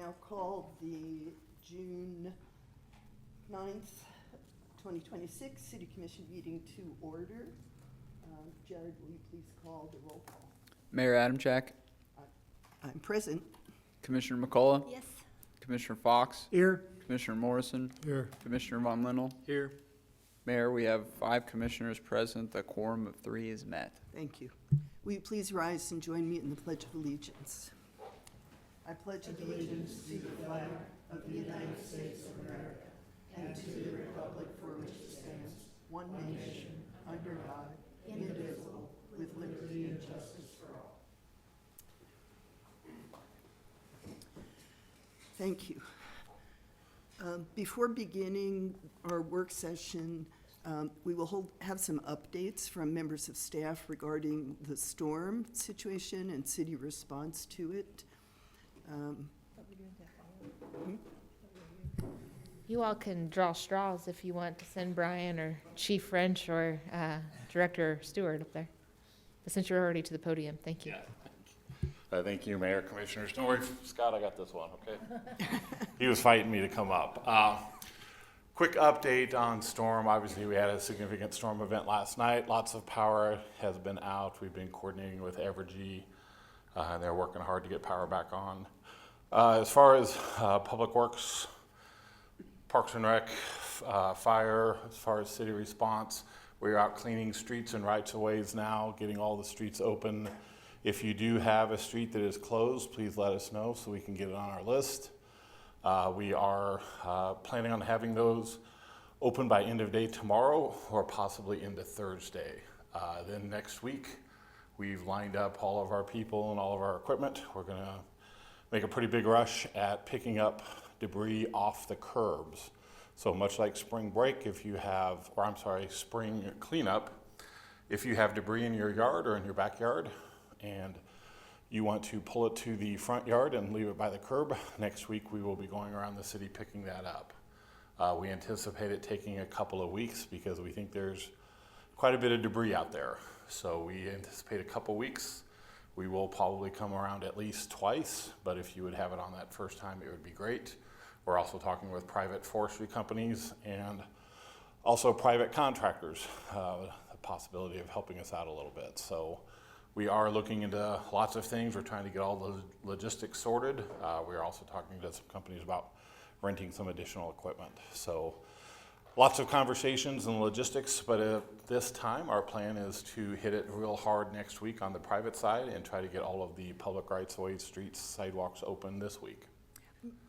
Now call the June 9th, 2026 City Commission meeting to order. Jared, will you please call the roll call? Mayor Adamchak, I'm present. Commissioner McCullough, Yes. Commissioner Fox, Here. Commissioner Morrison, Here. Commissioner Von Lindell. Here. Mayor, we have 5 commissioners present. The quorum of 3 is met. Thank you. Will you please rise and join me in the Pledge of Allegiance? I pledge allegiance to the flag of the United States of America and to the republic for which it stands, one nation, under God, indivisible, with liberty and justice for all. Thank you. Before beginning our work session, we will have some updates from members of staff regarding the storm situation and city response to it. You all can draw straws if you want to send Brian or Chief French or Director Stewart up there. But since you're already to the podium, thank you. Yeah. Thank you, Mayor, Commissioners. Don't worry, Scott, I got this one, okay? He was fighting me to come up. Quick update on storm. Obviously, we had a significant storm event last night. Lots of power has been out. We've been coordinating with Evergy, and they're working hard to get power back on. As far as Public Works, Parks and Rec, fire, as far as city response, we're out cleaning streets and rights-of-ways now, getting all the streets open. If you do have a street that is closed, please let us know so we can get it on our list. We are planning on having those open by end of day tomorrow or possibly into Thursday. Then next week, we've lined up all of our people and all of our equipment. We're gonna make a pretty big rush at picking up debris off the curbs. So much like spring break, spring cleanup, if you have debris in your yard or in your backyard and you want to pull it to the front yard and leave it by the curb, next week we will be going around the city picking that up. We anticipate it taking a couple of weeks because we think there's quite a bit of debris out there. So we anticipate a couple weeks. We will probably come around at least twice, but if you would have it on that first time, it would be great. We're also talking with private forestry companies and also private contractors, the possibility of helping us out a little bit. So we are looking into lots of things. We're trying to get all the logistics sorted. We're also talking to some companies about renting some additional equipment. So lots of conversations and logistics, but at this time, our plan is to hit it real hard next week on the private side and try to get all of the public rights-of-way, streets, sidewalks open this week.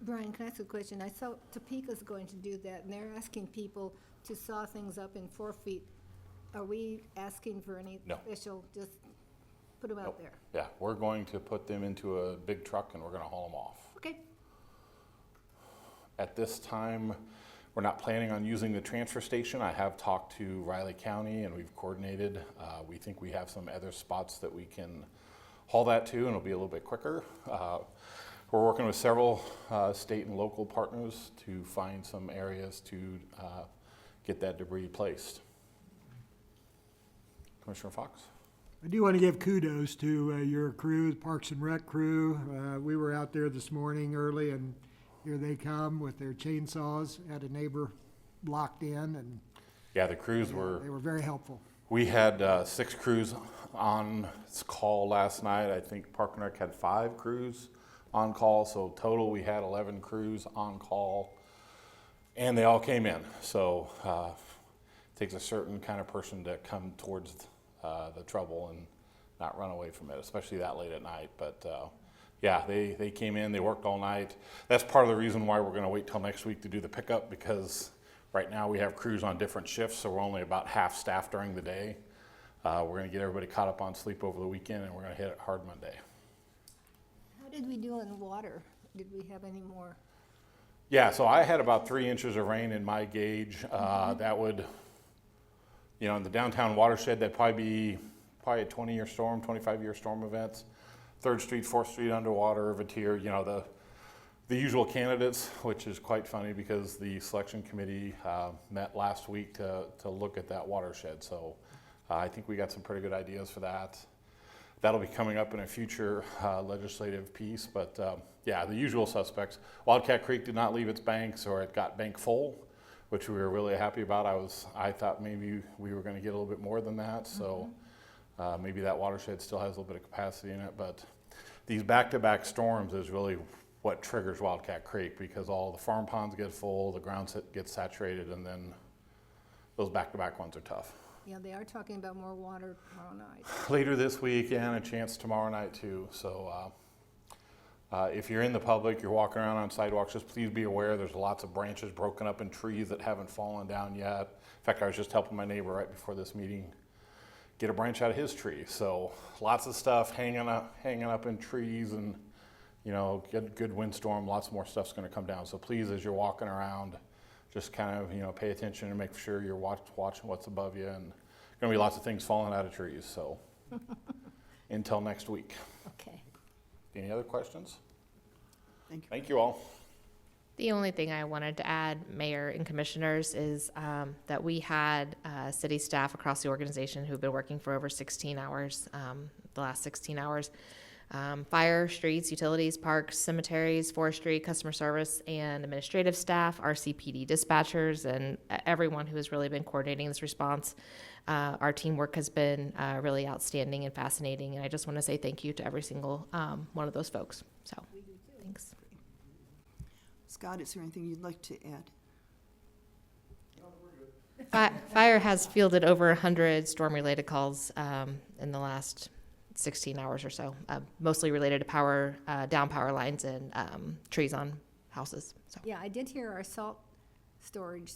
Brian, can I ask a question? I saw Topeka's going to do that, and they're asking people to saw things up in 4 feet. Are we asking for any No. special, just put them out there? Yeah, we're going to put them into a big truck and we're gonna haul them off. Okay. At this time, we're not planning on using the transfer station. I have talked to Riley County and we've coordinated. We think we have some other spots that we can haul that to and it'll be a little bit quicker. We're working with several state and local partners to find some areas to get that debris placed. Commissioner Fox? I do want to give kudos to your crew, the Parks and Rec crew. We were out there this morning early, and here they come with their chainsaws. Had a neighbor blocked in, and Yeah, the crews they were were very helpful. We had 6 crews on call last night. I think Park and Rec had 5 crews on call, so total we had 11 crews on call, and they all came in. So it takes a certain kind of person to come towards the trouble and not run away from it, especially that late at night. But yeah, they came in, they worked all night. That's part of the reason why we're gonna wait till next week to do the pickup, because right now we have crews on different shifts, so we're only about half staffed during the day. We're gonna get everybody caught up on sleep over the weekend and we're gonna hit it hard Monday. How did we do in water? Did we have any more? Yeah, so I had about 3 inches of rain in my gauge. That would, in the downtown watershed, that'd probably be a 20-year storm, 25-year storm events. 3rd Street, 4th Street underwater, Vatier, the usual candidates, which is quite funny because the selection committee met last week to look at that watershed. So I think we got some pretty good ideas for that. that'll be coming up in a future legislative piece, but yeah, the usual suspects. Wildcat Creek did not leave its banks, or it got bank full, which we were really happy about. I thought maybe we were going to get a little bit more than that, so maybe that watershed still has a little bit of capacity in it. But these back-to-back storms is really what triggers Wildcat Creek, because all the farm ponds get full, the ground gets saturated, and then those back-to-back ones are tough. Yeah, they are talking about more water tomorrow night. Later this week and a chance tomorrow night too. So if you're in the public, you're walking around on sidewalks, just please be aware there's lots of branches broken up in trees that haven't fallen down yet. In fact, I was just helping my neighbor right before this meeting get a branch out of his tree. So lots of stuff hanging up in trees, and good windstorm, lots more stuff's going to come down. So please, as you're walking around, just kind of, pay attention and make sure you're watching what's above you. And going to be lots of things falling out of trees. So until next week. Okay. Any other questions? Thank you. Thank you all. The only thing I wanted to add, Mayor and Commissioners, is that we had city staff across the organization who've been working for over 16 hours, the last 16 hours. Fire, streets, utilities, parks, cemeteries, forestry, customer service, and administrative staff, RCPD dispatchers, and everyone who has really been coordinating this response. Our teamwork has been really outstanding and fascinating, and I just want to say thank you to every single one of those folks. So, thanks. Scott, is there anything you'd like to add? Fire has fielded over 100 storm-related calls in the last 16 hours or so, mostly related to power, down power lines and trees on houses. So Yeah, I did hear our salt storage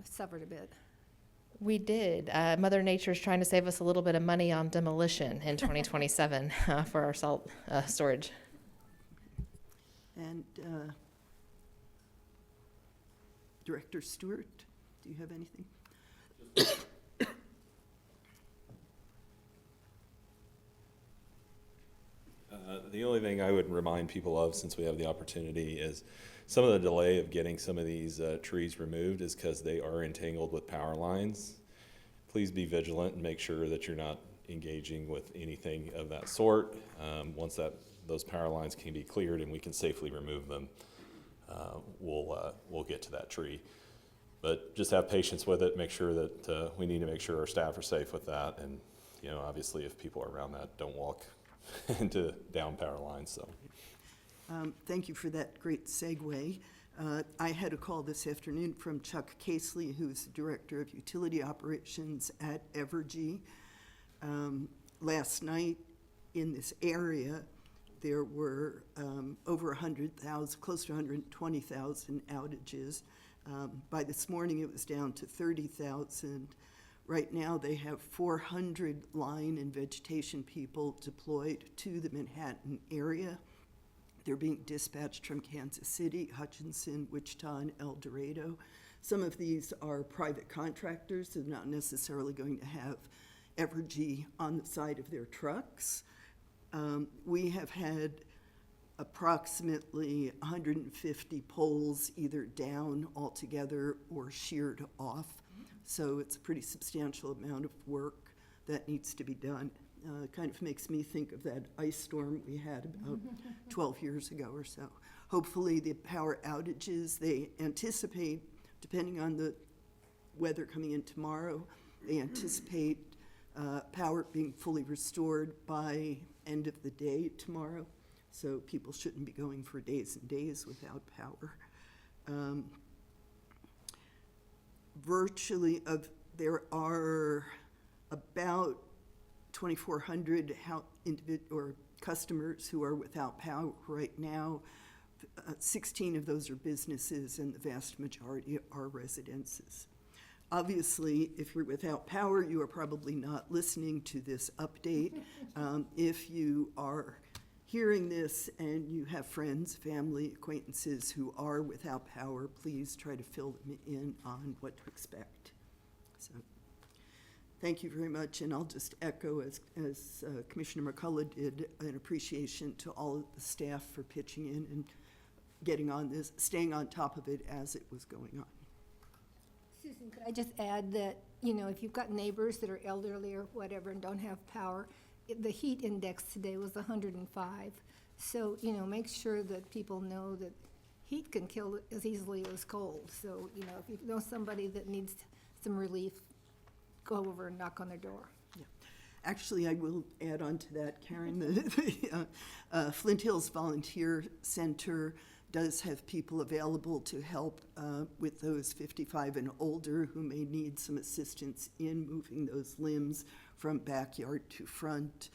suffered a bit. we did. Mother Nature's trying to save us a little bit of money on demolition in 2027 for our salt storage. And Director Stewart, do you have anything? The only thing I would remind people of, since we have the opportunity, is some of the delay of getting some of these trees removed is because they are entangled with power lines. Please be vigilant and make sure that you're not engaging with anything of that sort. Once those power lines can be cleared and we can safely remove them, we'll get to that tree. But just have patience with it. Make sure that we need to make sure our staff are safe with that, and obviously, if people are around that, don't walk into down power lines. So, Thank you for that great segue. I had a call this afternoon from Chuck Casely, who's the Director of Utility Operations at Evergy. Last night in this area, there were over 100,000, close to 120,000 outages. By this morning, it was down to 30,000. Right now, they have 400 line and vegetation people deployed to the Manhattan area. They're being dispatched from Kansas City, Hutchinson, Wichita, and El Dorado. Some of these are private contractors. They're not necessarily going to have Evergy on the side of their trucks. We have had approximately 150 poles either down altogether or sheared off. So it's a pretty substantial amount of work that needs to be done. Kind of makes me think of that ice storm we had about 12 years ago or so. Hopefully the power outages, they anticipate, depending on the weather coming in tomorrow, they anticipate power being fully restored by end of the day tomorrow. So people shouldn't be going for days and days without power. There are about 2,400 customers who are without power right now. 16 of those are businesses, and the vast majority are residences. Obviously, if you're without power, you are probably not listening to this update. If you are hearing this and you have friends, family, acquaintances who are without power, please try to fill them in on what to expect. So, thank you very much, and I'll just echo, as Commissioner McCullough did, an appreciation to all of the staff for pitching in and getting on this, staying on top of it as it was going on. Susan, could I just add that, if you've got neighbors that are elderly or whatever and don't have power, the heat index today was 105. So, make sure that people know that heat can kill as easily as cold. So, if you know somebody that needs some relief, go over and knock on their door. Actually, I will add on to that, Karen, the Flint Hills Volunteer Center does have people available to help with those 55 and older who may need some assistance in moving those limbs from backyard to front.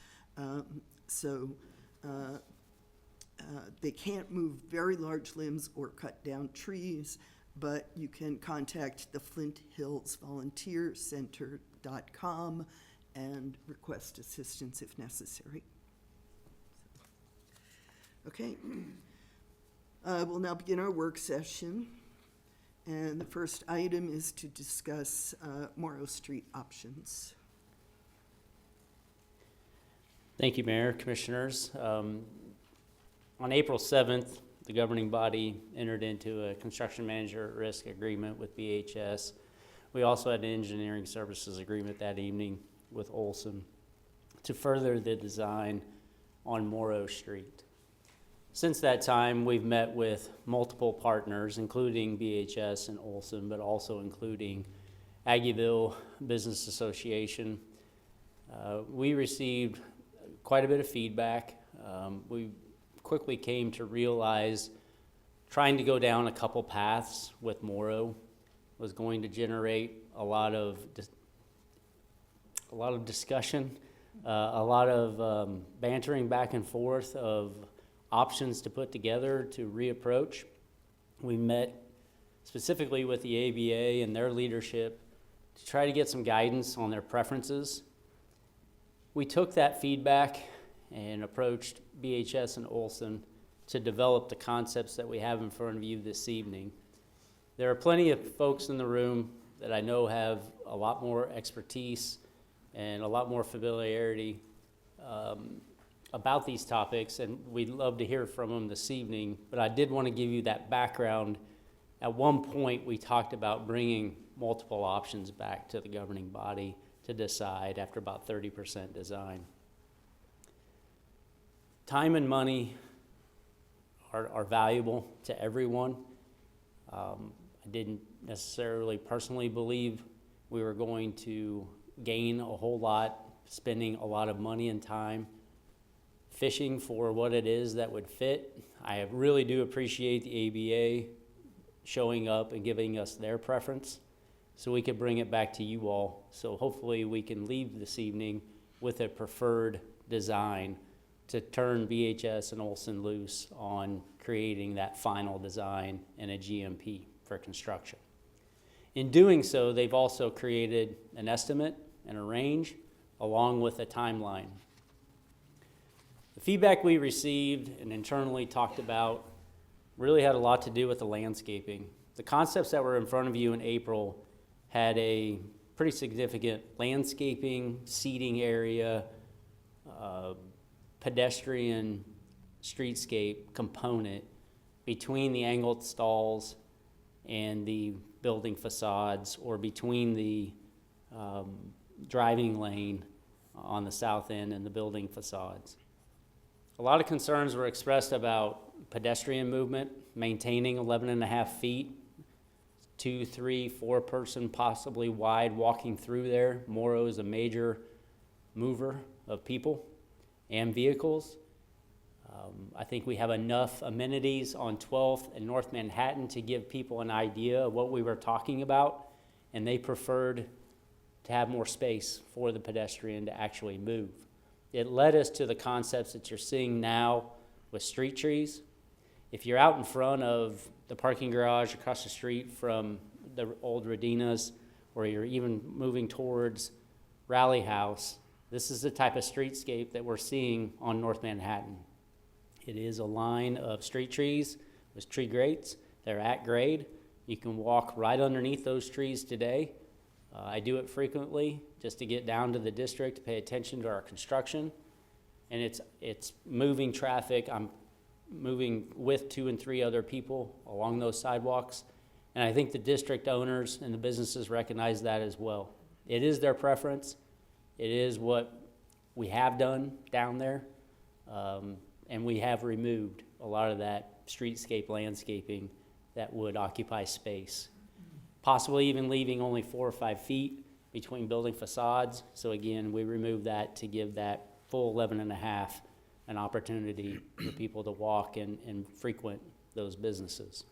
They can't move very large limbs or cut down trees, but you can contact the Flint Hills Volunteer Center.com and request assistance if necessary. Okay. We'll now begin our work session. And the first item is to discuss Moro Street options. Thank you, Mayor, Commissioners. On April 7th, the governing body entered into a construction manager at risk agreement with BHS. We also had an engineering services agreement that evening with Olson to further the design on Moro Street. Since that time, we've met with multiple partners, including BHS and Olson, but also including Aggieville Business Association. We received quite a bit of feedback. We quickly came to realize trying to go down a couple paths with Moro was going to generate a lot of discussion, a lot of bantering back and forth of options to put together to reapproach. We met specifically with the ABA and their leadership to try to get some guidance on their preferences. We took that feedback and approached BHS and Olson to develop the concepts that we have in front of you this evening. There are plenty of folks in the room that I know have a lot more expertise and a lot more familiarity about these topics, and we'd love to hear from them this evening, but I did want to give you that background. At one point, we talked about bringing multiple options back to the governing body to decide after about 30% design. Time and money are valuable to everyone. I didn't necessarily personally believe we were going to gain a whole lot, spending a lot of money and time fishing for what it is that would fit. I really do appreciate the ABA showing up and giving us their preference so we could bring it back to you all. So hopefully we can leave this evening with a preferred design to turn BHS and Olson loose on creating that final design and a GMP for construction. In doing so, they've also created an estimate and a range along with a timeline. The feedback we received and internally talked about really had a lot to do with the landscaping. The concepts that were in front of you in April had a pretty significant landscaping, seating area, pedestrian streetscape component between the angled stalls and the building facades, or between the driving lane on the south end and the building facades. A lot of concerns were expressed about pedestrian movement, maintaining 11.5 feet, 2, 3, 4 person possibly wide walking through there. Moro is a major mover of people and vehicles. I think we have enough amenities on 12th and North Manhattan to give people an idea of what we were talking about, and they preferred to have more space for the pedestrian to actually move. It led us to the concepts that you're seeing now with street trees. If you're out in front of the parking garage across the street from the old Radinas, or you're even moving towards Rally House, this is the type of streetscape that we're seeing on North Manhattan. It is a line of street trees with tree grates. They're at grade. You can walk right underneath those trees today. I do it frequently just to get down to the district to pay attention to our construction. And it's moving traffic. I'm moving with 2 and 3 other people along those sidewalks. And I think the district owners and the businesses recognize that as well. It is their preference. It is what we have done down there, and we have removed a lot of that streetscape landscaping that would occupy space, possibly even leaving only 4 or 5 feet between building facades. So again, we removed that to give that full 11.5 an opportunity for people to walk and frequent those businesses.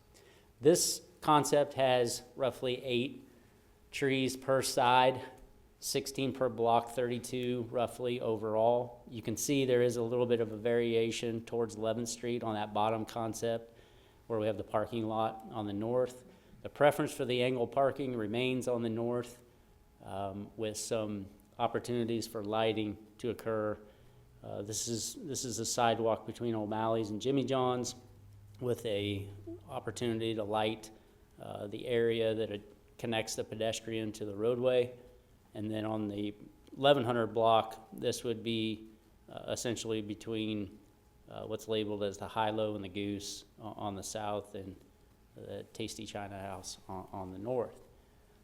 This concept has roughly 8 trees per side, 16 per block, 32 roughly overall. You can see there is a little bit of a variation towards 11th Street on that bottom concept where we have the parking lot on the north. The preference for the angle parking remains on the north, with some opportunities for lighting to occur. This is a sidewalk between O'Malley's and Jimmy John's with a opportunity to light the area that it connects the pedestrian to the roadway. And then on the 1100 block, this would be essentially between what's labeled as the High-Low and the Goose on the south and the Tasty China House on the north.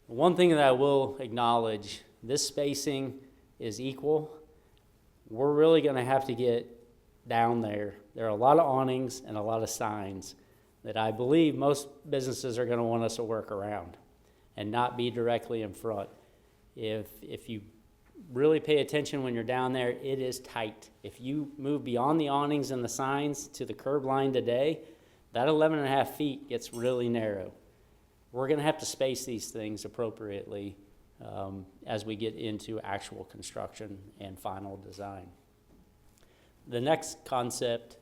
One thing that I will acknowledge, this spacing is equal. We're really going to have to get down there. There are a lot of awnings and a lot of signs that I believe most businesses are going to want us to work around and not be directly in front. If you really pay attention when you're down there, it is tight. If you move beyond the awnings and the signs to the curb line today, that 11.5 feet gets really narrow. We're going to have to space these things appropriately as we get into actual construction and final design. The next concept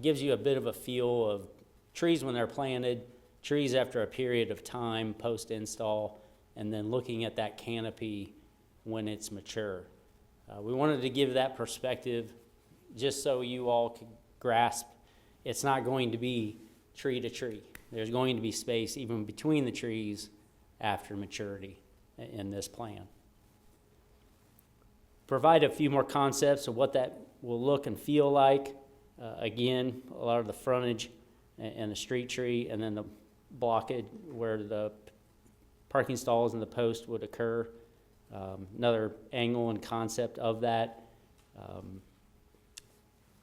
gives you a bit of a feel of trees when they're planted, trees after a period of time post-install, and then looking at that canopy when it's mature. We wanted to give that perspective just so you all could grasp it's not going to be tree to tree. There's going to be space even between the trees after maturity in this plan. Provide a few more concepts of what that will look and feel like. Again, a lot of the frontage and the street tree, and then the blockage where the parking stalls and the post would occur. Another angle and concept of that.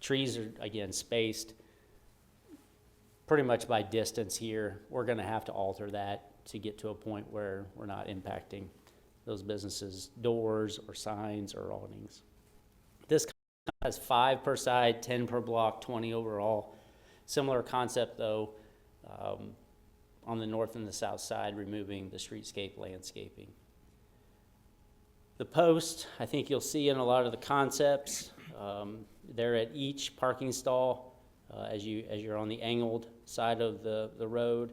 Trees are, again, spaced pretty much by distance here. We're going to have to alter that to get to a point where we're not impacting those businesses' doors or signs or awnings. This has 5 per side, 10 per block, 20 overall. Similar concept though, on the north and the south side, removing the streetscape landscaping. The post, I think you'll see in a lot of the concepts, they're at each parking stall as you're on the angled side of the road.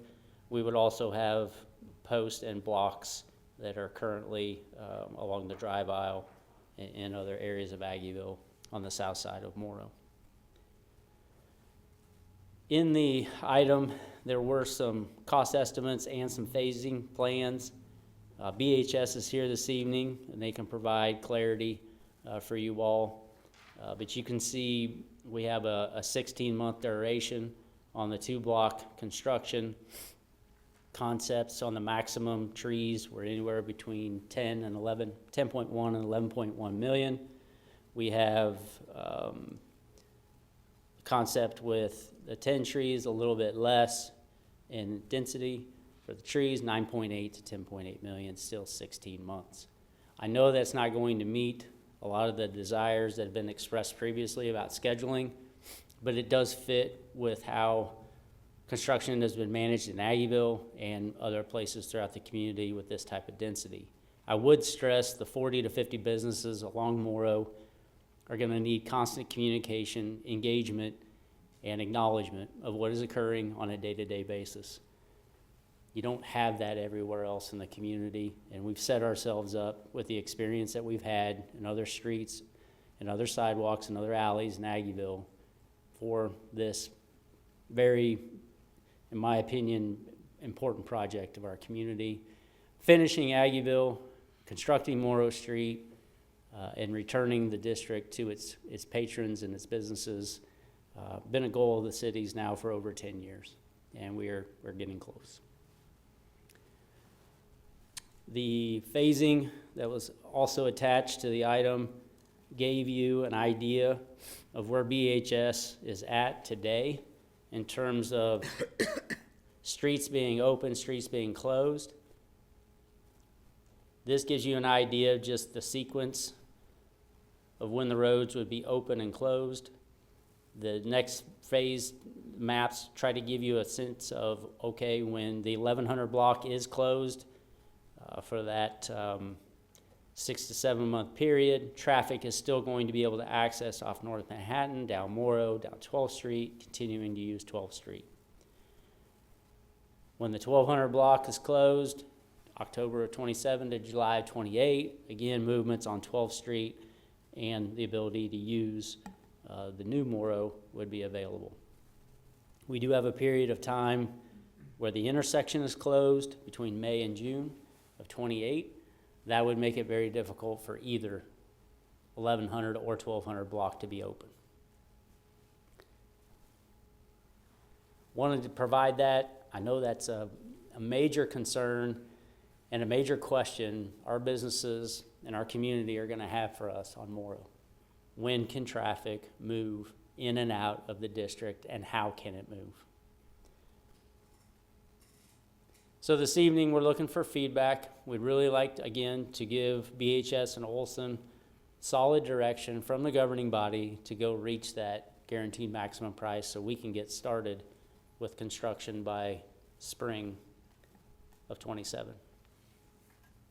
We would also have posts and blocks that are currently along the drive aisle in other areas of Aggieville on the south side of Moro. In the item, there were some cost estimates and some phasing plans. BHS is here this evening, and they can provide clarity for you all. But you can see we have a 16-month duration on the 2-block construction. Concepts on the maximum trees were anywhere between 10.1 and 11.1 million. We have concept with the 10 trees a little bit less in density. For the trees, 9.8 to 10.8 million, still 16 months. I know that's not going to meet a lot of the desires that have been expressed previously about scheduling, but it does fit with how construction has been managed in Aggieville and other places throughout the community with this type of density. I would stress the 40 to 50 businesses along Moro are going to need constant communication, engagement, and acknowledgement of what is occurring on a day-to-day basis. You don't have that everywhere else in the community, and we've set ourselves up with the experience that we've had in other streets and other sidewalks and other alleys in Aggieville for this very, in my opinion, important project of our community. Finishing Aggieville, constructing Moro Street, and returning the district to its patrons and its businesses, been a goal of the city's now for over 10 years, and we're getting close. The phasing that was also attached to the item gave you an idea of where BHS is at today in terms of streets being open, streets being closed. This gives you an idea of just the sequence of when the roads would be open and closed. The next phase maps try to give you a sense of, okay, when the 1100 block is closed for that 6 to 7 month period, traffic is still going to be able to access off North Manhattan, down Moro, down 12th Street, continuing to use 12th Street. When the 1200 block is closed, October of 27 to July of 28, again, movements on 12th Street and the ability to use the new Moro would be available. We do have a period of time where the intersection is closed between May and June of 28. That would make it very difficult for either 1100 or 1200 block to be open. Wanted to provide that. I know that's a major concern and a major question our businesses and our community are going to have for us on Moro. When can traffic move in and out of the district, and how can it move? So this evening we're looking for feedback. We'd really like, again, to give BHS and Olson solid direction from the governing body to go reach that guaranteed maximum price so we can get started with construction by spring of 27.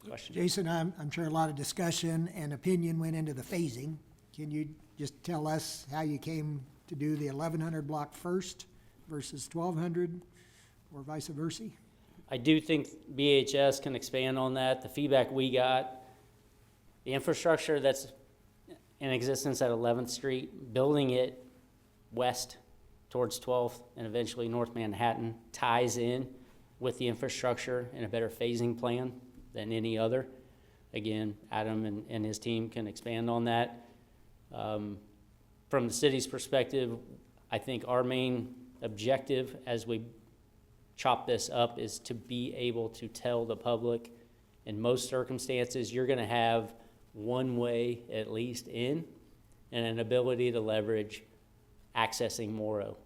Question? Jason, I'm sure a lot of discussion and opinion went into the phasing. Can you just tell us how you came to do the 1100 block first versus 1200 or vice versa? I do think BHS can expand on that. The feedback we got, the infrastructure that's in existence at 11th Street, building it west towards 12th and eventually North Manhattan ties in with the infrastructure in a better phasing plan than any other. Again, Adam and his team can expand on that. From the city's perspective, I think our main objective as we chop this up is to be able to tell the public, in most circumstances, you're going to have one way at least in and an ability to leverage accessing Moro.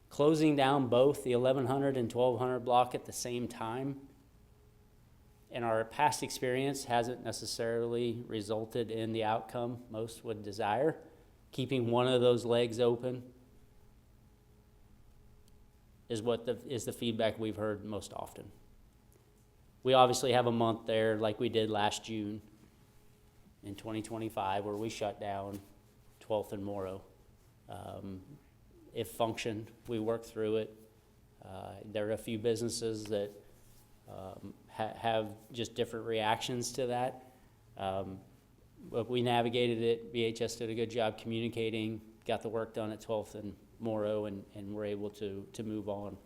Closing down both the 1100 and 1200 block at the same time, in our past experience, hasn't necessarily resulted in the outcome most would desire. Keeping one of those legs open is the feedback we've heard most often. We obviously have a month there like we did last June in 2025 where we shut down 12th and Moro. It functioned, we worked through it. There are a few businesses that have just different reactions to that. But we navigated it. BHS did a good job communicating, got the work done at 12th and Moro, and we're able to move on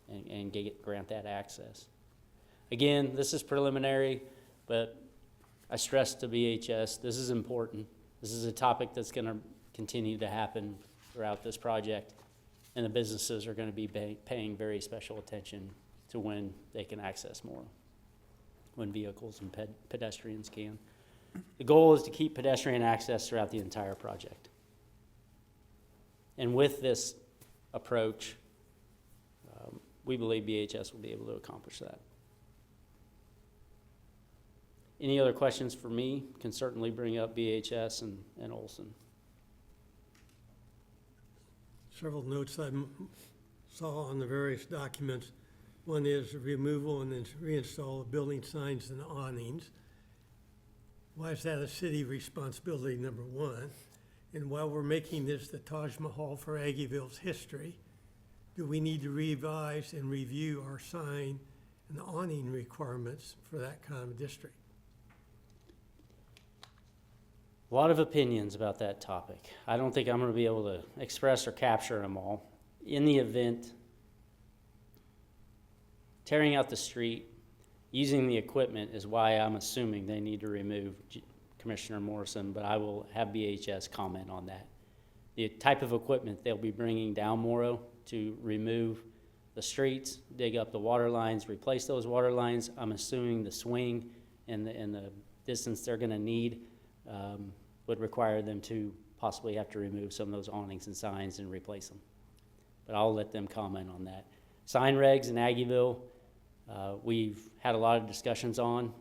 and grant that access. Again, this is preliminary, but I stress to BHS, this is important. This is a topic that's going to continue to happen throughout this project, and the businesses are going to be paying very special attention to when they can access Moro, when vehicles and pedestrians can. The goal is to keep pedestrian access throughout the entire project. And with this approach, we believe BHS will be able to accomplish that. Any other questions for me? Can certainly bring up BHS and Olson. Several notes I saw on the various documents. One is removal and then reinstall of building signs and awnings. Why is that a city responsibility, number one? And while we're making this the Taj Mahal for Aggieville's history, do we need to revise and review our sign and awning requirements for that kind of district? A lot of opinions about that topic. I don't think I'm going to be able to express or capture them all. In the event, tearing out the street, using the equipment is why I'm assuming they need to remove Commissioner Morrison, but I will have BHS comment on that. The type of equipment they'll be bringing down Moro to remove the streets, dig up the water lines, replace those water lines, I'm assuming the swing and the distance they're going to need would require them to possibly have to remove some of those awnings and signs and replace them. But I'll let them comment on that. Sign regs in Aggieville, we've had a lot of discussions on,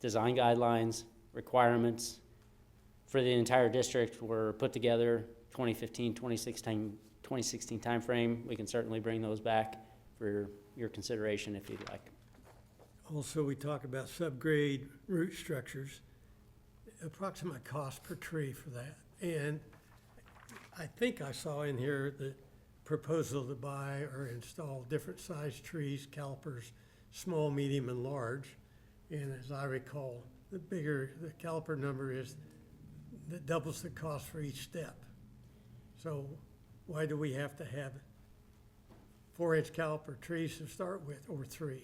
design guidelines, requirements for the entire district were put together 2015, 2016 timeframe. We can certainly bring those back for your consideration if you'd like. Also, we talk about subgrade root structures, approximate cost per tree for that. And I think I saw in here the proposal to buy or install different size trees, calipers, small, medium, and large. And as I recall, the bigger the caliper number is, that doubles the cost for each step. So why do we have to have 4-inch caliper trees to start with, or 3?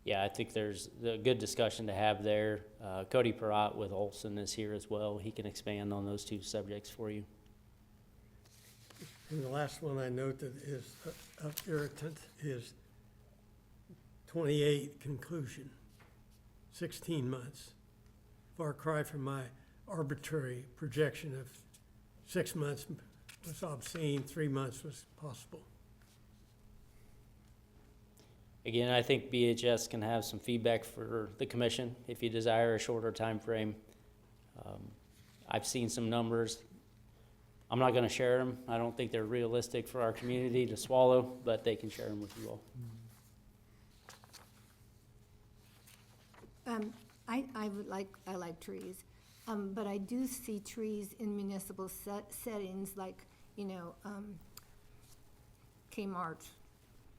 Yeah, I think there's a good discussion to have there. Cody Perrott with Olson is here as well. He can expand on those two subjects for you. And the last one I note that is of irritant is 28 conclusion, 16 months. Far cry from my arbitrary projection of 6 months was obscene, 3 months was possible. Again, I think BHS can have some feedback for the commission if you desire a shorter time frame. I've seen some numbers. I'm not going to share them. I don't think they're realistic for our community to swallow, but they can share them with you all. I like trees, but I do see trees in municipal settings like, Kmart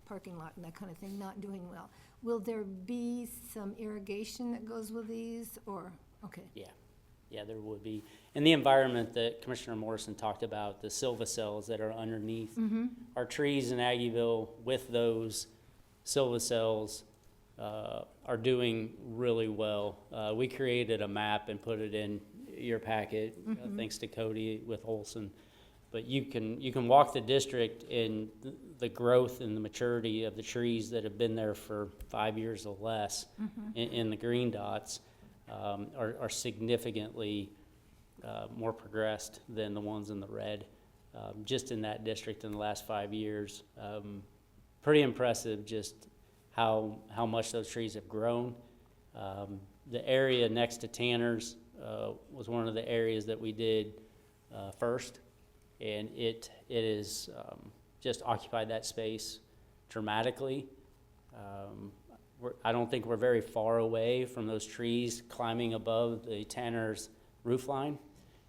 parking lot and that kind of thing, not doing well. Will there be some irrigation that goes with these, or, okay? Yeah, there would be. In the environment that Commissioner Morrison talked about, the silvicelles that are underneath, our trees in Aggieville with those silvicelles are doing really well. We created a map and put it in your packet, thanks to Cody with Olson. But you can walk the district in the growth and the maturity of the trees that have been there for 5 years or less in the green dots are significantly more progressed than the ones in the red. Just in that district in the last 5 years. Pretty impressive just how much those trees have grown. The area next to Tanner's was one of the areas that we did first. And it is just occupied that space dramatically. I don't think we're very far away from those trees climbing above the Tanner's roof line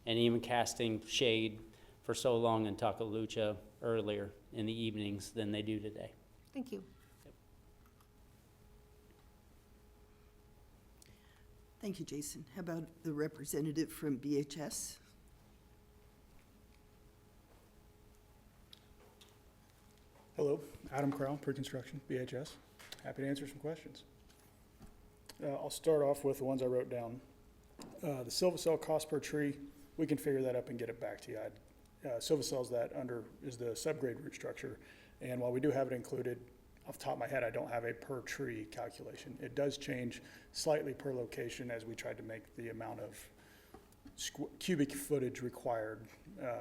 and even casting shade for so long in Takalucha earlier in the evenings than they do today. Thank you. Thank you, Jason. How about the representative from BHS? Hello, Adam Crown, Pre-Construction, BHS. Happy to answer some questions. I'll start off with the ones I wrote down. The silvicelle cost per tree, we can figure that up and get it back to you. Silvicelle's that under is the subgrade root structure, and while we do have it included, off the top of my head, I don't have a per tree calculation. It does change slightly per location as we tried to make the amount of cubic footage required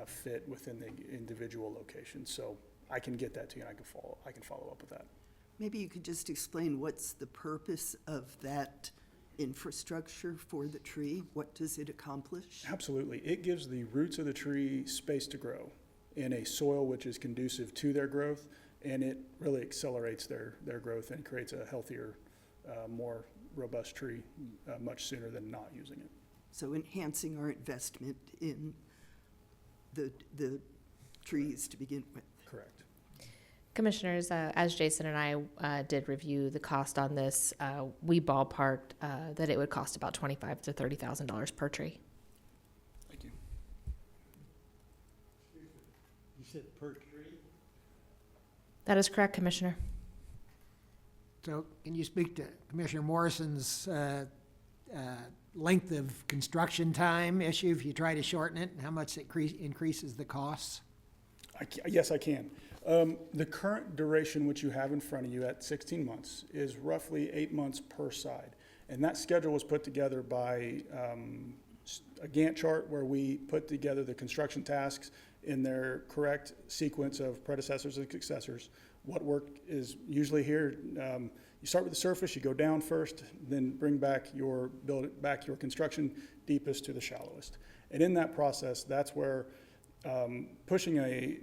fit within the individual location. So I can get that to you, and I can follow up with that. Maybe you could just explain what's the purpose of that infrastructure for the tree? What does it accomplish? Absolutely. It gives the roots of the tree space to grow in a soil which is conducive to their growth, and it really accelerates their growth and creates a healthier, more robust tree much sooner than not using it. So enhancing our investment in the trees to begin with. Correct. Commissioners, as Jason and I did review the cost on this, we ballparked that it would cost about $25,000 to $30,000 per tree. Thank you. You said per tree? That is correct, Commissioner. So can you speak to Commissioner Morrison's length of construction time issue if you try to shorten it, and how much it increases the costs? Yes, I can. The current duration which you have in front of you at 16 months is roughly 8 months per side. And that schedule was put together by a Gantt chart where we put together the construction tasks in their correct sequence of predecessors and successors. What work is usually here, you start with the surface, you go down first, then bring back your construction deepest to the shallowest. And in that process, that's where pushing a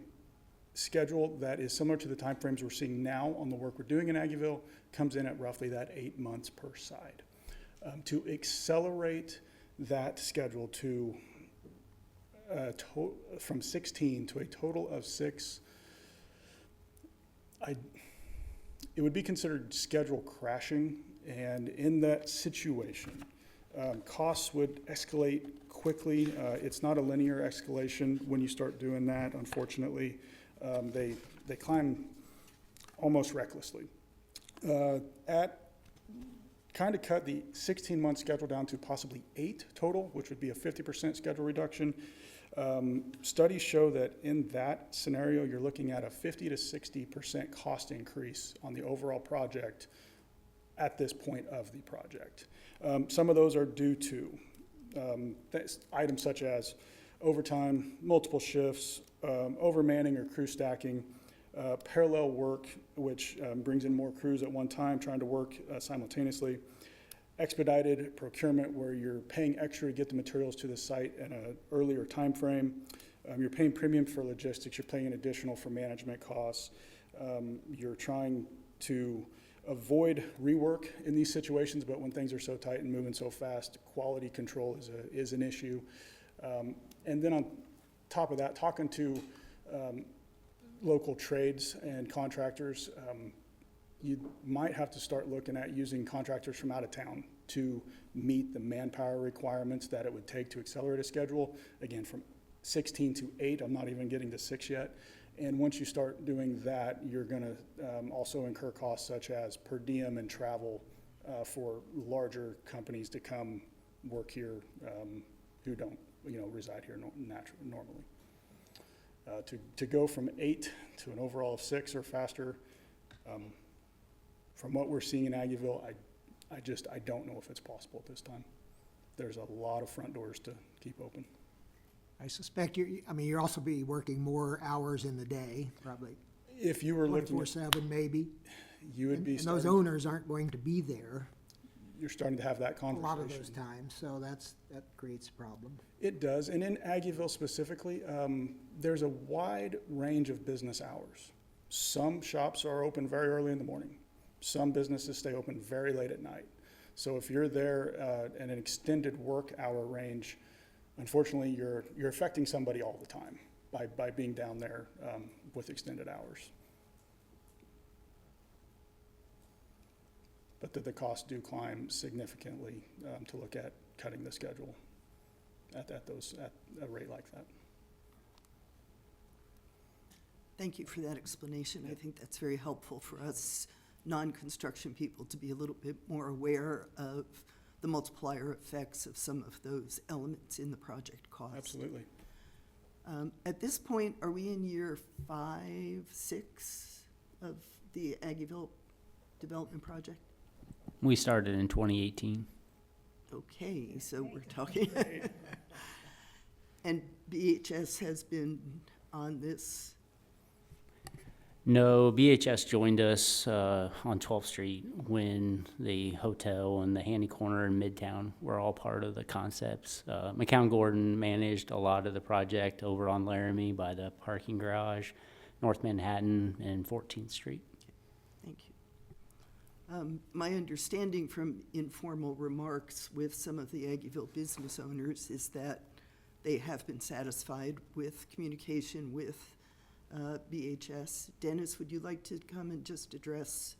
schedule that is similar to the timeframes we're seeing now on the work we're doing in Aggieville comes in at roughly that 8 months per side. To accelerate that schedule to from 16 to a total of 6, it would be considered schedule crashing, and in that situation, costs would escalate quickly. It's not a linear escalation when you start doing that, unfortunately. They climb almost recklessly. Kind of cut the 16-month schedule down to possibly 8 total, which would be a 50% schedule reduction. Studies show that in that scenario, you're looking at a 50 to 60% cost increase on the overall project at this point of the project. Some of those are due to items such as overtime, multiple shifts, overmanning or crew stacking, parallel work, which brings in more crews at one time trying to work simultaneously, expedited procurement where you're paying extra to get the materials to the site in an earlier time frame. You're paying premium for logistics, you're paying additional for management costs. You're trying to avoid rework in these situations, but when things are so tight and moving so fast, quality control is an issue. And then on top of that, talking to local trades and contractors, you might have to start looking at using contractors from out of town to meet the manpower requirements that it would take to accelerate a schedule. Again, from 16 to 8, I'm not even getting to 6 yet. And once you start doing that, you're gonna also incur costs such as per diem and travel for larger companies to come work here who don't, reside here normally. To go from 8 to an overall of 6 or faster, from what we're seeing in Aggieville, I don't know if it's possible at this time. There's a lot of front doors to keep open. I suspect you'll also be working more hours in the day, probably If you were looking at, 24/7 maybe. you would be And those starting, owners aren't going to be there you're starting to have that a conversation. lot of those times, so that creates a problem. It does, and in Aggieville specifically, there's a wide range of business hours. Some shops are open very early in the morning. Some businesses stay open very late at night. So if you're there in an extended work hour range, unfortunately, you're affecting somebody all the time by being down there with extended hours. But the costs do climb significantly to look at cutting the schedule at a rate like that. Thank you for that explanation. I think that's very helpful for us non-construction people to be a little bit more aware of the multiplier effects of some of those elements in the project cost. Absolutely. At this point, are we in year 5, 6 of the Aggieville development project? We started in 2018. Okay, so we're talking. And BHS has been on this. No, BHS joined us on 12th Street when the hotel and the Handy Corner in Midtown were all part of the concepts. McCown Gordon managed a lot of the project over on Laramie by the parking garage, North Manhattan, and 14th Street. Thank you. My understanding from informal remarks with some of the Aggieville business owners is that they have been satisfied with communication with BHS. Dennis, would you like to come and just address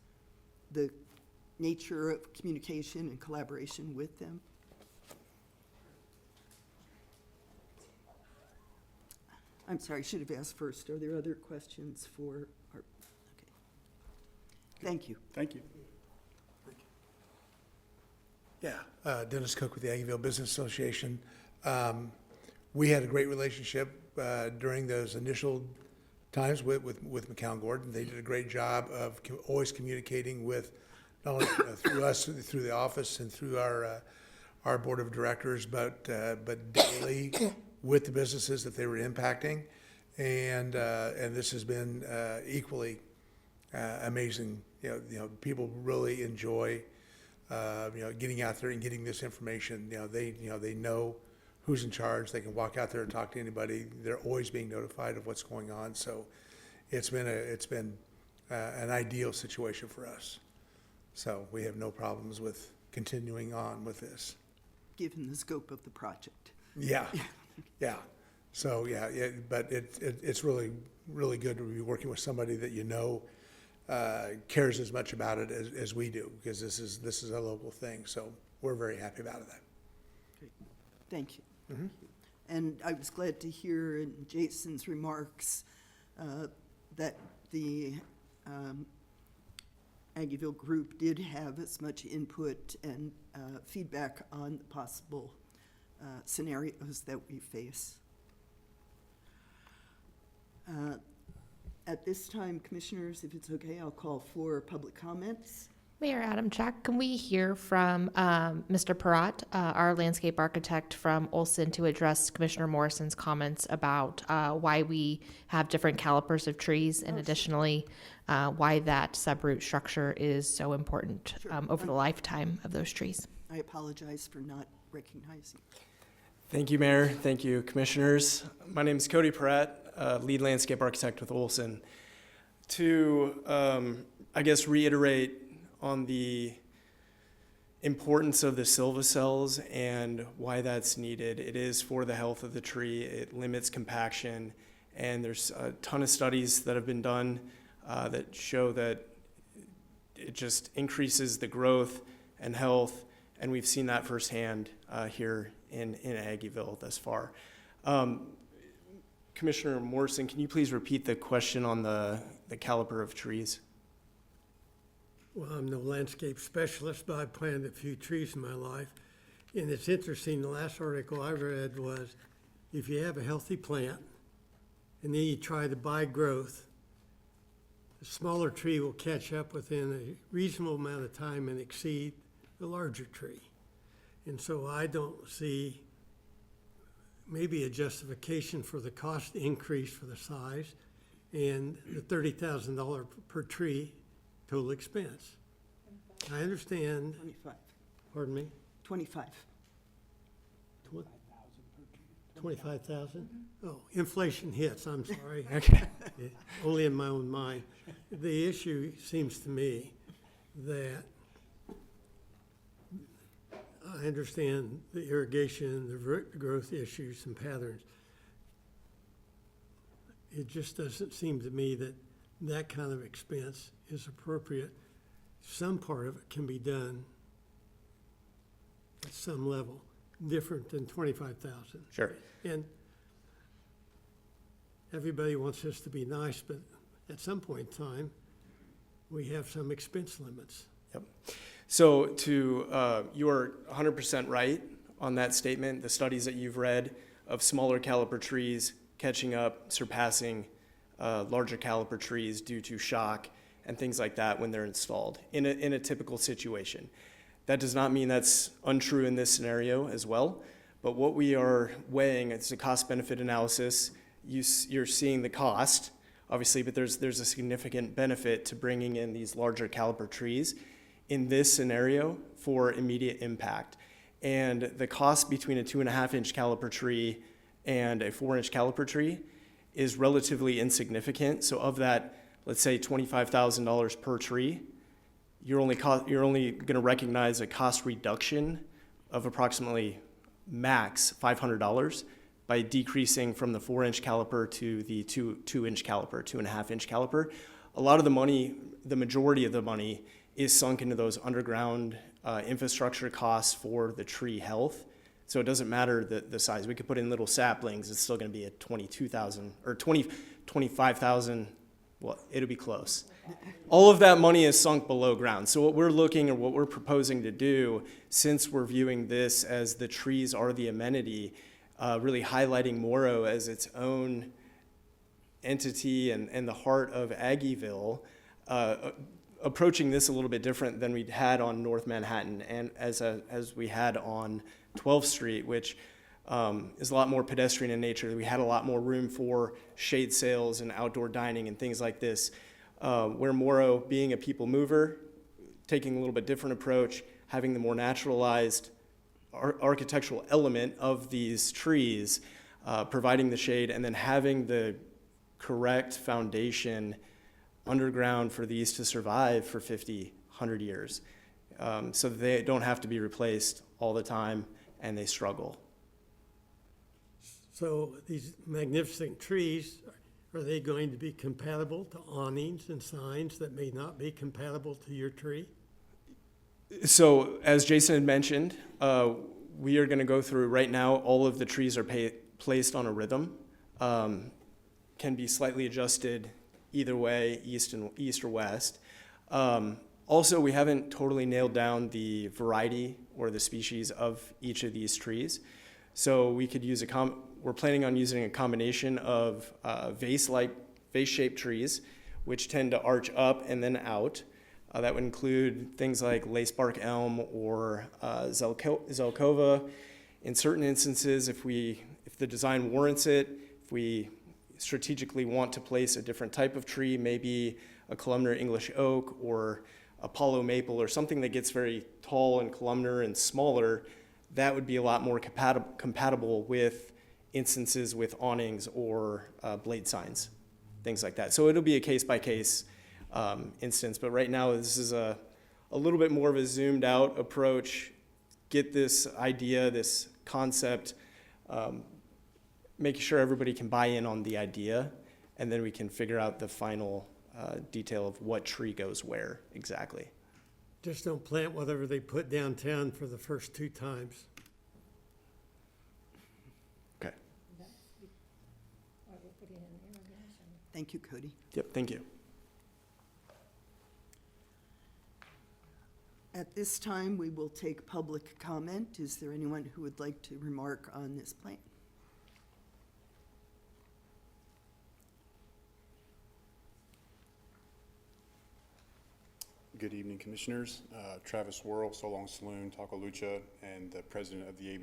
the nature of communication and collaboration with them? I'm sorry, I should have asked first. Are there other questions for our, okay. Thank you. Thank you. Yeah, Dennis Cook with the Aggieville Business Association. We had a great relationship during those initial times with McCown Gordon. They did a great job of always communicating with, not only through us, through the office and through our our board of directors, but daily with the businesses that they were impacting. And this has been equally amazing. You know, people really enjoy, getting out there and getting this information. They know who's in charge. They can walk out there and talk to anybody. They're always being notified of what's going on. So it's been an ideal situation for us. So we have no problems with continuing on with this. Given the scope of the project. Yeah, yeah. So, yeah, but it's really, really good to be working with somebody that cares as much about it as we do, because this is a local thing. So we're very happy about that. Great. Thank you. And I was glad to hear in Jason's remarks that the Aggieville group did have as much input and feedback on the possible scenarios that we face. At this time, commissioners, if it's okay, I'll call for public comments. Mayor Adam Jack, can we hear from Mr. Peratt, our landscape architect from Olson, to address Commissioner Morrison's comments about why we have different calipers of trees, and additionally, why that subroot structure is so important over the lifetime of those trees? I apologize for not recognizing. Thank you, Mayor. Thank you, Commissioners. My name is Cody Peratt, lead landscape architect with Olson. To, reiterate on the importance of the silvocels and why that's needed. It is for the health of the tree. It limits compaction, and there's a ton of studies that have been done that show that it just increases the growth and health, and we've seen that firsthand here in Aggieville thus far. Commissioner Morrison, can you please repeat the question on the caliper of trees? Well, I'm no landscape specialist, but I've planted a few trees in my life. And it's interesting, the last article I read was, if you have a healthy plant and then you try to buy growth, the smaller tree will catch up within a reasonable amount of time and exceed the larger tree. And so I don't see maybe a justification for the cost increase for the size and the $30,000 per tree total expense. I understand. 25. Pardon me? 25. 25,000? Oh, inflation hits, I'm sorry. Okay. Only in my own mind. The issue seems to me that I understand the irrigation, the growth issues and patterns. It just doesn't seem to me that that kind of expense is appropriate. Some part of it can be done at some level, different than 25,000. Sure. And everybody wants this to be nice, but at some point in time, we have some expense limits. Yep. So you're 100% right on that statement. The studies that you've read of smaller caliper trees catching up, surpassing larger caliper trees due to shock and things like that when they're installed in a typical situation. That does not mean that's untrue in this scenario as well, but what we are weighing, it's a cost-benefit analysis. You're seeing the cost, obviously, but there's a significant benefit to bringing in these larger caliper trees in this scenario for immediate impact. And the cost between a 2.5-inch caliper tree and a 4-inch caliper tree is relatively insignificant. So of that, let's say $25,000 per tree, you're only going to recognize a cost reduction of approximately max $500 by decreasing from the 4-inch caliper to the 2-inch caliper, 2.5-inch caliper. A lot of the money, the majority of the money, is sunk into those underground infrastructure costs for the tree health. So it doesn't matter the size. We could put in little saplings. It's still going to be at 22,000 or 25,000. Well, it'll be close. All of that money is sunk below ground. So what we're looking or what we're proposing to do, since we're viewing this as the trees are the amenity, really highlighting Moro as its own entity and the heart of Aggieville, approaching this a little bit different than we had on North Manhattan and as we had on 12th Street, which is a lot more pedestrian in nature. We had a lot more room for shade sails and outdoor dining and things like this. Where Moro, being a people mover, taking a little bit different approach, having the more naturalized architectural element of these trees, providing the shade, and then having the correct foundation underground for these to survive for 50, 100 years. So they don't have to be replaced all the time and they struggle. So these magnificent trees, are they going to be compatible to awnings and signs that may not be compatible to your tree? So as Jason had mentioned, we are going to go through right now, all of the trees are placed on a rhythm, can be slightly adjusted either way, east or west. Also, we haven't totally nailed down the variety or the species of each of these trees. So we could use we're planning on using a combination of vase-shaped trees, which tend to arch up and then out. That would include things like lacebark elm or zelkova. In certain instances, if the design warrants it, if we strategically want to place a different type of tree, maybe a columnar English oak or Apollo maple or something that gets very tall and columnar and smaller, that would be a lot more compatible with instances with awnings or blade signs, things like that. So it'll be a case-by-case instance, but right now this is a little bit more of a zoomed out approach, get this idea, this concept, making sure everybody can buy in on the idea, and then we can figure out the final detail of what tree goes where exactly. Just don't plant whatever they put downtown for the first 2 times. Okay. Thank you, Cody. Yep, thank you. At this time, we will take public comment. Is there anyone who would like to remark on this plan? Good evening, Commissioners. Travis Worrell, So Long Saloon, Taco Lucha, and the President of the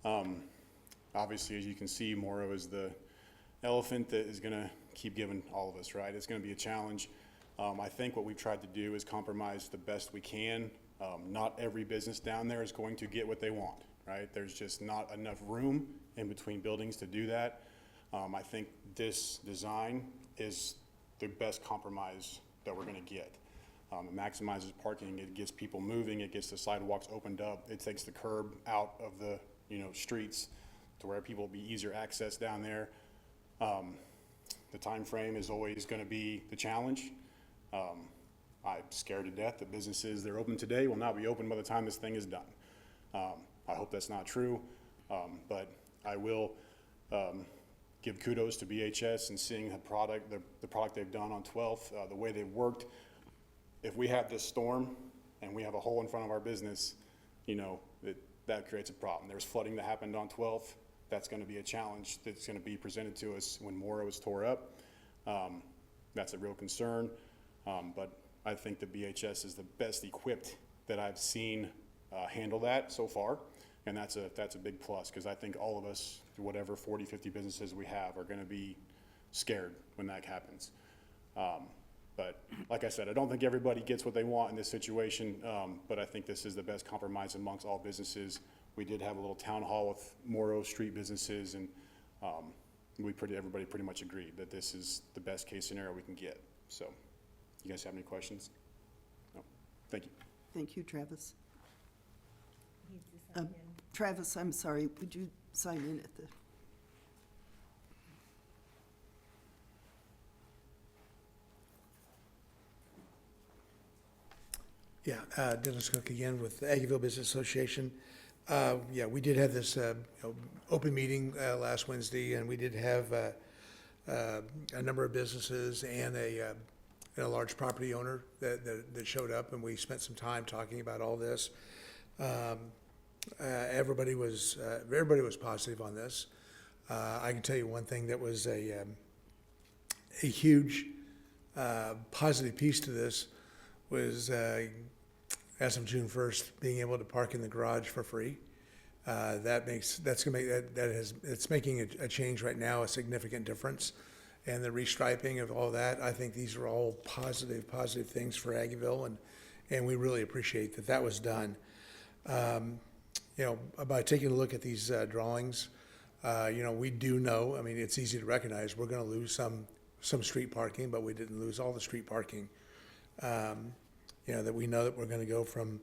ABA. Obviously, as you can see, Moro is the elephant that is going to keep giving all of us, right? It's going to be a challenge. I think what we've tried to do is compromise the best we can. Not every business down there is going to get what they want, right? There's just not enough room in between buildings to do that. I think this design is the best compromise that we're going to get. It maximizes parking, it gets people moving, it gets the sidewalks opened up, it takes the curb out of the streets to where people will be easier access down there. The time frame is always going to be the challenge. I'm scared to death that businesses that are open today will not be open by the time this thing is done. I hope that's not true, but I will give kudos to BHS and seeing the product they've done on 12th, the way they've worked. If we have this storm and we have a hole in front of our business, that creates a problem. There's flooding that happened on 12th. That's going to be a challenge that's going to be presented to us when Moro is tore up. That's a real concern. But I think the BHS is the best equipped that I've seen handle that so far. And that's a big plus, because I think all of us, whatever 40, 50 businesses we have, are going to be scared when that happens. But like I said, I don't think everybody gets what they want in this situation, but I think this is the best compromise amongst all businesses. We did have a little town hall with Moro Street businesses, and everybody pretty much agreed that this is the best case scenario we can get. So, you guys have any questions? No. Thank you. Thank you, Travis. Travis, I'm sorry, would you sign in at the... Yeah, Dennis Cook again with the Aggieville Business Association. Yeah, we did have this open meeting last Wednesday, and we did have a number of businesses and a large property owner that showed up, and we spent some time talking about all this. Everybody was positive on this. I can tell you one thing that was a huge positive piece to this was, as of June 1st, being able to park in the garage for free. It's making a change right now, a significant difference. And the restriping of all that, I think these are all positive things for Aggieville, and we really appreciate that that was done. By taking a look at these drawings, we do know, I mean, it's easy to recognize, we're gonna lose some street parking, but we didn't lose all the street parking. That we know that we're gonna go from,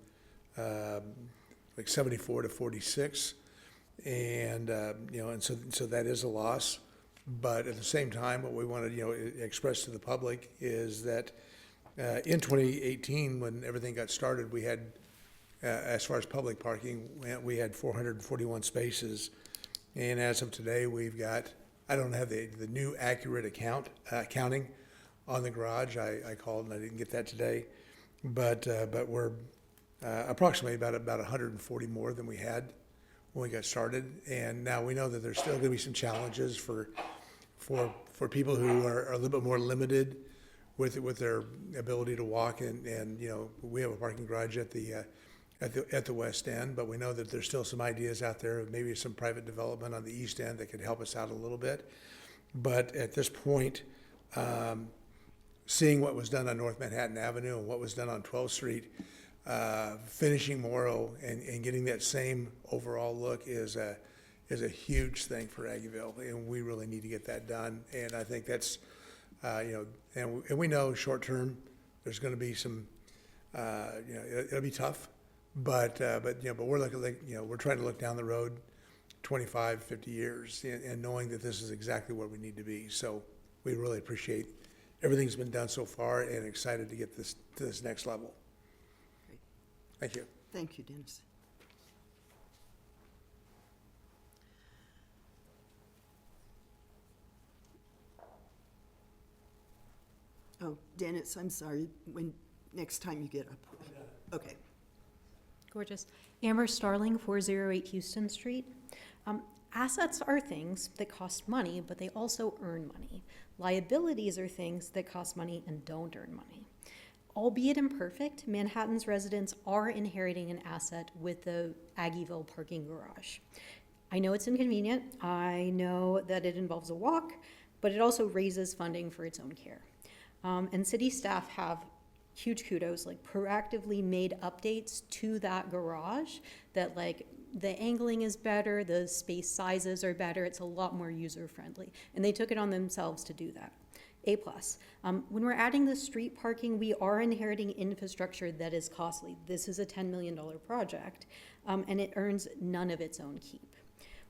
like 74 to 46, and so that is a loss. But at the same time, what we want to, express to the public is that in 2018, when everything got started, we had, as far as public parking, we had 441 spaces. And as of today, we've got, I don't have the new accurate counting on the garage. I called and I didn't get that today. But we're approximately about 140 more than we had when we got started. And now we know that there's still going to be some challenges for people who are a little bit more limited with their ability to walk. And we have a parking garage at the west end, but we know that there's still some ideas out there, maybe some private development on the east end that could help us out a little bit. But at this point, seeing what was done on North Manhattan Avenue and what was done on 12th Street, finishing Moro and getting that same overall look is a huge thing for Aggieville, and we really need to get that done. And I think that's, and we know short term there's going to be some, it'll be tough, but we're looking like, we're trying to look down the road 25, 50 years and knowing that this is exactly where we need to be. So we really appreciate everything's been done so far and excited to get this to this next level. Great. Thank you. Thank you, Dennis. Oh, Dennis, I'm sorry, next time you get up. Okay. Gorgeous. Amber Starling, 408 Houston Street. Assets are things that cost money, but they also earn money. Liabilities are things that cost money and don't earn money. Albeit imperfect, Manhattan's residents are inheriting an asset with the Aggieville parking garage. I know it's inconvenient. I know that it involves a walk, but it also raises funding for its own care. And city staff have huge kudos, like proactively made updates to that garage that like the angling is better, the space sizes are better, it's a lot more user-friendly. And they took it on themselves to do that. A+. When we're adding the street parking, we are inheriting infrastructure that is costly. This is a $10 million project, and it earns none of its own keep.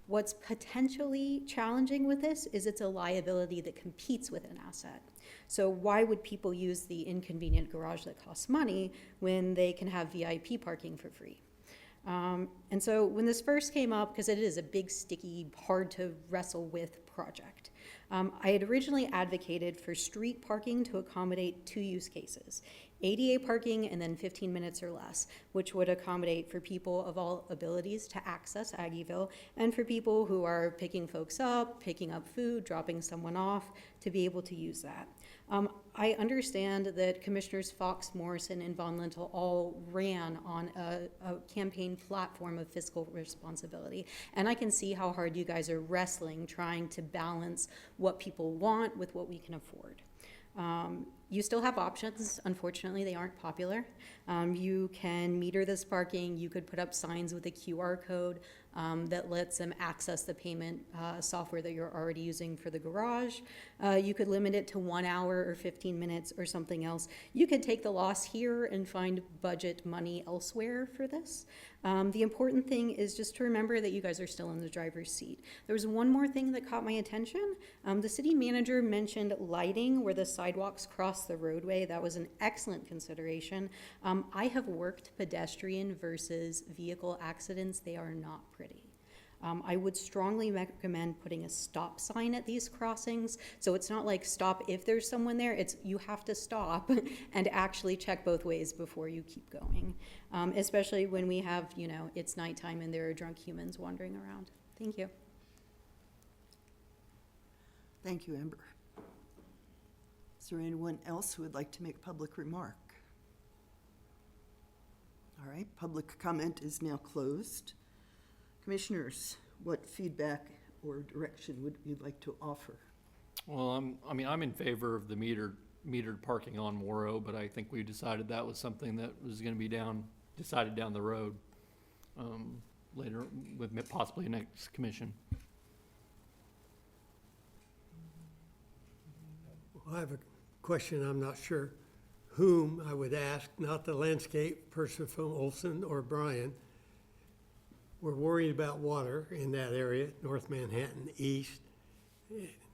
What's potentially challenging with this is it's a liability that competes with an asset. So why would people use the inconvenient garage that costs money when they can have VIP parking for free? And so when this first came up, because it is a big, sticky, hard to wrestle with project, I had originally advocated for street parking to accommodate two use cases: ADA parking and then 15 minutes or less, which would accommodate for people of all abilities to access Aggieville and for people who are picking folks up, picking up food, dropping someone off, to be able to use that. I understand that Commissioners Fox, Morrison, and Von Lintel all ran on a campaign platform of fiscal responsibility, and I can see how hard you guys are wrestling trying to balance what people want with what we can afford. You still have options. Unfortunately, they aren't popular. You can meter this parking. You could put up signs with a QR code that lets them access the payment software that you're already using for the garage. You could limit it to 1 hour or 15 minutes or something else. You could take the loss here and find budget money elsewhere for this. The important thing is just to remember that you guys are still in the driver's seat. There was one more thing that caught my attention. The city manager mentioned lighting where the sidewalks cross the roadway. That was an excellent consideration. I have worked pedestrian versus vehicle accidents. They are not pretty. I would strongly recommend putting a stop sign at these crossings. So it's not like stop if there's someone there, it's you have to stop and actually check both ways before you keep going. Especially when we have, it's nighttime and there are drunk humans wandering around. Thank you. Thank you, Amber. Is there anyone else who would like to make public remark? All right, public comment is now closed. Commissioners, what feedback or direction would you like to offer? Well, I'm in favor of the metered parking on Moro, but I think we decided that was something that was gonna be decided down the road, later with possibly next commission. Well, I have a question, I'm not sure whom I would ask, not the landscape person from Olson or Brian. We're worried about water in that area, North Manhattan, east.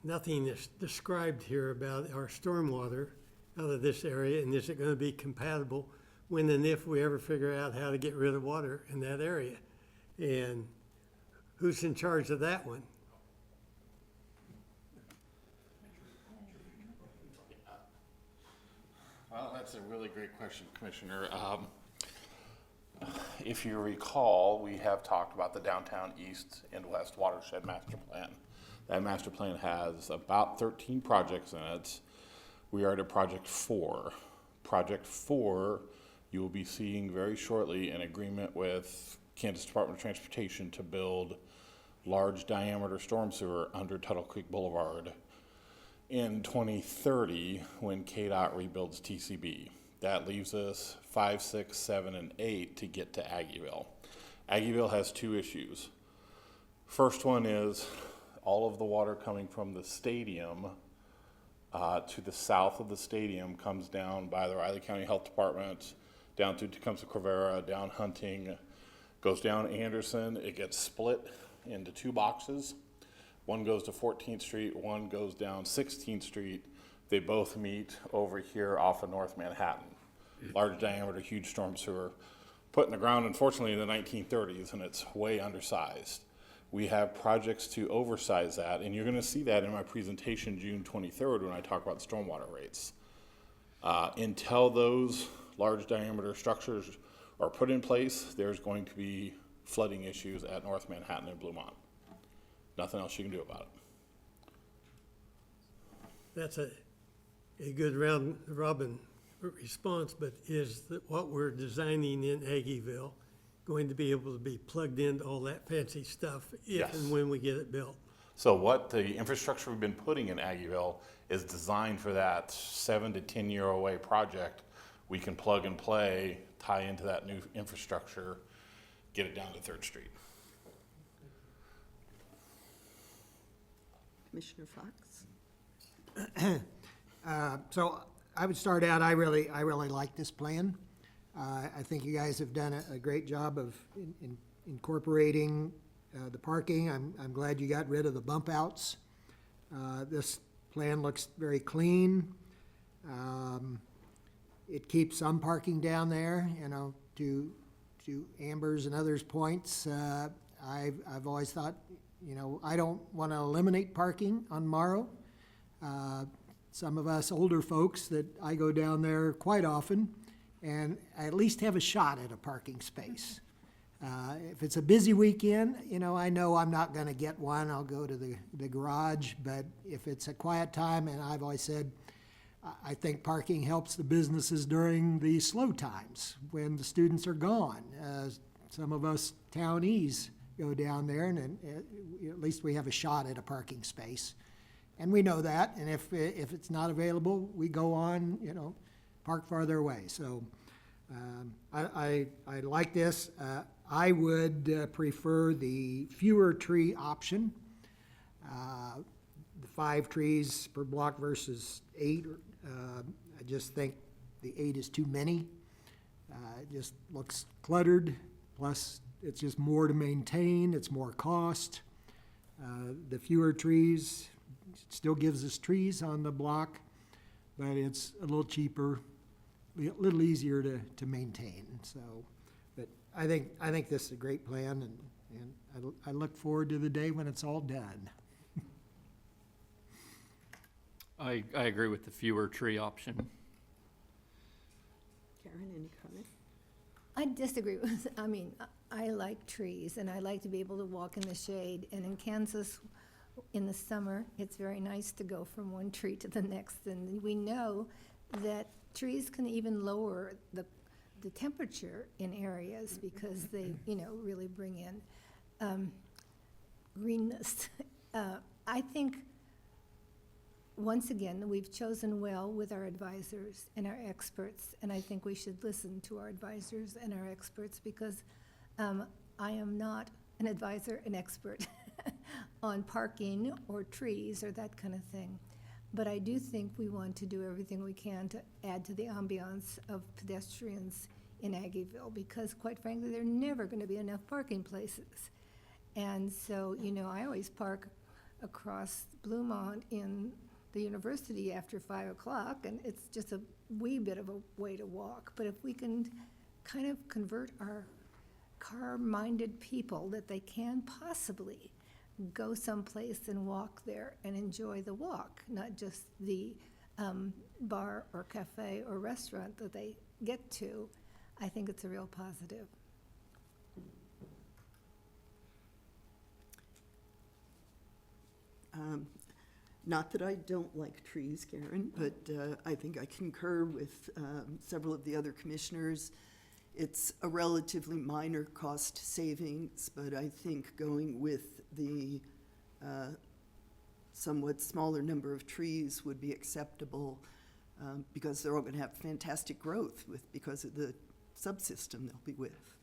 Nothing is described here about our stormwater out of this area, and is it gonna be compatible when and if we ever figure out how to get rid of water in that area? And who's in charge of that one? Well, that's a really great question, Commissioner. If you recall, we have talked about the downtown east and west watershed master plan. That master plan has about 13 projects in it. We are at project 4. Project 4, you will be seeing very shortly an agreement with Kansas Department of Transportation to build large diameter storm sewer under Tuttle Creek Boulevard in 2030 when KDOT rebuilds TCB. That leaves us 5, 6, 7, and 8 to get to Aggieville. Aggieville has 2 issues. First one is all of the water coming from the stadium to the south of the stadium comes down by the Riley County Health Department, down through Tecumseh-Corvera, down Hunting, goes down Anderson. It gets split into 2 boxes. One goes to 14th Street, one goes down 16th Street. They both meet over here off of North Manhattan. Large diameter, huge storm sewer, put in the ground, unfortunately, in the 1930s, and it's way undersized. We have projects to oversize that, and you're gonna see that in my presentation June 23rd when I talk about the stormwater rates. Until those large diameter structures are put in place, there's going to be flooding issues at North Manhattan and Bluemont. Nothing else you can do about it. That's a good round robin response, but is that what we're designing in Aggieville going to be able to be plugged into all that fancy stuff if Yes. and when we get it built? So what the infrastructure we've been putting in Aggieville is designed for that 7 to 10 year away project. We can plug and play, tie into that new infrastructure, get it down to 3rd Street. Commissioner Fox? So I would start out, I really like this plan. I think you guys have done a great job of incorporating the parking. I'm glad you got rid of the bump outs. This plan looks very clean. It keeps some parking down there, you know, to Amber's and others' points. I've always thought, you know, I don't want to eliminate parking on Moro. Some of us older folks that I go down there quite often, and I at least have a shot at a parking space. If it's a busy weekend, you know I'm not going to get one. I'll go to the garage. But if it's a quiet time, and I've always said, I think parking helps the businesses during the slow times when the students are gone. Some of us townies go down there, and at least we have a shot at a parking space. And we know that, and if it's not available, we go on, you know, park farther away. So I like this. I would prefer the fewer tree option. The 5 trees per block versus 8. I just think the 8 is too many. It just looks cluttered, plus it's just more to maintain, it's more cost. The fewer trees still gives us trees on the block, but it's a little cheaper, a little easier to maintain. So, but I think this is a great plan, and I look forward to the day when it's all done. I agree with the fewer tree option. Karen, any comment? I disagree with, I like trees, and I like to be able to walk in the shade, and in Kansas, in the summer, it's very nice to go from one tree to the next, and we know that trees can even lower the the temperature in areas because they, really bring in greenness. I think, once again, we've chosen well with our advisors and our experts, and I think we should listen to our advisors and our experts because I am not an advisor, an expert on parking or trees or that kind of thing. But I do think we want to do everything we can to add to the ambiance of pedestrians in Aggieville because, quite frankly, there are never going to be enough parking places. And so, I always park across Bluemont in the university after 5 o'clock, and it's just a wee bit of a way to walk. But if we can kind of convert our car-minded people that they can possibly go someplace and walk there and enjoy the walk, not just the bar or cafe or restaurant that they get to, I think it's a real positive. Not that I don't like trees, Karen, but I think I concur with several of the other commissioners. It's a relatively minor cost savings, but I think going with the somewhat smaller number of trees would be acceptable because they're all going to have fantastic growth because of the subsystem they'll be with.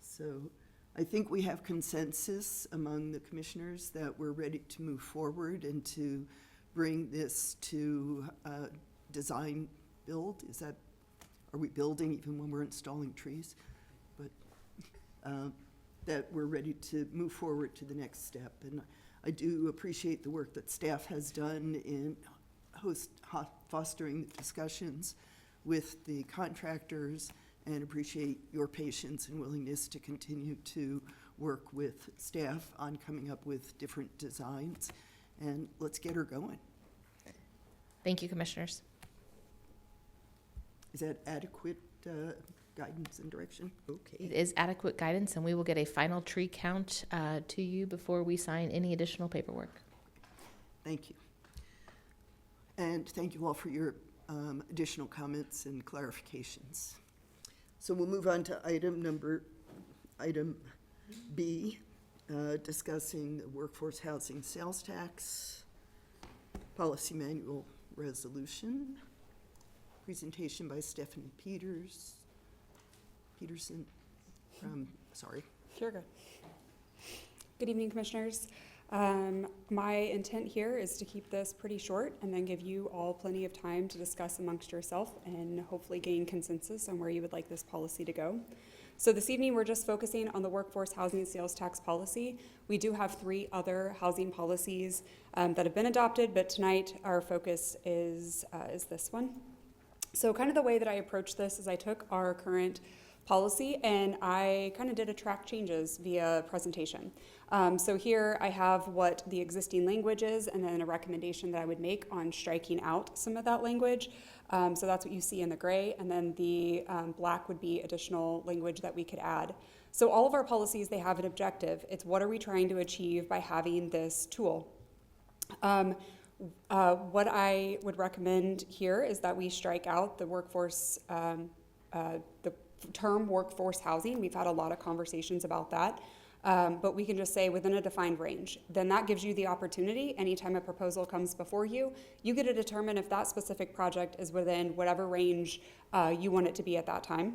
So I think we have consensus among the commissioners that we're ready to move forward and to bring this to design build. Are we building even when we're installing trees? But that we're ready to move forward to the next step. And I do appreciate the work that staff has done in fostering discussions with the contractors and appreciate your patience and willingness to continue to work with staff on coming up with different designs. And let's get her going. Thank you, commissioners. Is that adequate guidance and direction? Okay. It is adequate guidance, and we will get a final tree count to you before we sign any additional paperwork. Thank you. And thank you all for your additional comments and clarifications. So we'll move on to item B, discussing the workforce housing sales tax policy manual resolution. Presentation by Stephanie Peterson from, Sure, good. Good evening, commissioners. My intent here is to keep this pretty short and then give you all plenty of time to discuss amongst yourself and hopefully gain consensus on where you would like this policy to go. So this evening, we're just focusing on the workforce housing sales tax policy. We do have 3 other housing policies that have been adopted, but tonight our focus is this one. So kind of the way that I approached this is I took our current policy and I kind of did a track changes via presentation. So here I have what the existing language is and then a recommendation that I would make on striking out some of that language. So that's what you see in the gray, and then the black would be additional language that we could add. So all of our policies, they have an objective. It's what are we trying to achieve by having this tool? What I would recommend here is that we strike out the workforce, the term workforce housing. We've had a lot of conversations about that, but we can just say within a defined range. Then that gives you the opportunity, anytime a proposal comes before you, you get to determine if that specific project is within whatever range you want it to be at that time.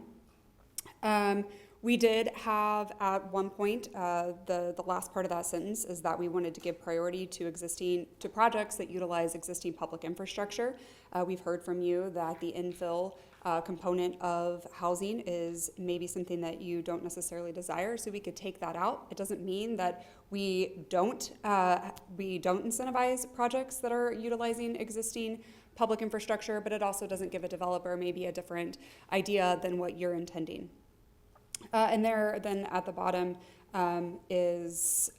We did have at one point, the last part of that sentence is that we wanted to give priority to projects that utilize existing public infrastructure. We've heard from you that the infill component of housing is maybe something that you don't necessarily desire, so we could take that out. It doesn't mean that we don't incentivize projects that are utilizing existing public infrastructure, but it also doesn't give a developer maybe a different idea than what you're intending. And there, then at the bottom is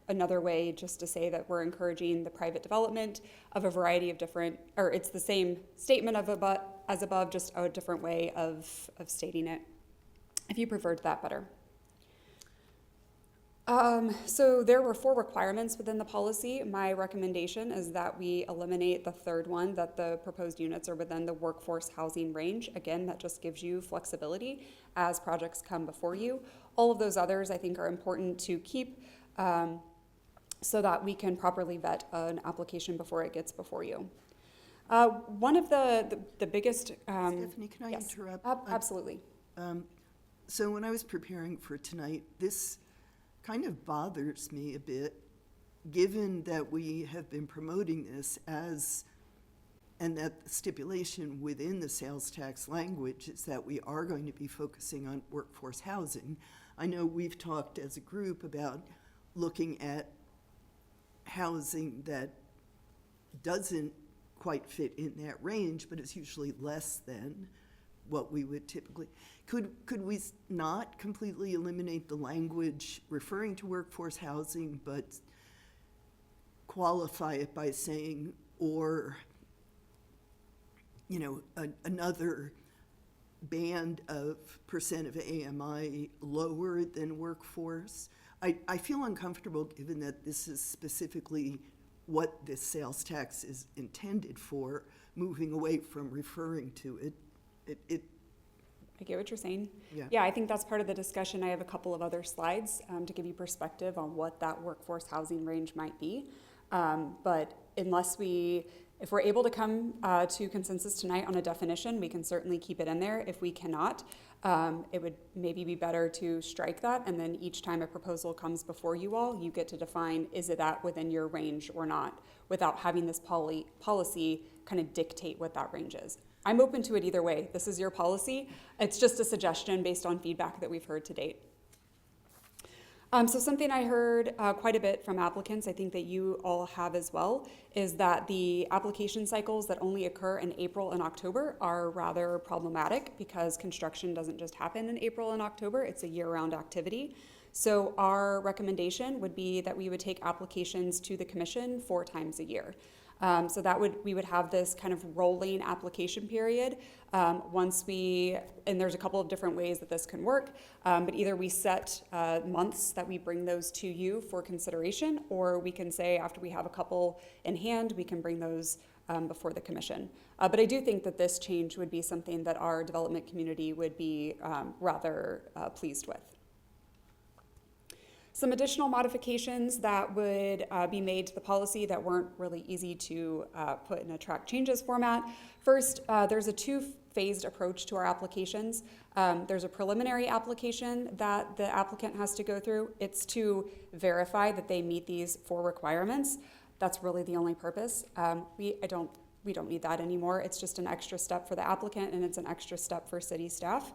another way just to say that we're encouraging the private development of a variety of different, or it's the same statement as above, just a different way of stating it, if you preferred that better. So there were 4 requirements within the policy. My recommendation is that we eliminate the third one, that the proposed units are within the workforce housing range. Again, that just gives you flexibility as projects come before you. All of those others I think are important to keep so that we can properly vet an application before it gets before you. One of the biggest... Stephanie, can I yes, interrupt? absolutely. So when I was preparing for tonight, this kind of bothers me a bit, given that we have been promoting this as, and that the stipulation within the sales tax language is that we are going to be focusing on workforce housing. I know we've talked as a group about looking at housing that doesn't quite fit in that range, but it's usually less than what we would typically. Could we not completely eliminate the language referring to workforce housing, but qualify it by saying, or, you know, another band of percent of AMI lower than workforce? I feel uncomfortable given that this is specifically what this sales tax is intended for, moving away from referring to it. I get what you're saying. Yeah. I think that's part of the discussion. I have a couple of other slides to give you perspective on what that workforce housing range might be. But if we're able to come to consensus tonight on a definition, we can certainly keep it in there. If we cannot, it would maybe be better to strike that, and then each time a proposal comes before you all, you get to define, is it that within your range or not, without having this policy kind of dictate what that range is. I'm open to it either way. This is your policy. It's just a suggestion based on feedback that we've heard to date. So something I heard quite a bit from applicants, I think that you all have as well, is that the application cycles that only occur in April and October are rather problematic because construction doesn't just happen in April and October, it's a year-round activity. So our recommendation would be that we would take applications to the commission 4 times a year. So we would have this kind of rolling application period and there's a couple of different ways that this can work, but either we set months that we bring those to you for consideration, or we can say after we have a couple in hand, we can bring those before the commission. But I do think that this change would be something that our development community would be rather pleased with. Some additional modifications that would be made to the policy that weren't really easy to put in a track changes format. First, there's a 2-phased approach to our applications. There's a preliminary application that the applicant has to go through. It's to verify that they meet these 4 requirements. That's really the only purpose. We don't need that anymore. It's just an extra step for the applicant, and it's an extra step for city staff.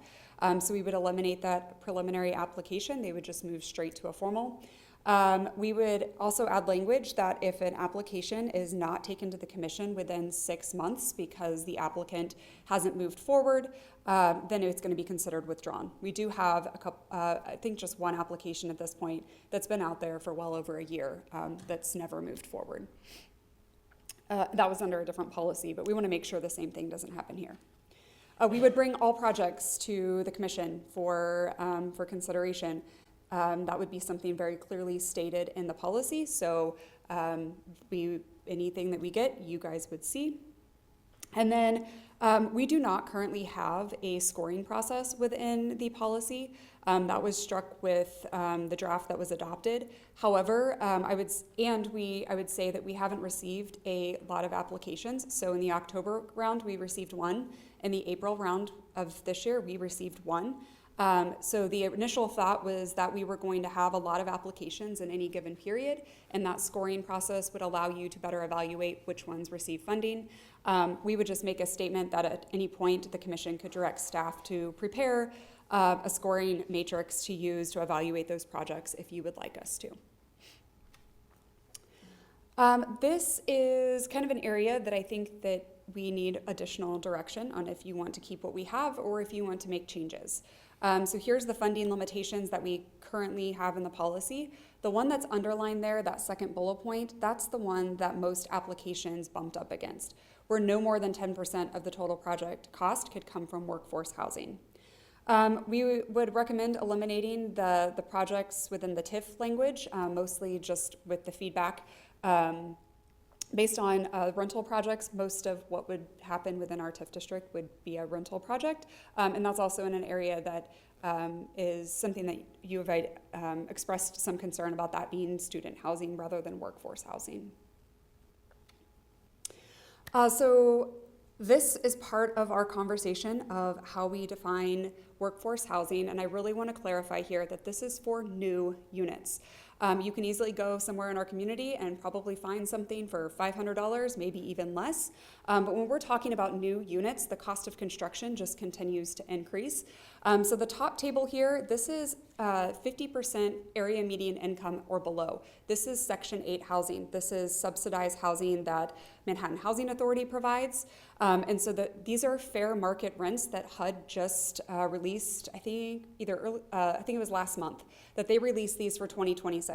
So we would eliminate that preliminary application. They would just move straight to a formal. We would also add language that if an application is not taken to the commission within 6 months because the applicant hasn't moved forward, then it's going to be considered withdrawn. We do have I think just 1 application at this point that's been out there for well over a year that's never moved forward. That was under a different policy, but we want to make sure the same thing doesn't happen here. We would bring all projects to the commission for consideration. That would be something very clearly stated in the policy. So anything that we get, you guys would see. And then we do not currently have a scoring process within the policy. That was struck with the draft that was adopted. However, I would say that we haven't received a lot of applications. So in the October round, we received 1. In the April round of this year, we received 1. So the initial thought was that we were going to have a lot of applications in any given period, and that scoring process would allow you to better evaluate which ones receive funding. We would just make a statement that at any point the commission could direct staff to prepare a scoring matrix to use to evaluate those projects if you would like us to. This is kind of an area that I think that we need additional direction on if you want to keep what we have or if you want to make changes. So here's the funding limitations that we currently have in the policy. The one that's underlined there, that second bullet point, that's the one that most applications bumped up against, where no more than 10% of the total project cost could come from workforce housing. We would recommend eliminating the projects within the TIF language, mostly just with the feedback. Based on rental projects, most of what would happen within our TIF district would be a rental project. And that's also in an area that is something that you have expressed some concern about, that being student housing rather than workforce housing. So this is part of our conversation of how we define workforce housing, and I really want to clarify here that this is for new units. You can easily go somewhere in our community and probably find something for $500, maybe even less. But when we're talking about new units, the cost of construction just continues to increase. So the top table here, this is 50% area median income or below. This is Section 8 housing. This is subsidized housing that Manhattan Housing Authority provides. And so these are fair market rents that HUD just released, I think, I think it was last month, that they released these for 2026.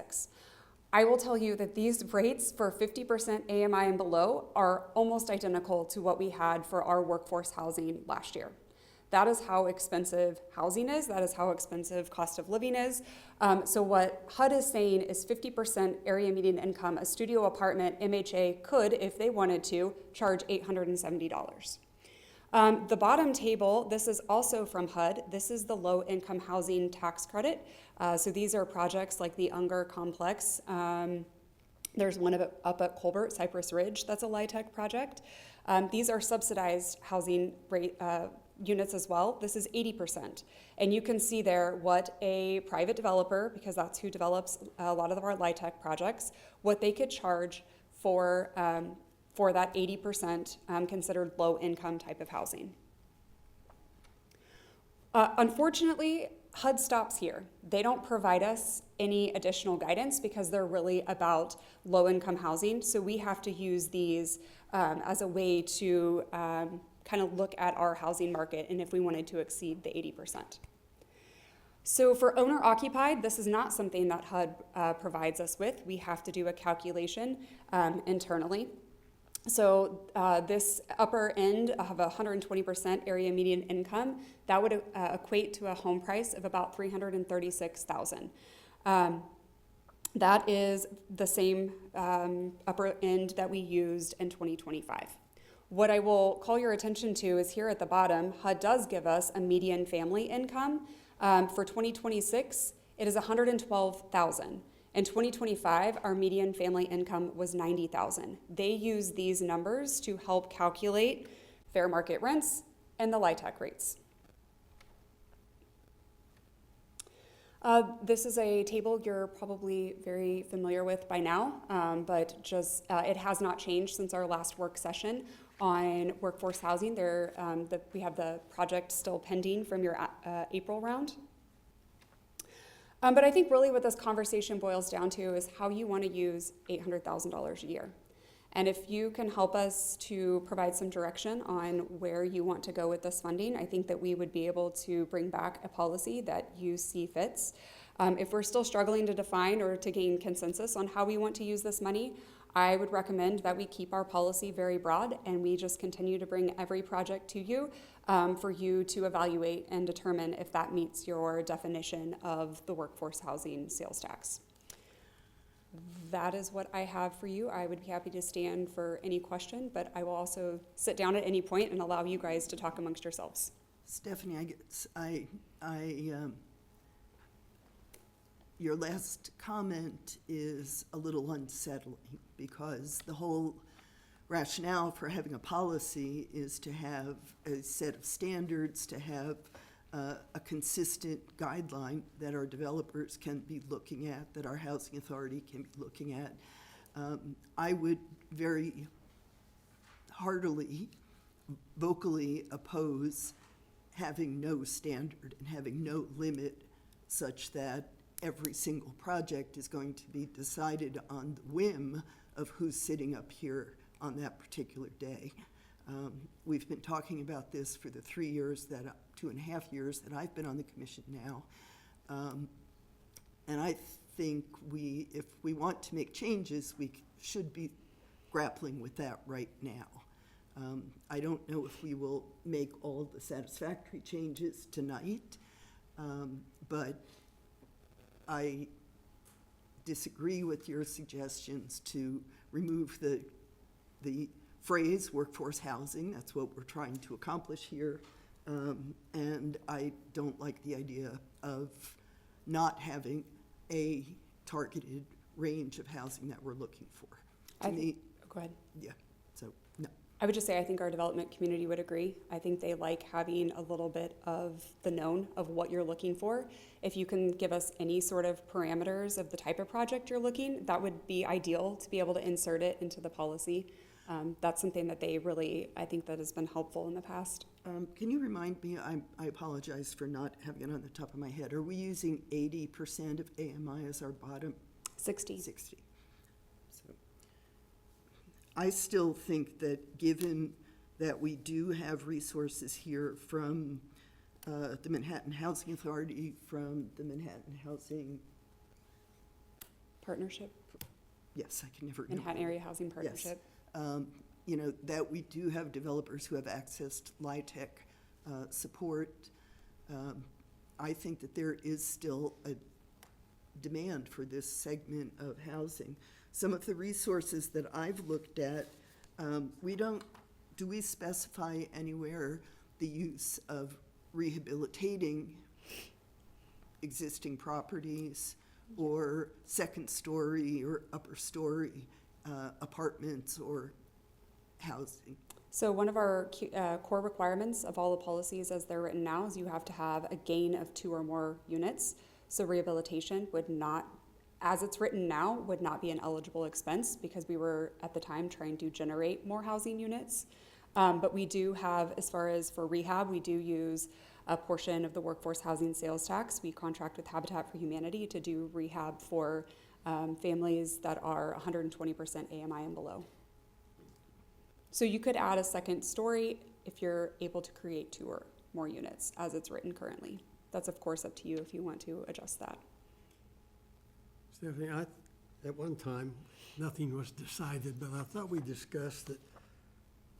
I will tell you that these rates for 50% AMI and below are almost identical to what we had for our workforce housing last year. That is how expensive housing is. That is how expensive cost of living is. So what HUD is saying is 50% area median income, a studio apartment, MHA could, if they wanted to, charge $870. The bottom table, this is also from HUD. This is the low income housing tax credit. So these are projects like the Unger Complex. There's one up at Colbert, Cypress Ridge, that's a LIHTC project. These are subsidized housing rate units as well. This is 80%. And you can see there what a private developer, because that's who develops a lot of our LIHTC projects, what they could charge for that 80% considered low income type of housing. Unfortunately, HUD stops here. They don't provide us any additional guidance because they're really about low income housing. So we have to use these as a way to kind of look at our housing market and if we wanted to exceed the 80%. So for owner occupied, this is not something that HUD provides us with. We have to do a calculation internally. So this upper end of 120% area median income, that would equate to a home price of about $336,000. That is the same upper end that we used in 2025. What I will call your attention to is here at the bottom, HUD does give us a median family income. For 2026, it is $112,000. In 2025, our median family income was $90,000. They use these numbers to help calculate fair market rents and the LIHTC rates. This is a table you're probably very familiar with by now, but just it has not changed since our last work session on workforce housing. We have the project still pending from your April round. But I think really what this conversation boils down to is how you want to use $800,000 a year. And if you can help us to provide some direction on where you want to go with this funding, I think that we would be able to bring back a policy that you see fits. If we're still struggling to define or to gain consensus on how we want to use this money, I would recommend that we keep our policy very broad and we just continue to bring every project to you for you to evaluate and determine if that meets your definition of the workforce housing sales tax. That is what I have for you. I would be happy to stand for any question, but I will also sit down at any point and allow you guys to talk amongst yourselves. Stephanie, I guess your last comment is a little unsettling because the whole rationale for having a policy is to have a set of standards, to have a consistent guideline that our developers can be looking at, that our housing authority can be looking at. I would very heartily, vocally oppose having no standard and having no limit such that every single project is going to be decided on the whim of who's sitting up here on that particular day. We've been talking about this for the 2.5 years that I've been on the commission now. And I think if we want to make changes, we should be grappling with that right now. I don't know if we will make all the satisfactory changes tonight, but I disagree with your suggestions to remove the phrase workforce housing. That's what we're trying to accomplish here. And I don't like the idea of not having a targeted range of housing that we're looking for. To me, Go ahead. yeah, so no. I would just say I think our development community would agree. I think they like having a little bit of the known of what you're looking for. If you can give us any sort of parameters of the type of project you're looking, that would be ideal to be able to insert it into the policy. That's something that they really, I think that has been helpful in the past. Can you remind me, I apologize for not having it on the top of my head, are we using 80% of AMI as our bottom? 60. 60. So I still think that given that we do have resources here from the Manhattan Housing Authority, from the Manhattan Housing Partnership, yes, I can never remember. Manhattan Area Housing Partnership. Yes. You know, that we do have developers who have accessed LIHTC support. I think that there is still a demand for this segment of housing. Some of the resources that I've looked at, do we specify anywhere the use of rehabilitating existing properties or second story or upper story apartments or housing? So one of our core requirements of all the policies as they're written now is you have to have a gain of 2 or more units. So rehabilitation would not, as it's written now, would not be an eligible expense because we were at the time trying to generate more housing units. But we do have, as far as for rehab, we do use a portion of the workforce housing sales tax. We contract with Habitat for Humanity to do rehab for families that are 120% AMI and below. So you could add a second story if you're able to create 2 or more units as it's written currently. That's of course up to you if you want to adjust that. Stephanie, at one time, nothing was decided, but I thought we discussed that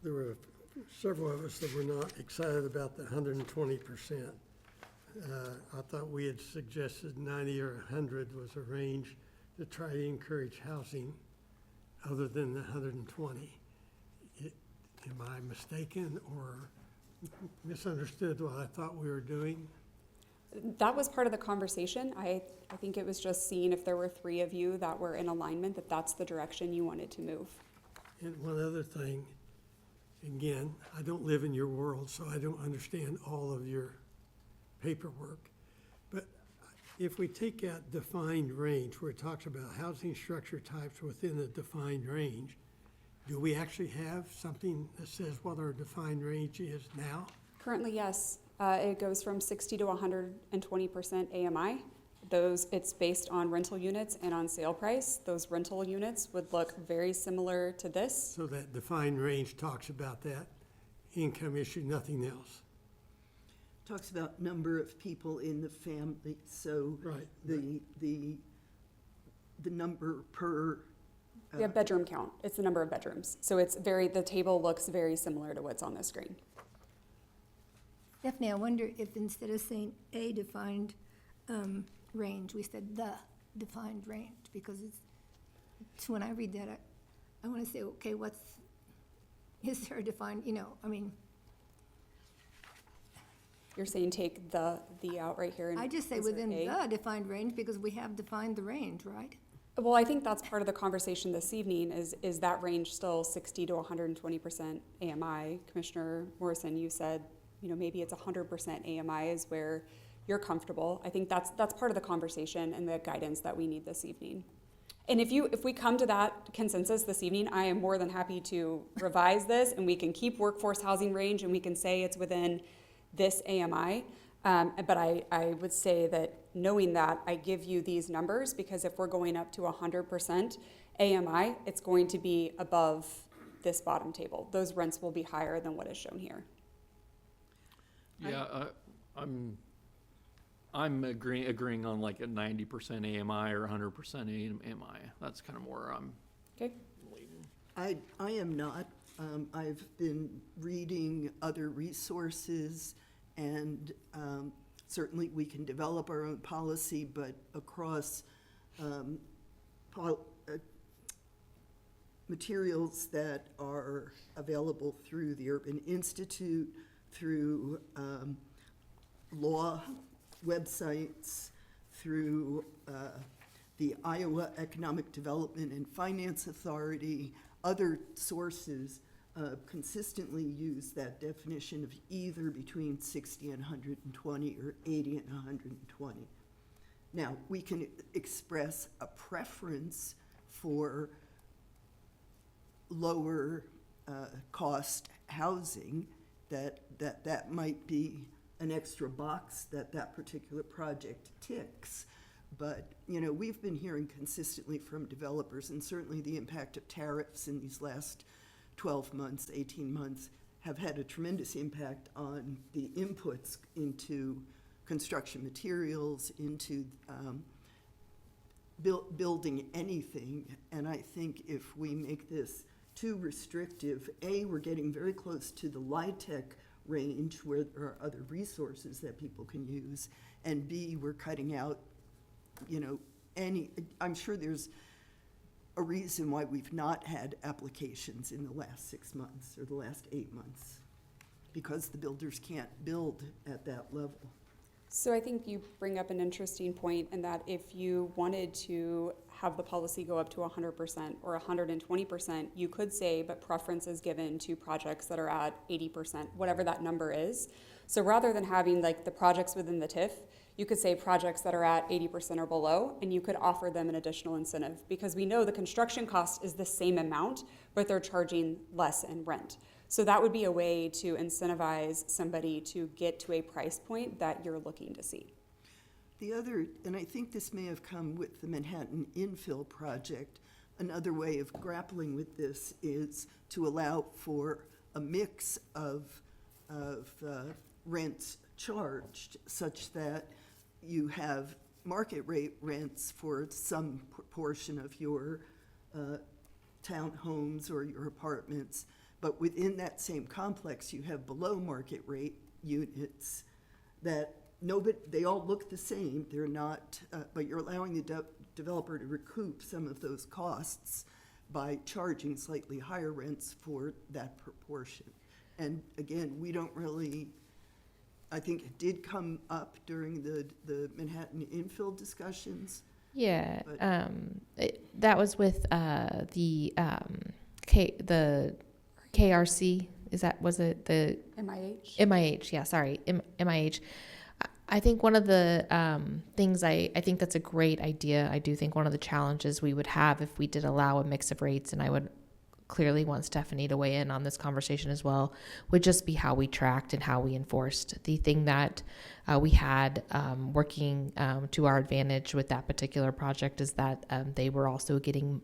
there were several of us that were not excited about the 120%. I thought we had suggested 90 or 100 was a range to try to encourage housing other than the 120. Am I mistaken or misunderstood what I thought we were doing? That was part of the conversation. I think it was just seeing if there were 3 of you that were in alignment, that that's the direction you wanted to move. And one other thing, again, I don't live in your world, so I don't understand all of your paperwork. But if we take out defined range, where it talks about housing structure types within a defined range, do we actually have something that says what our defined range is now? Currently, yes. It goes from 60 to 120% AMI. It's based on rental units and on sale price. Those rental units would look very similar to this. So that defined range talks about that income issue, nothing else. Talks about number of people in the family, so Right. the number per. We have bedroom count. It's the number of bedrooms. So the table looks very similar to what's on the screen. Stephanie, I wonder if instead of saying a defined range, we said the defined range, because it's when I read that, I want to say, okay, is there a defined, You're saying take the out right here. And I just say insert within A? the defined range, because we have defined the range, right? Well, I think that's part of the conversation this evening is that range still 60 to 120% AMI? Commissioner Morrison, you said, maybe it's 100% AMI is where you're comfortable. I think that's part of the conversation and the guidance that we need this evening. And if we come to that consensus this evening, I am more than happy to revise this and we can keep workforce housing range and we can say it's within this AMI. But I would say that knowing that, I give you these numbers because if we're going up to 100% AMI, it's going to be above this bottom table. Those rents will be higher than what is shown here. Yeah, I'm agreeing on like a 90% AMI or 100% AMI. That's kind of where I'm Okay. leaning. I am not. I've been reading other resources, and certainly we can develop our own policy, but across materials that are available through the Urban Institute, through law websites, through the Iowa Economic Development and Finance Authority, other sources consistently use that definition of either between 60 and 120 or 80 and 120. Now, we can express a preference for lower cost housing, that might be an extra box that particular project ticks. But, you know, we've been hearing consistently from developers, and certainly the impact of tariffs in these last 12 months, 18 months, have had a tremendous impact on the inputs into construction materials, into building anything. And I think if we make this too restrictive, A, we're getting very close to the LIHTC range where there are other resources that people can use, and B, we're cutting out, you know, I'm sure there's a reason why we've not had applications in the last 6 months or the last 8 months, because the builders can't build at that level. So I think you bring up an interesting point in that if you wanted to have the policy go up to 100% or 120%, you could say, but preference is given to projects that are at 80%, whatever that number is. So rather than having like the projects within the TIF, you could say projects that are at 80% or below, and you could offer them an additional incentive, because we know the construction cost is the same amount, but they're charging less in rent. So that would be a way to incentivize somebody to get to a price point that you're looking to see. The other, and I think this may have come with the Manhattan infill project, another way of grappling with this is to allow for a mix of rents charged, such that you have market rate rents for some portion of your townhomes or your apartments, but within that same complex, you have below market rate units that they all look the same. They're not, but you're allowing the developer to recoup some of those costs by charging slightly higher rents for that proportion. And again, we don't really, I think it did come up during the Manhattan infill discussions. Yeah, But- that was with the KRC. Was it the MIH? MIH, yeah, sorry, MIH. I think one of the things I think that's a great idea. I do think one of the challenges we would have if we did allow a mix of rates, and I would clearly want Stephanie to weigh in on this conversation as well, would just be how we tracked and how we enforced. The thing that we had working to our advantage with that particular project is that they were also getting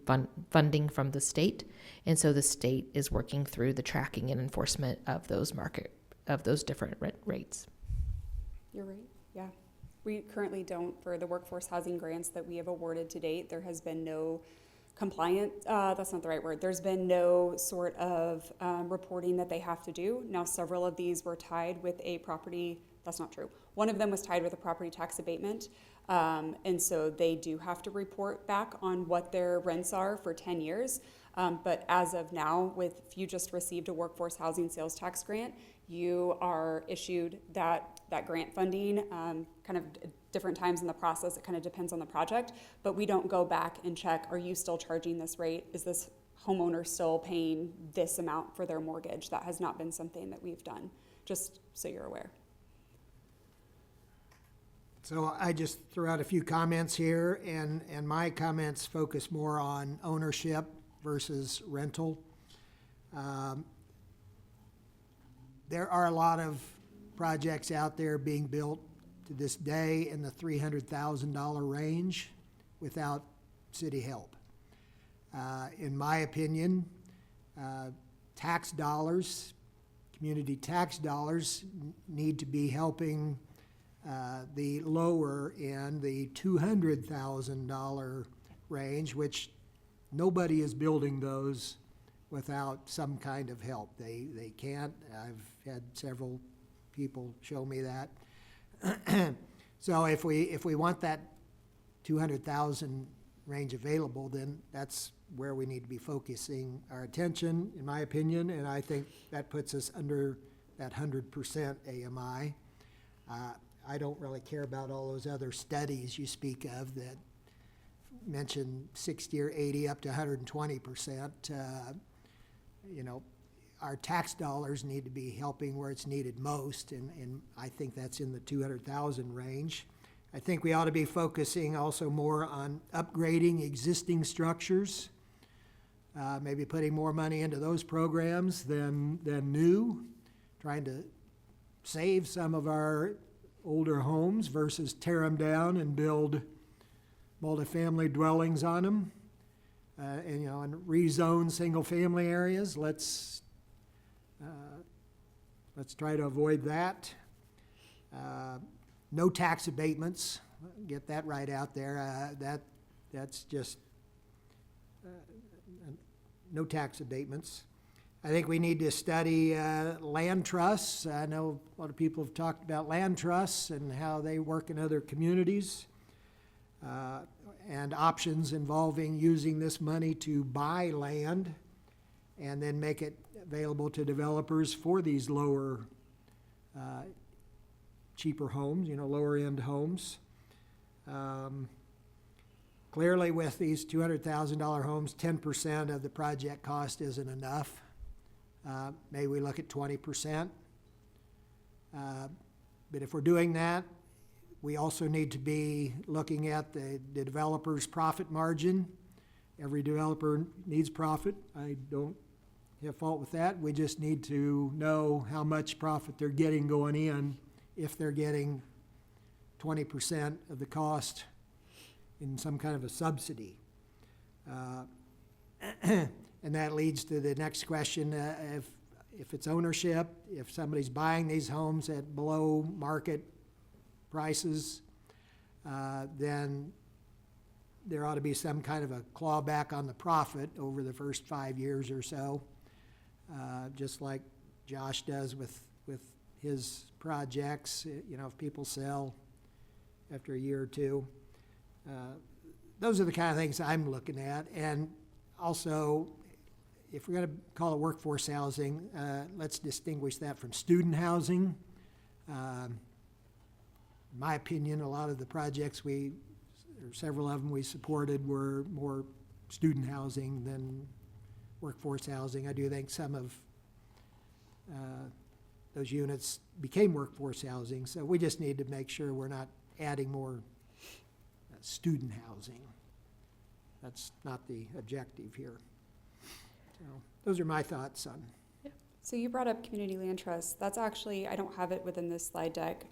funding from the state, and so the state is working through the tracking and enforcement of those different rent rates. You're right, yeah. We currently don't, for the workforce housing grants that we have awarded to date, there has been no compliant, that's not the right word, there's been no sort of reporting that they have to do. Now, several of these were tied with a property, that's not true. One of them was tied with a property tax abatement, and so they do have to report back on what their rents are for 10 years. But as of now, if you just received a workforce housing sales tax grant, you are issued that grant funding kind of different times in the process. It kind of depends on the project, but we don't go back and check, are you still charging this rate? Is this homeowner still paying this amount for their mortgage? That has not been something that we've done, just so you're aware. So I just threw out a few comments here, and my comments focus more on ownership versus rental. There are a lot of projects out there being built to this day in the $300,000 range without city help. In my opinion, tax dollars, community tax dollars need to be helping the lower end, the $200,000 range, which nobody is building those without some kind of help. They can't. I've had several people show me that. So if we want that 200,000 range available, then that's where we need to be focusing our attention, in my opinion, and I think that puts us under that 100% AMI. I don't really care about all those other studies you speak of that mention 60 or 80 up to 120%. You know, our tax dollars need to be helping where it's needed most, and I think that's in the 200,000 range. I think we ought to be focusing also more on upgrading existing structures, maybe putting more money into those programs than new, trying to save some of our older homes versus tear them down and build multifamily dwellings on them, and rezone single-family areas. Let's try to avoid that. No tax abatements. Get that right out there. That's just no tax abatements. I think we need to study land trusts. I know a lot of people have talked about land trusts and how they work in other communities, and options involving using this money to buy land and then make it available to developers for these lower, cheaper homes, lower-end homes. Clearly, with these $200,000 homes, 10% of the project cost isn't enough. Maybe we look at 20%. But if we're doing that, we also need to be looking at the developer's profit margin. Every developer needs profit. I don't have fault with that. We just need to know how much profit they're getting going in if they're getting 20% of the cost in some kind of a subsidy. And that leads to the next question, if it's ownership, if somebody's buying these homes at below market prices, then there ought to be some kind of a clawback on the profit over the first 5 years or so, just like Josh does with his projects. If people sell after a year or two. Those are the kind of things I'm looking at. And also, if we're going to call it workforce housing, let's distinguish that from student housing. In my opinion, a lot of the projects or several of them we supported were more student housing than workforce housing. I do think some of those units became workforce housing, so we just need to make sure we're not adding more student housing. That's not the objective here. So those are my thoughts on. So you brought up community land trusts. That's actually, I don't have it within this slide deck,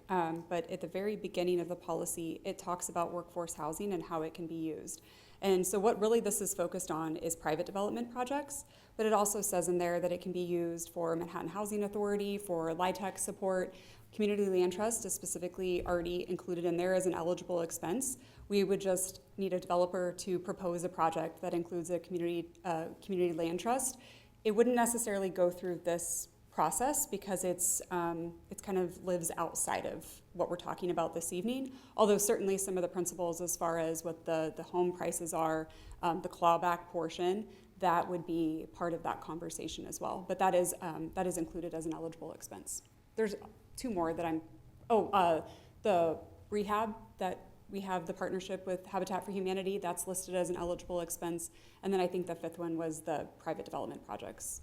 but at the very beginning of the policy, it talks about workforce housing and how it can be used. And so what really this is focused on is private development projects, but it also says in there that it can be used for Manhattan Housing Authority, for LIHTC support. Community land trust is specifically already included in there as an eligible expense. We would just need a developer to propose a project that includes a community land trust. It wouldn't necessarily go through this process because it's kind of lives outside of what we're talking about this evening. Although certainly some of the principles as far as what the home prices are, the clawback portion, that would be part of that conversation as well. But that is included as an eligible expense. There's two more that the rehab that we have the partnership with Habitat for Humanity, that's listed as an eligible expense. And then I think the fifth one was the private development projects.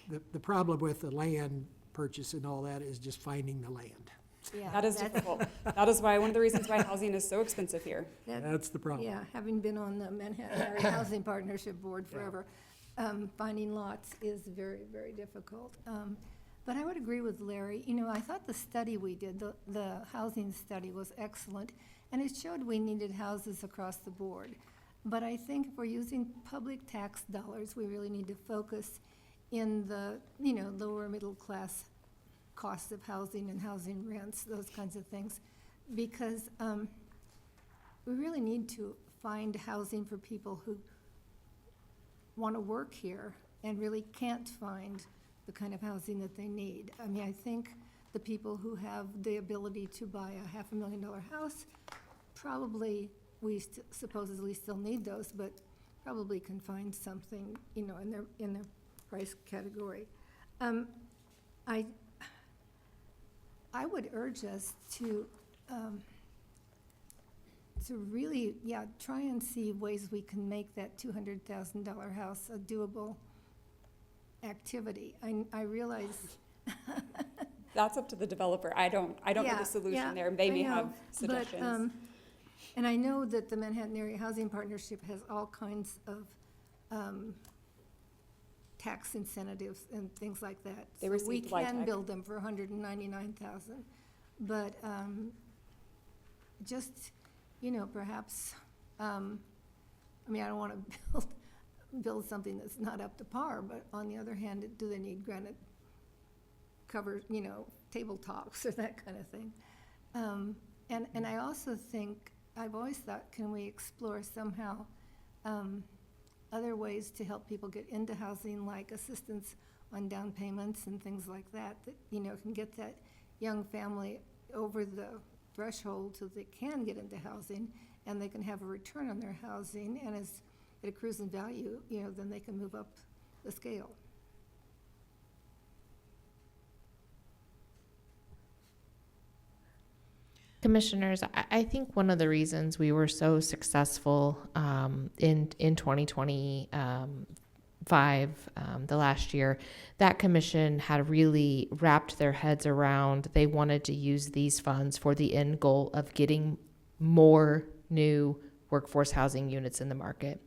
The problem with the land purchase and all that is just finding the land. Yeah, That is difficult. That is why one of the reasons why housing is so expensive here. That's the problem. Yeah, having been on the Manhattan Area Housing Partnership Board forever, finding lots is very, very difficult. But I would agree with Larry. I thought the study we did, the housing study, was excellent, and it showed we needed houses across the board. But I think if we're using public tax dollars, we really need to focus in the, lower middle class costs of housing and housing rents, those kinds of things, because we really need to find housing for people who want to work here and really can't find the kind of housing that they need. I mean, I think the people who have the ability to buy a $500,000 house, probably, we supposedly still need those, but probably can find something, you know, in their price category. I would urge us to really, try and see ways we can make that $200,000 house a doable activity. I realize. That's up to the developer. I don't know the solution there. They may have suggestions. But, and I know that the Manhattan Area Housing Partnership has all kinds of tax incentives and things like that. They So received we can LIHTC. build them for $199,000, but just, you know, perhaps, I mean, I don't want to build something that's not up to par, but on the other hand, do they need granite cover, you know, table tops or that kind of thing? And I also think, I've always thought, can we explore somehow other ways to help people get into housing, like assistance on down payments and things like that, that, you know, can get that young family over the threshold so they can get into housing and they can have a return on their housing, and as it accrues in value, you know, then they can move up the scale. Commissioners, I think one of the reasons we were so successful in 2025, the last year, that commission had really wrapped their heads around, they wanted to use these funds for the end goal of getting more new workforce housing units in the market.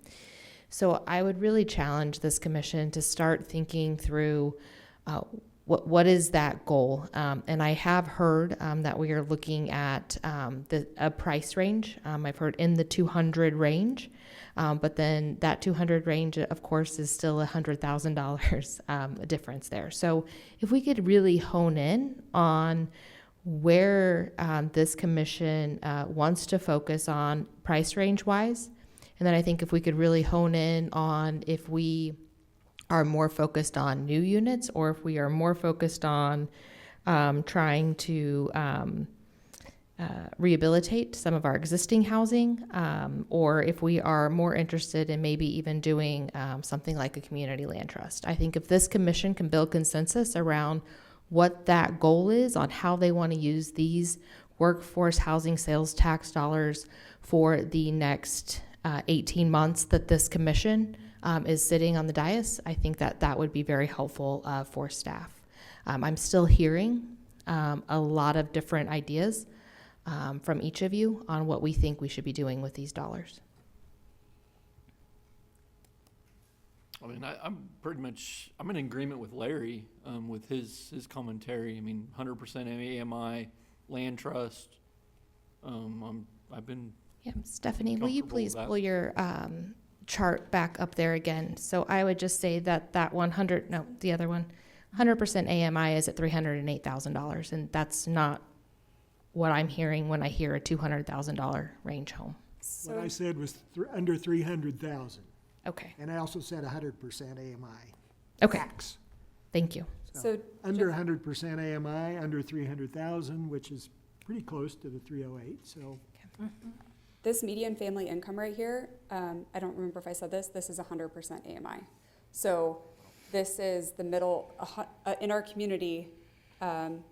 So I would really challenge this commission to start thinking through what is that goal? And I have heard that we are looking at a price range. I've heard in the 200 range, but then that 200 range, of course, is still $100,000 difference there. So if we could really hone in on where this commission wants to focus on price range wise, and then I think if we could really hone in on if we are more focused on new units, or if we are more focused on trying to rehabilitate some of our existing housing, or if we are more interested in maybe even doing something like a community land trust. I think if this commission can build consensus around what that goal is on how they want to use these workforce housing sales tax dollars for the next 18 months that this commission is sitting on the dais, I think that would be very helpful for staff. I'm still hearing a lot of different ideas from each of you on what we think we should be doing with these dollars. I mean, I'm in agreement with Larry with his commentary. I mean, 100% AMI, land trust. I've been. Yeah, Stephanie, will you please with that. pull your chart back up there again? So I would just say that the other one, 100% AMI is at $308,000, and that's not what I'm hearing when I hear a $200,000 range home. What I said was under 300,000. Okay. And I also said 100% AMI. Okay. Tax. Thank you. So Under 100% AMI, under 300,000, which is pretty close to the 308, so. this median family income right here, I don't remember if I said this is 100% AMI. So this is the middle, in our community, the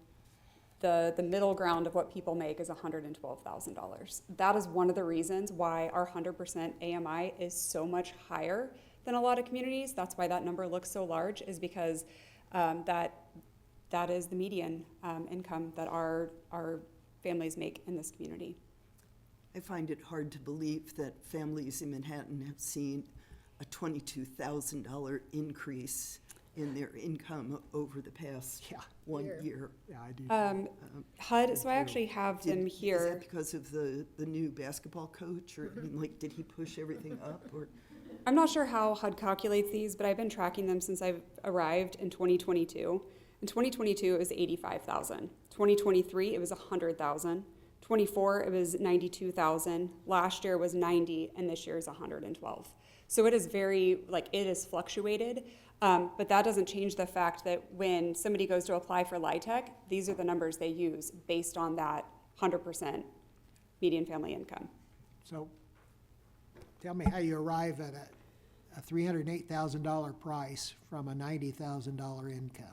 middle ground of what people make is $112,000. That is one of the reasons why our 100% AMI is so much higher than a lot of communities. That's why that number looks so large, is because that is the median income that our families make in this community. I find it hard to believe that families in Manhattan have seen a $22,000 increase in their income over the past 1 year. Yeah, I do. HUD, so I actually have them Is here. that because of the new basketball coach, or I mean, like, did he push everything up, or? I'm not sure how HUD calculates these, but I've been tracking them since I've arrived in 2022. In 2022, it was 85,000. 2023, it was 100,000. 24, it was 92,000. Last year was 90, and this year is 112. So it is very, like, it is fluctuated. But that doesn't change the fact that when somebody goes to apply for LIHTC, these are the numbers they use based on that 100% median family income. So tell me how you arrive at a $308,000 price from a $90,000 income.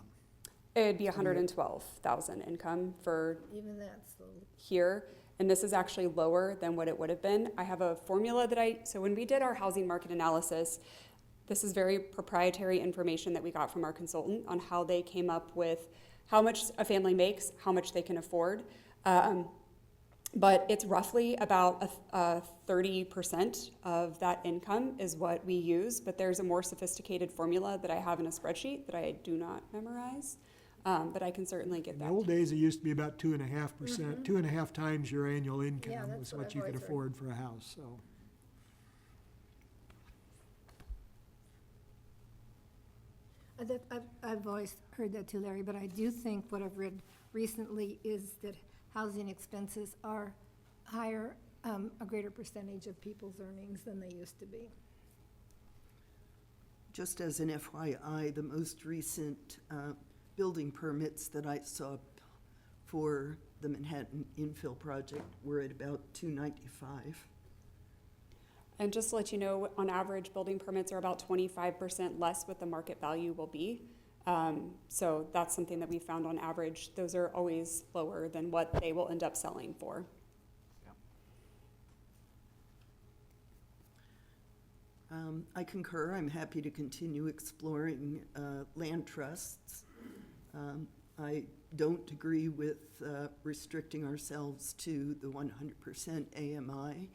It would be 112,000 income for Even that's low. here, and this is actually lower than what it would have been. I have a formula so when we did our housing market analysis, this is very proprietary information that we got from our consultant on how they came up with how much a family makes, how much they can afford. But it's roughly about 30% of that income is what we use, but there's a more sophisticated formula that I have in a spreadsheet that I do not memorize, but I can certainly get In that. the old days, it used to be about 2.5%, 2.5 times your annual income that's was what what I've you could always heard. afford for a house, so. I've always heard that too, Larry, but I do think what I've read recently is that housing expenses are higher, a greater percentage of people's earnings than they used to be. Just as an FYI, the most recent building permits that I saw for the Manhattan infill project were at about $295. And just to let you know, on average, building permits are about 25% less what the market value will be. So that's something that we found on average. Those are always lower than what they will end up selling for. I concur. I'm happy to continue exploring land trusts. I don't agree with restricting ourselves to the 100% AMI,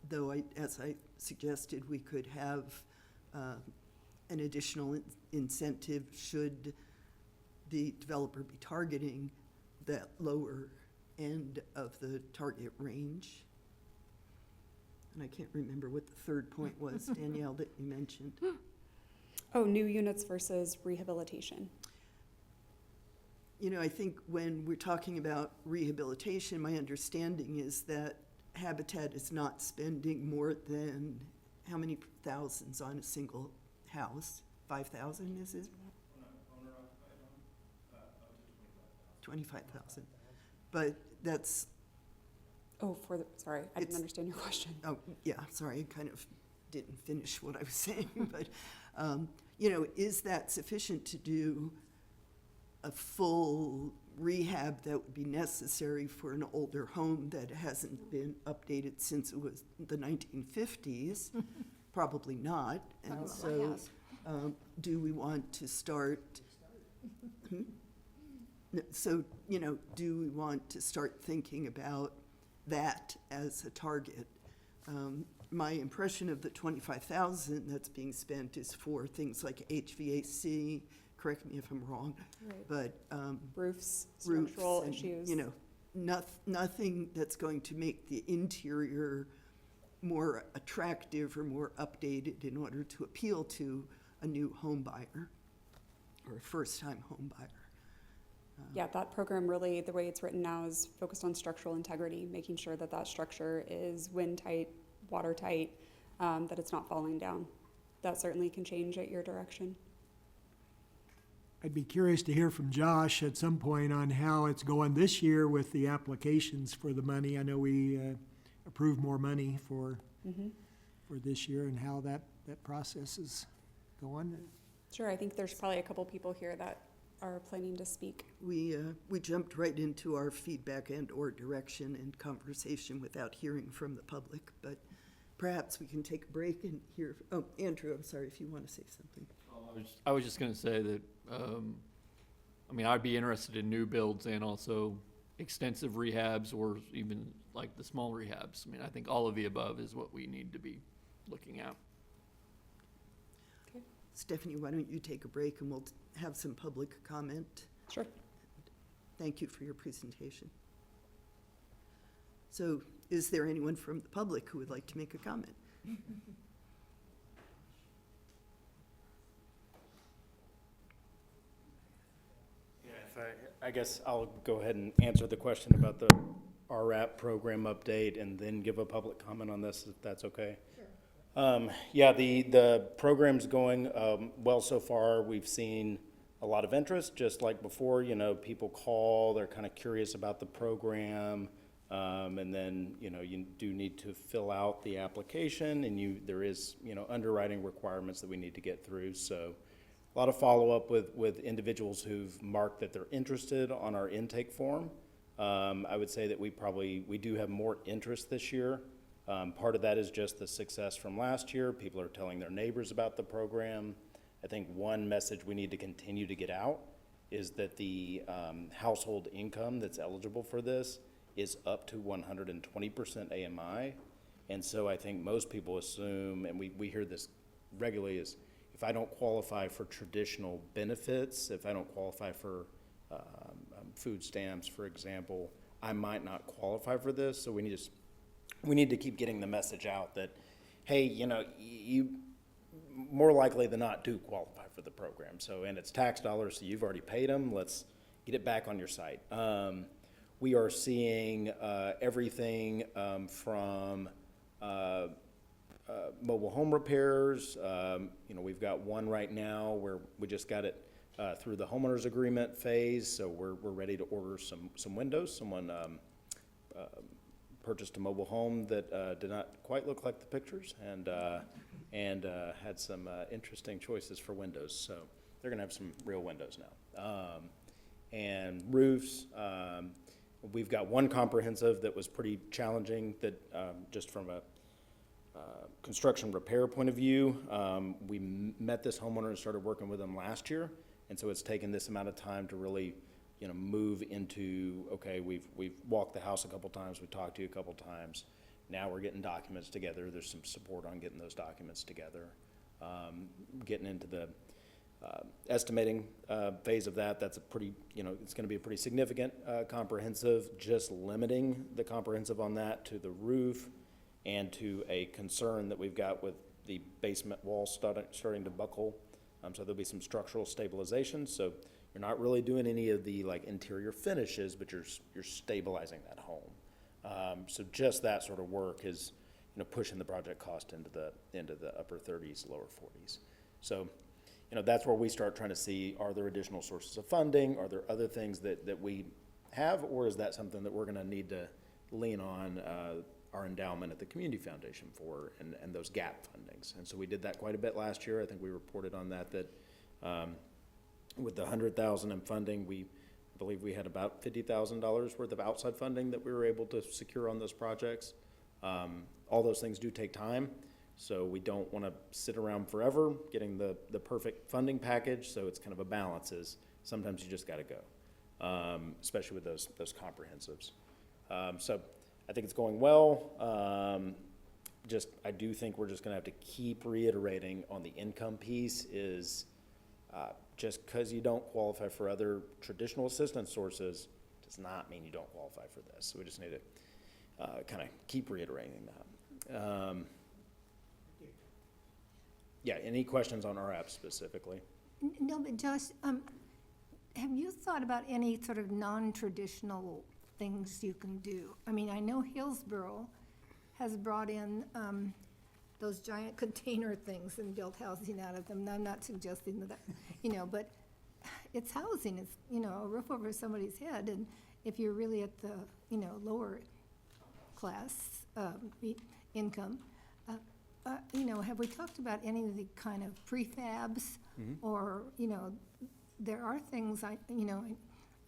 though as I suggested, we could have an additional incentive should the developer be targeting that lower end of the target range. And I can't remember what the third point was, Danielle, that you mentioned. Oh, new units versus rehabilitation. You know, I think when we're talking about rehabilitation, my understanding is that Habitat is not spending more than how many thousands on a single house? 5,000 is it? 25,000. But that's, Oh, sorry, I didn't understand your question. oh, yeah, sorry, I kind of didn't finish what I was saying. But, you know, is that sufficient to do a full rehab that would be necessary for an older home that hasn't been updated since it was the 1950s? Probably not. And so, do we want to start? So, you know, do we want to start thinking about that as a target? My impression of the 25,000 that's being spent is for things like HVAC. Correct me if I'm wrong, Right. but Roofs, roofs structural and, issues. you know, nothing that's going to make the interior more attractive or more updated in order to appeal to a new home buyer or a first-time home buyer. Yeah, that program really, the way it's written now, is focused on structural integrity, making sure that that structure is wind tight, water tight, that it's not falling down. That certainly can change at your direction. I'd be curious to hear from Josh at some point on how it's going this year with the applications for the money. I know we approved more money for this year, and how that process is going. Sure, I think there's probably a couple people here that are planning to speak. We jumped right into our feedback and or direction and conversation without hearing from the public, but perhaps we can take a break and hear, oh, Andrew, I'm sorry if you want to say something. I was just gonna say that, I mean, I'd be interested in new builds and also extensive rehabs or even like the small rehabs. I mean, I think all of the above is what we need to be looking at. Okay. Stephanie, why don't you take a break and we'll have some public comment? Sure. Thank you for your presentation. So is there anyone from the public who would like to make a comment? I guess I'll go ahead and answer the question about the RRAP program update and then give a public comment on this, if that's okay. Yeah, the program's going well so far. We've seen a lot of interest, just like before. You know, people call, they're kind of curious about the program, and then, you know, you do need to fill out the application, and there is, you know, underwriting requirements that we need to get through. So a lot of follow-up with individuals who've marked that they're interested on our intake form. I would say that we do have more interest this year. Part of that is just the success from last year. People are telling their neighbors about the program. I think one message we need to continue to get out is that the household income that's eligible for this is up to 120% AMI. And so I think most people assume, and we hear this regularly, is if I don't qualify for traditional benefits, if I don't qualify for food stamps, for example, I might not qualify for this. So we need to keep getting the message out that, hey, you know, you more likely than not do qualify for the program. So, and it's tax dollars, so you've already paid them. Let's get it back on your site. We are seeing everything from mobile home repairs. You know, we've got one right now where we just got it through the homeowners agreement phase, so we're ready to order some windows. Someone purchased a mobile home that did not quite look like the pictures, and had some interesting choices for windows. So they're going to have some real windows now. And roofs, we've got one comprehensive that was pretty challenging that just from a construction repair point of view, we met this homeowner and started working with them last year. And so it's taken this amount of time to really, you know, move into, okay, we've walked the house a couple times, we've talked to you a couple times. Now we're getting documents together. There's some support on getting those documents together. Getting into the estimating phase of that, that's a pretty, you know, it's gonna be a pretty significant comprehensive, just limiting the comprehensive on that to the roof and to a concern that we've got with the basement wall starting to buckle. So there'll be some structural stabilization. So you're not really doing any of the like interior finishes, but you're stabilizing that home. So just that sort of work is, you know, pushing the project cost into the upper 30s, lower 40s. So, you know, that's where we start trying to see, are there additional sources of funding? Are there other things that we have, or is that something that we're going to need to lean on our endowment at the Community Foundation for, and those gap fundings? And so we did that quite a bit last year. I think we reported on that with the $100,000 in funding, I believe we had about $50,000 worth of outside funding that we were able to secure on those projects. All those things do take time, so we don't want to sit around forever getting the perfect funding package. So it's kind of a balance. Is sometimes you just got to go, especially with those comprehensives. So I think it's going well. I do think we're just going to have to keep reiterating on the income piece is just because you don't qualify for other traditional assistance sources does not mean you don't qualify for this. So we just need to kind of keep reiterating that. Yeah, any questions on our app specifically? No, but Josh, have you thought about any sort of non-traditional things you can do? I mean, I know Hillsborough has brought in those giant container things and built housing out of them. And I'm not suggesting that, you know, but it's housing. It's, you know, a roof over somebody's head. And if you're really at the, you know, lower class income, you know, have we talked about any of the kind of prefabs? Or, you know, there are things I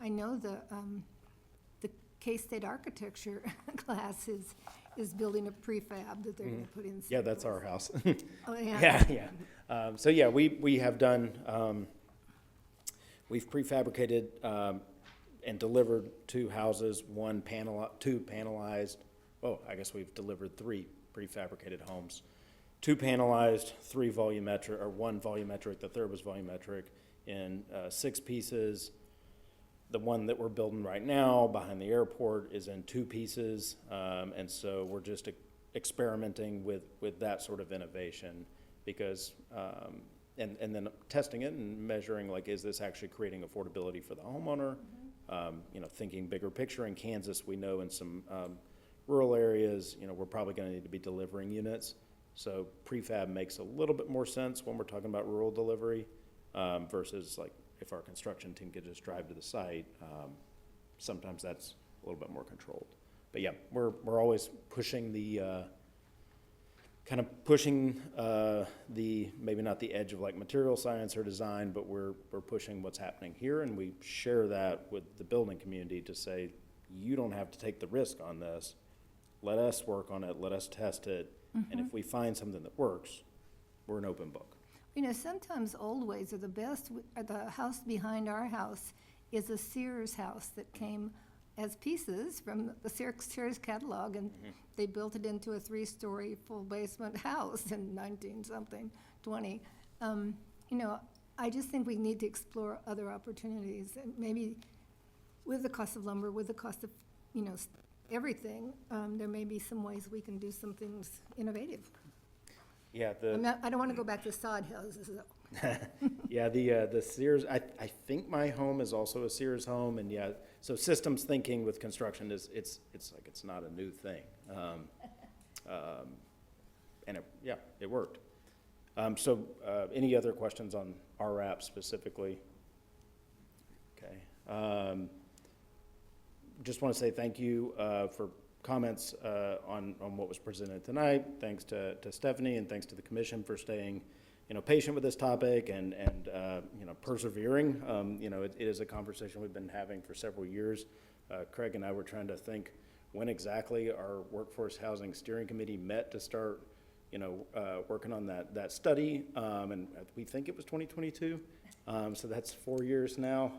know the K-State architecture class is building a prefab that they're going to put in. Yeah, that's our house. Oh, yeah. Yeah. So yeah, we have done. We've prefabricated and delivered 2 houses, two panelized. Oh, I guess we've delivered 3 prefabricated homes. 2 panelized, 3 volumetric, or 1 volumetric. The third was volumetric in 6 pieces. The one that we're building right now behind the airport is in 2 pieces, and so we're just experimenting with that sort of innovation because, and then testing it and measuring, like, is this actually creating affordability for the homeowner? You know, thinking bigger picture. In Kansas, we know in some rural areas, you know, we're probably going to need to be delivering units. So prefab makes a little bit more sense when we're talking about rural delivery, versus like if our construction team could just drive to the site, sometimes that's a little bit more controlled. But yeah, we're always pushing the, kind of pushing the, maybe not the edge of like material science or design, but we're pushing what's happening here, and we share that with the building community to say, you don't have to take the risk on this. Let us work on it, let us test it, and if we find something that works, we're an open book. You know, sometimes old ways are the best. The house behind our house is a Sears house that came as pieces from the Sears catalog, and they built it into a 3-story full basement house in 19-something, 20. You know, I just think we need to explore other opportunities, and maybe with the cost of lumber, with the cost of, you know, everything, there may be some ways we can do some things innovative. Yeah, I don't want to go back to sod houses, though. yeah, the Sears, I think my home is also a Sears home, and yeah, so systems thinking with construction is, it's like, it's not a new thing. And it worked. So any other questions on RRAP specifically? Okay. Just want to say thank you for comments on what was presented tonight. Thanks to Stephanie, and thanks to the commission for staying, you know, patient with this topic and you know, persevering. You know, it is a conversation we've been having for several years. Craig and I were trying to think when exactly our Workforce Housing Steering Committee met to start, you know, working on that study, and we think it was 2022. So that's 4 years now.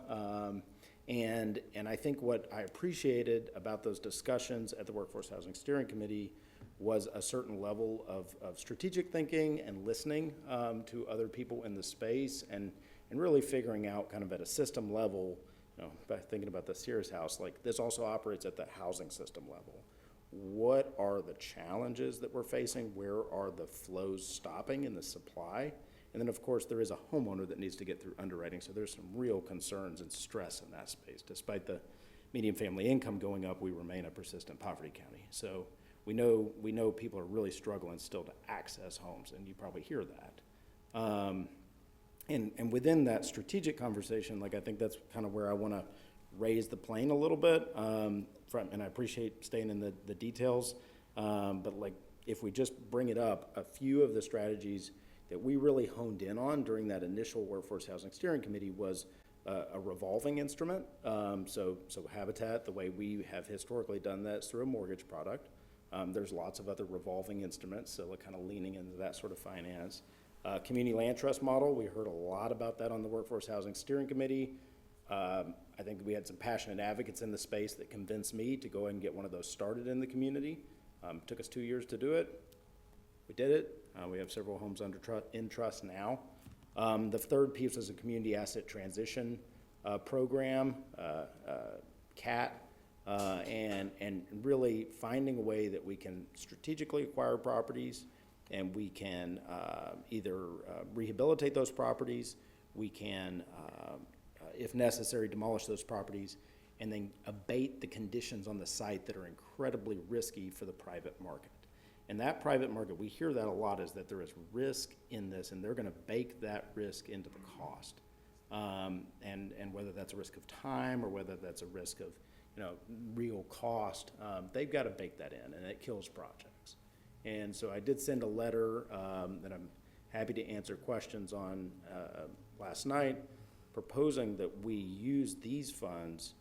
And I think what I appreciated about those discussions at the Workforce Housing Steering Committee was a certain level of strategic thinking and listening to other people in the space, and really figuring out kind of at a system level, you know, by thinking about the Sears house, like this also operates at the housing system level. What are the challenges that we're facing? Where are the flows stopping in the supply? And then, of course, there is a homeowner that needs to get through underwriting, so there's some real concerns and stress in that space. Despite the median family income going up, we remain a persistent poverty county. So we know people are really struggling still to access homes, and you probably hear that. And within that strategic conversation, like I think that's kind of where I want to raise the plane a little bit, and I appreciate staying in the details, but like if we just bring it up, a few of the strategies that we really honed in on during that initial Workforce Housing Steering Committee was a revolving instrument. So Habitat, the way we have historically done that is through a mortgage product. There's lots of other revolving instruments, so kind of leaning into that sort of finance. Community land trust model, we heard a lot about that on the Workforce Housing Steering Committee. I think we had some passionate advocates in the space that convinced me to go ahead and get one of those started in the community. Took us 2 years to do it. We did it. We have several homes in trust now. The third piece is a community asset transition program, CAT, and really finding a way that we can strategically acquire properties, and we can either rehabilitate those properties, we can, if necessary, demolish those properties, and then abate the conditions on the site that are incredibly risky for the private market. And that private market, we hear that a lot, is that there is risk in this, and they're going to bake that risk into the cost. And whether that's a risk of time or whether that's a risk of, you know, real cost, they've got to bake that in, and it kills projects. And so I did send a letter that I'm happy to answer questions on last night, proposing that we use these funds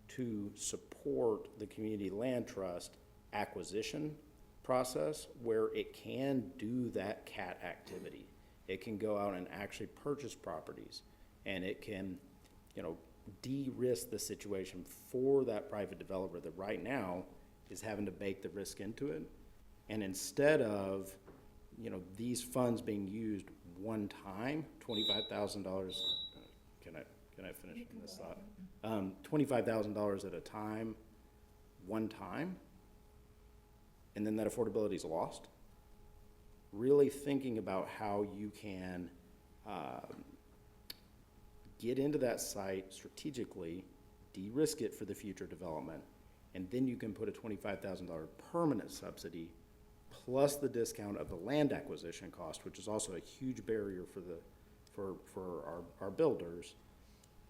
to support the community land trust acquisition process, where it can do that CAT activity. It can go out and actually purchase properties, and it can, you know, de-risk the situation for that private developer that right now is having to bake the risk into it. And instead of, you know, these funds being used one time, $25,000, can I finish this thought? $25,000 at a time, one time, and then that affordability is lost. Really thinking about how you can get into that site strategically, de-risk it for the future development, and then you can put a $25,000 permanent subsidy plus the discount of the land acquisition cost, which is also a huge barrier for our builders.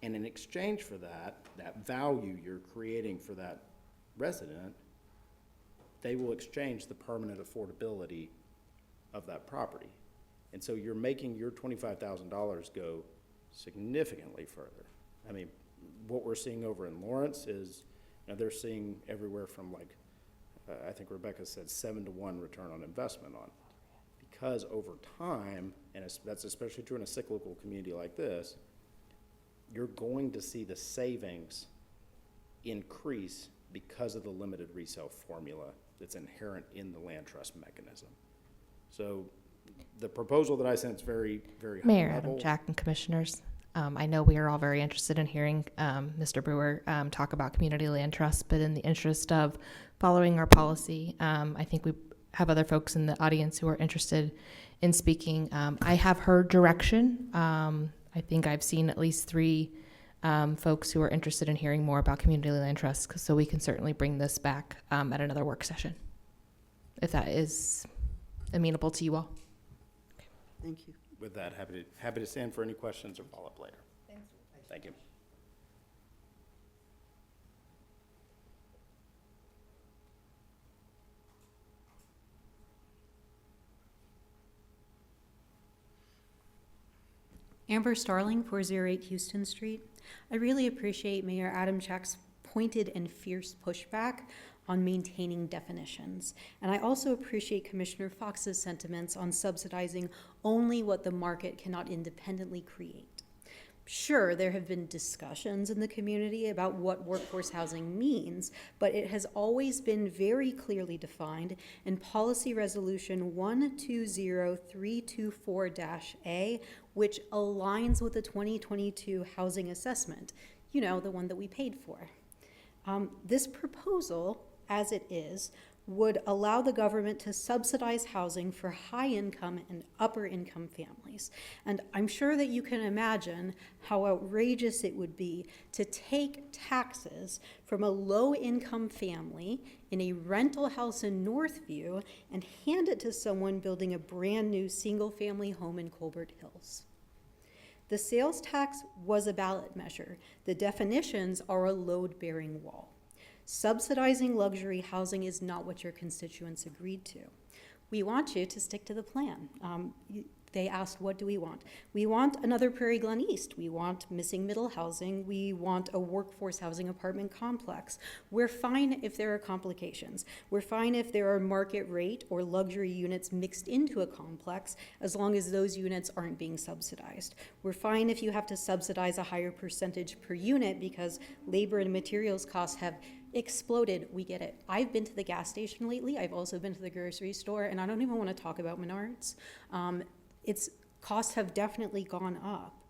And in exchange for that value you're creating for that resident, they will exchange the permanent affordability of that property. And so you're making your $25,000 go significantly further. I mean, what we're seeing over in Lawrence is, they're seeing everywhere from like, I think Rebecca said 7-to-1 return on investment on. Because over time, and that's especially true in a cyclical community like this, you're going to see the savings increase because of the limited resale formula that's inherent in the land trust mechanism. So the proposal that I sent is very, very high Mayor, level. Adam, Jack, and Commissioners, I know we are all very interested in hearing Mr. Brewer talk about community land trust, but in the interest of following our policy, I think we have other folks in the audience who are interested in speaking. I have heard direction. I think I've seen at least 3 folks who are interested in hearing more about community land trust, so we can certainly bring this back at another work session, if that is amenable to you all. Thank you. With that, happy to stand for any questions or follow up later. Thank you. Amber Starling, 408 Houston Street. I really appreciate Mayor Adam Jack's pointed and fierce pushback on maintaining definitions. And I also appreciate Commissioner Fox's sentiments on subsidizing only what the market cannot independently create. Sure, there have been discussions in the community about what workforce housing means, but it has always been very clearly defined in Policy Resolution 120324-A, which aligns with the 2022 housing assessment, the one that we paid for. This proposal, as it is, would allow the government to subsidize housing for high-income and upper-income families. And I'm sure that you can imagine how outrageous it would be to take taxes from a low-income family in a rental house in Northview and hand it to someone building a brand-new single-family home in Colbert Hills. The sales tax was a ballot measure. The definitions are a load-bearing wall. Subsidizing luxury housing is not what your constituents agreed to. We want you to stick to the plan. They asked, what do we want? We want another Prairie Glen East. We want missing middle housing. We want a workforce housing apartment complex. We're fine if there are complications. We're fine if there are market rate or luxury units mixed into a complex, as long as those units aren't being subsidized. We're fine if you have to subsidize a higher percentage per unit because labor and materials costs have exploded. We get it. I've been to the gas station lately. I've also been to the grocery store, and I don't even want to talk about Menards. Its costs have definitely gone up.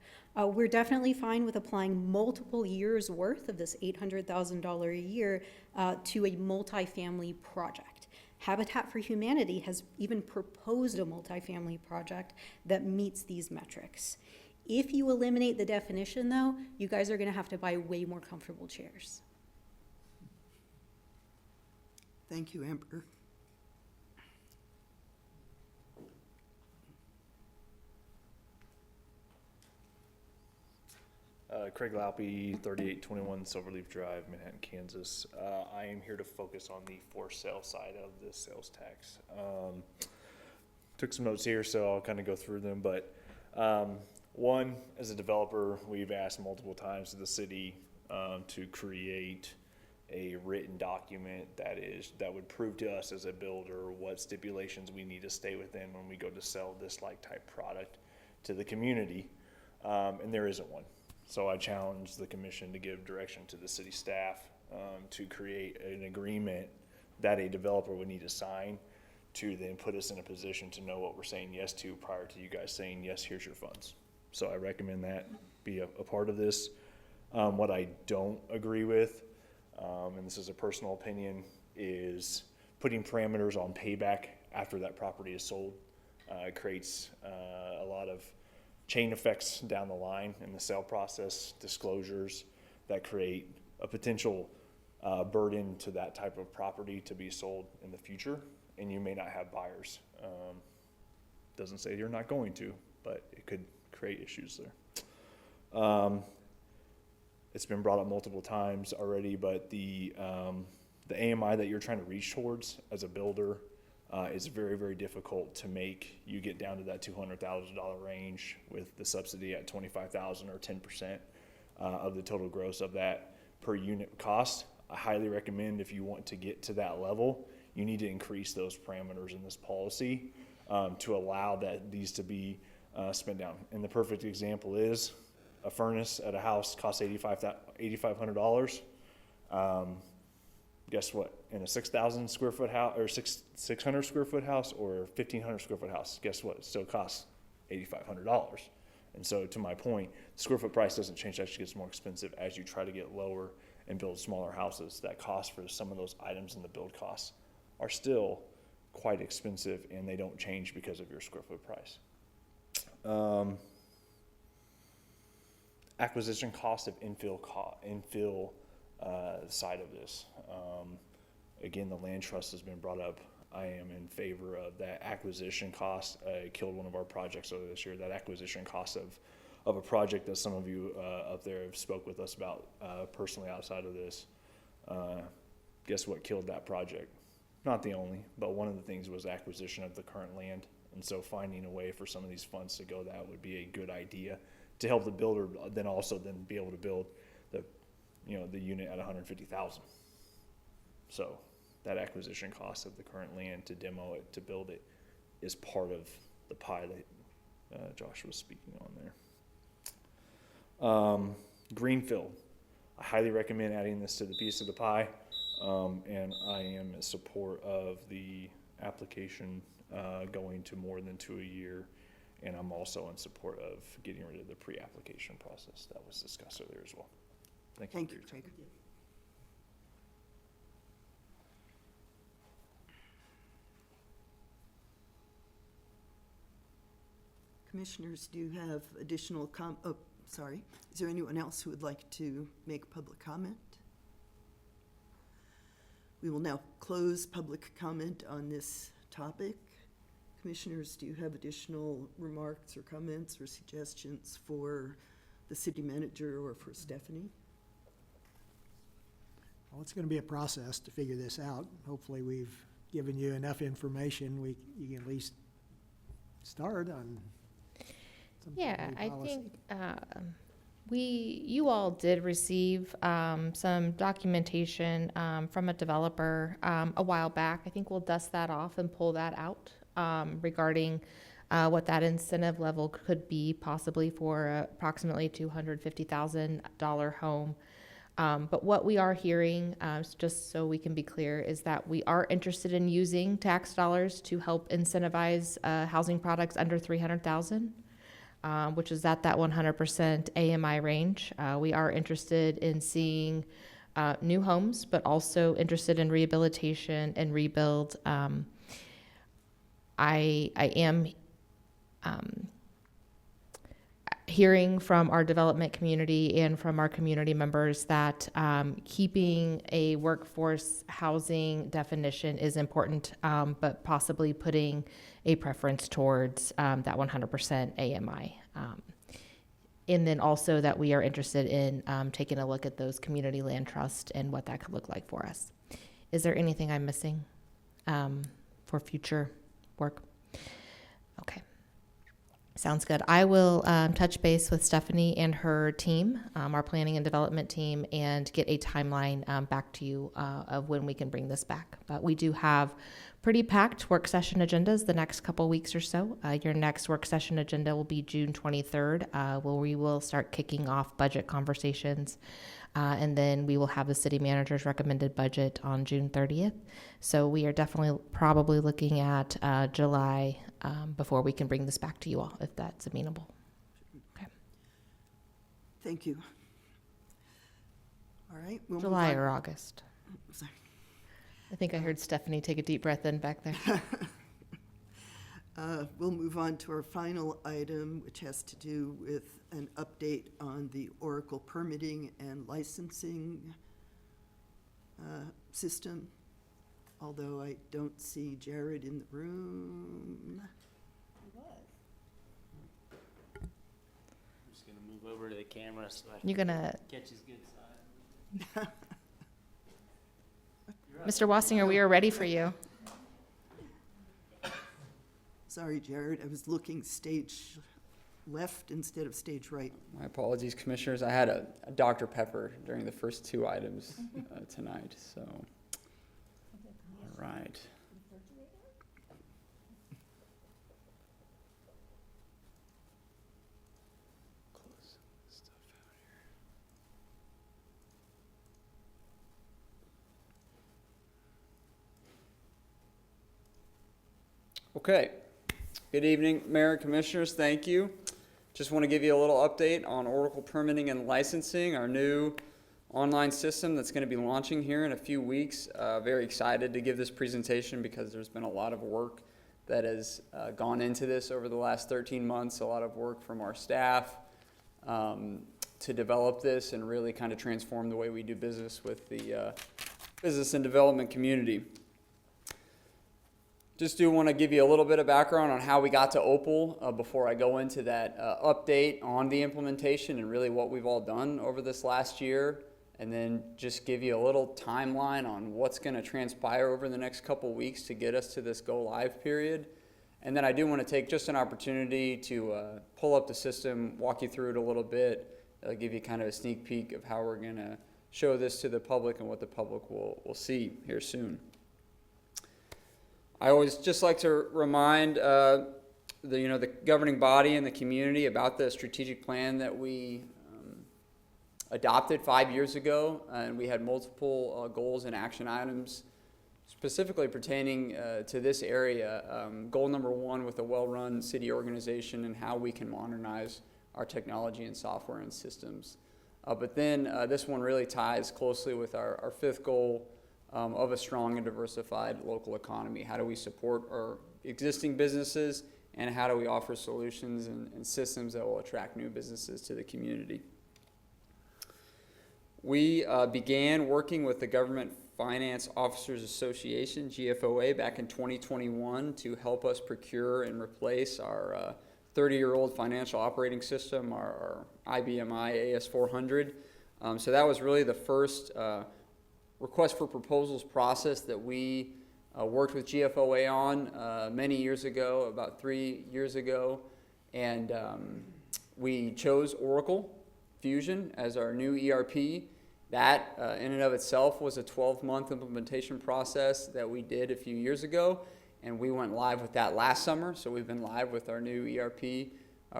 We're definitely fine with applying multiple years worth of this $800,000 a year to a multifamily project. Habitat for Humanity has even proposed a multifamily project that meets these metrics. If you eliminate the definition, though, you guys are going to have to buy way more comfortable chairs. Thank you, Amber. Craig Laupy, 3821 Silverleaf Drive, Manhattan, Kansas. I am here to focus on the for sale side of this sales tax. Took some notes here, so I'll kind of go through them. But one, as a developer, we've asked multiple times to the city to create a written document that would prove to us as a builder what stipulations we need to stay within when we go to sell this like type product to the community, and there isn't one. So I challenge the commission to give direction to the city staff to create an agreement that a developer would need to sign to then put us in a position to know what we're saying yes to prior to you guys saying, yes, here's your funds. So I recommend that be a part of this. What I don't agree with, and this is a personal opinion, is putting parameters on payback after that property is sold. It creates a lot of chain effects down the line in the sale process, disclosures that create a potential burden to that type of property to be sold in the future. and you may not have buyers. Doesn't say you're not going to, but it could create issues there. It's been brought up multiple times already, but the AMI that you're trying to reach towards as a builder is very, very difficult to make. You get down to that $200,000 range with the subsidy at $25,000 or 10% of the total gross of that per unit cost. I highly recommend, if you want to get to that level, you need to increase those parameters in this policy to allow these to be spent down. And the perfect example is a furnace at a house costs $8,500. Guess what? In a 6,000 square foot house, or 600 square foot house, or 1,500 square foot house, guess what? It still costs $8,500. And so, to my point, the square foot price doesn't change; it actually gets more expensive as you try to get lower and build smaller houses. That cost for some of those items in the build costs are still quite expensive, and they don't change because of your square foot price. Acquisition cost of infill side of this. Again, the land trust has been brought up. I am in favor of that acquisition cost. It killed one of our projects earlier this year. That acquisition cost of a project that some of you up there have spoke with us about personally outside of this. Guess what killed that project? Not the only, but one of the things was acquisition of the current land. And so finding a way for some of these funds to go, that would be a good idea to help the builder then be able to build the unit at $150,000. So that acquisition cost of the current land to demo it, to build it, is part of the pie that Josh was speaking on there. Greenfield. I highly recommend adding this to the piece of the pie, and I am in support of the application going to more than 2 a year, and I'm also in support of getting rid of the pre-application process that was discussed earlier as well. Thank you, Craig. Commissioners, do you have additional is there anyone else who would like to make public comment? We will now close public comment on this topic. Commissioners, do you have additional remarks or comments or suggestions for the city manager or for Stephanie? Well, it's going to be a process to figure this out. Hopefully, we've given you enough information. You can at least start on some Yeah, sort of I policy. think you all did receive some documentation from a developer a while back. I think we'll dust that off and pull that out regarding what that incentive level could be possibly for approximately $250,000 home. But what we are hearing, just so we can be clear, is that we are interested in using tax dollars to help incentivize housing products under $300,000, which is at that 100% AMI range. We are interested in seeing new homes, but also interested in rehabilitation and rebuild. I am hearing from our development community and from our community members that keeping a workforce housing definition is important, but possibly putting a preference towards that 100% AMI. And then also that we are interested in taking a look at those community land trusts and what that could look like for us. Is there anything I'm missing for future work? Okay. Sounds good. I will touch base with Stephanie and her team, our planning and development team, and get a timeline back to you of when we can bring this back. But we do have pretty packed work session agendas the next couple weeks or so. Your next work session agenda will be June 23rd, where we will start kicking off budget conversations. And then we will have the city manager's recommended budget on June 30th. So we are definitely probably looking at July before we can bring this back to you all, if that's amenable. Okay. Thank you. All right. We'll July or August. Sorry. I think I heard Stephanie take a deep breath in back there. We'll move on to our final item, which has to do with an update on the Oracle permitting and licensing system. although I don't see Jared in the room. I'm just gonna move over to the camera so I You gonna, catch his good side. Mr. Wassinger, we are ready for you. Sorry, Jared, I was looking stage left instead of stage right. My apologies, Commissioners. I had a Dr. Pepper during the first two items tonight, so. All right. Close stuff out here. Okay. Good evening, Mayor and Commissioners. Thank you. Just want to give you a little update on Oracle Permitting and Licensing, our new online system that's going to be launching here in a few weeks. Very excited to give this presentation because there's been a lot of work that has gone into this over the last 13 months, a lot of work from our staff to develop this and really kind of transform the way we do business with the business and development community. Just do want to give you a little bit of background on how we got to OPAL before I go into that update on the implementation and really what we've all done over this last year, and then just give you a little timeline on what's going to transpire over the next couple weeks to get us to this go live period. And then I do want to take just an opportunity to pull up the system, walk you through it a little bit, give you kind of a sneak peek of how we're going to show this to the public and what the public will see here soon. I always just like to remind the governing body and the community about the strategic plan that we adopted 5 years ago, and we had multiple goals and action items specifically pertaining to this area. Goal number one with a well-run city organization and how we can modernize our technology and software and systems. But then this one really ties closely with our fifth goal, of a strong and diversified local economy. How do we support our existing businesses, and how do we offer solutions and systems that will attract new businesses to the community? We began working with the Government Finance Officers Association, GFOA, back in 2021 to help us procure and replace our 30-year-old financial operating system, our IBMI AS400. So that was really the first request for proposals process that we worked with GFOA on many years ago, about 3 years ago, and we chose Oracle Fusion as our new ERP. That in and of itself was a 12-month implementation process that we did a few years ago, and we went live with that last summer. So we've been live with our new ERP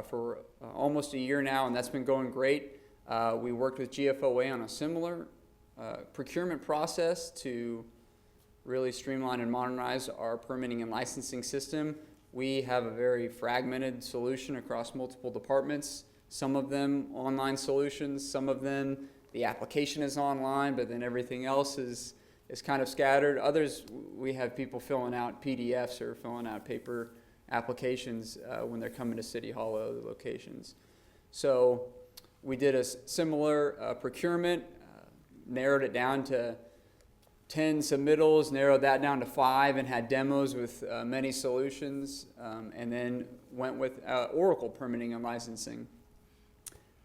for almost a year now, and that's been going great. We worked with GFOA on a similar procurement process to really streamline and modernize our permitting and licensing system. We have a very fragmented solution across multiple departments, some of them online solutions, some of them the application is online, but then everything else is kind of scattered. Others, we have people filling out PDFs or filling out paper applications when they're coming to City Hall or other locations. So we did a similar procurement, narrowed it down to 10 submittals, narrowed that down to 5, and had demos with many solutions, and then went with Oracle Permitting and Licensing.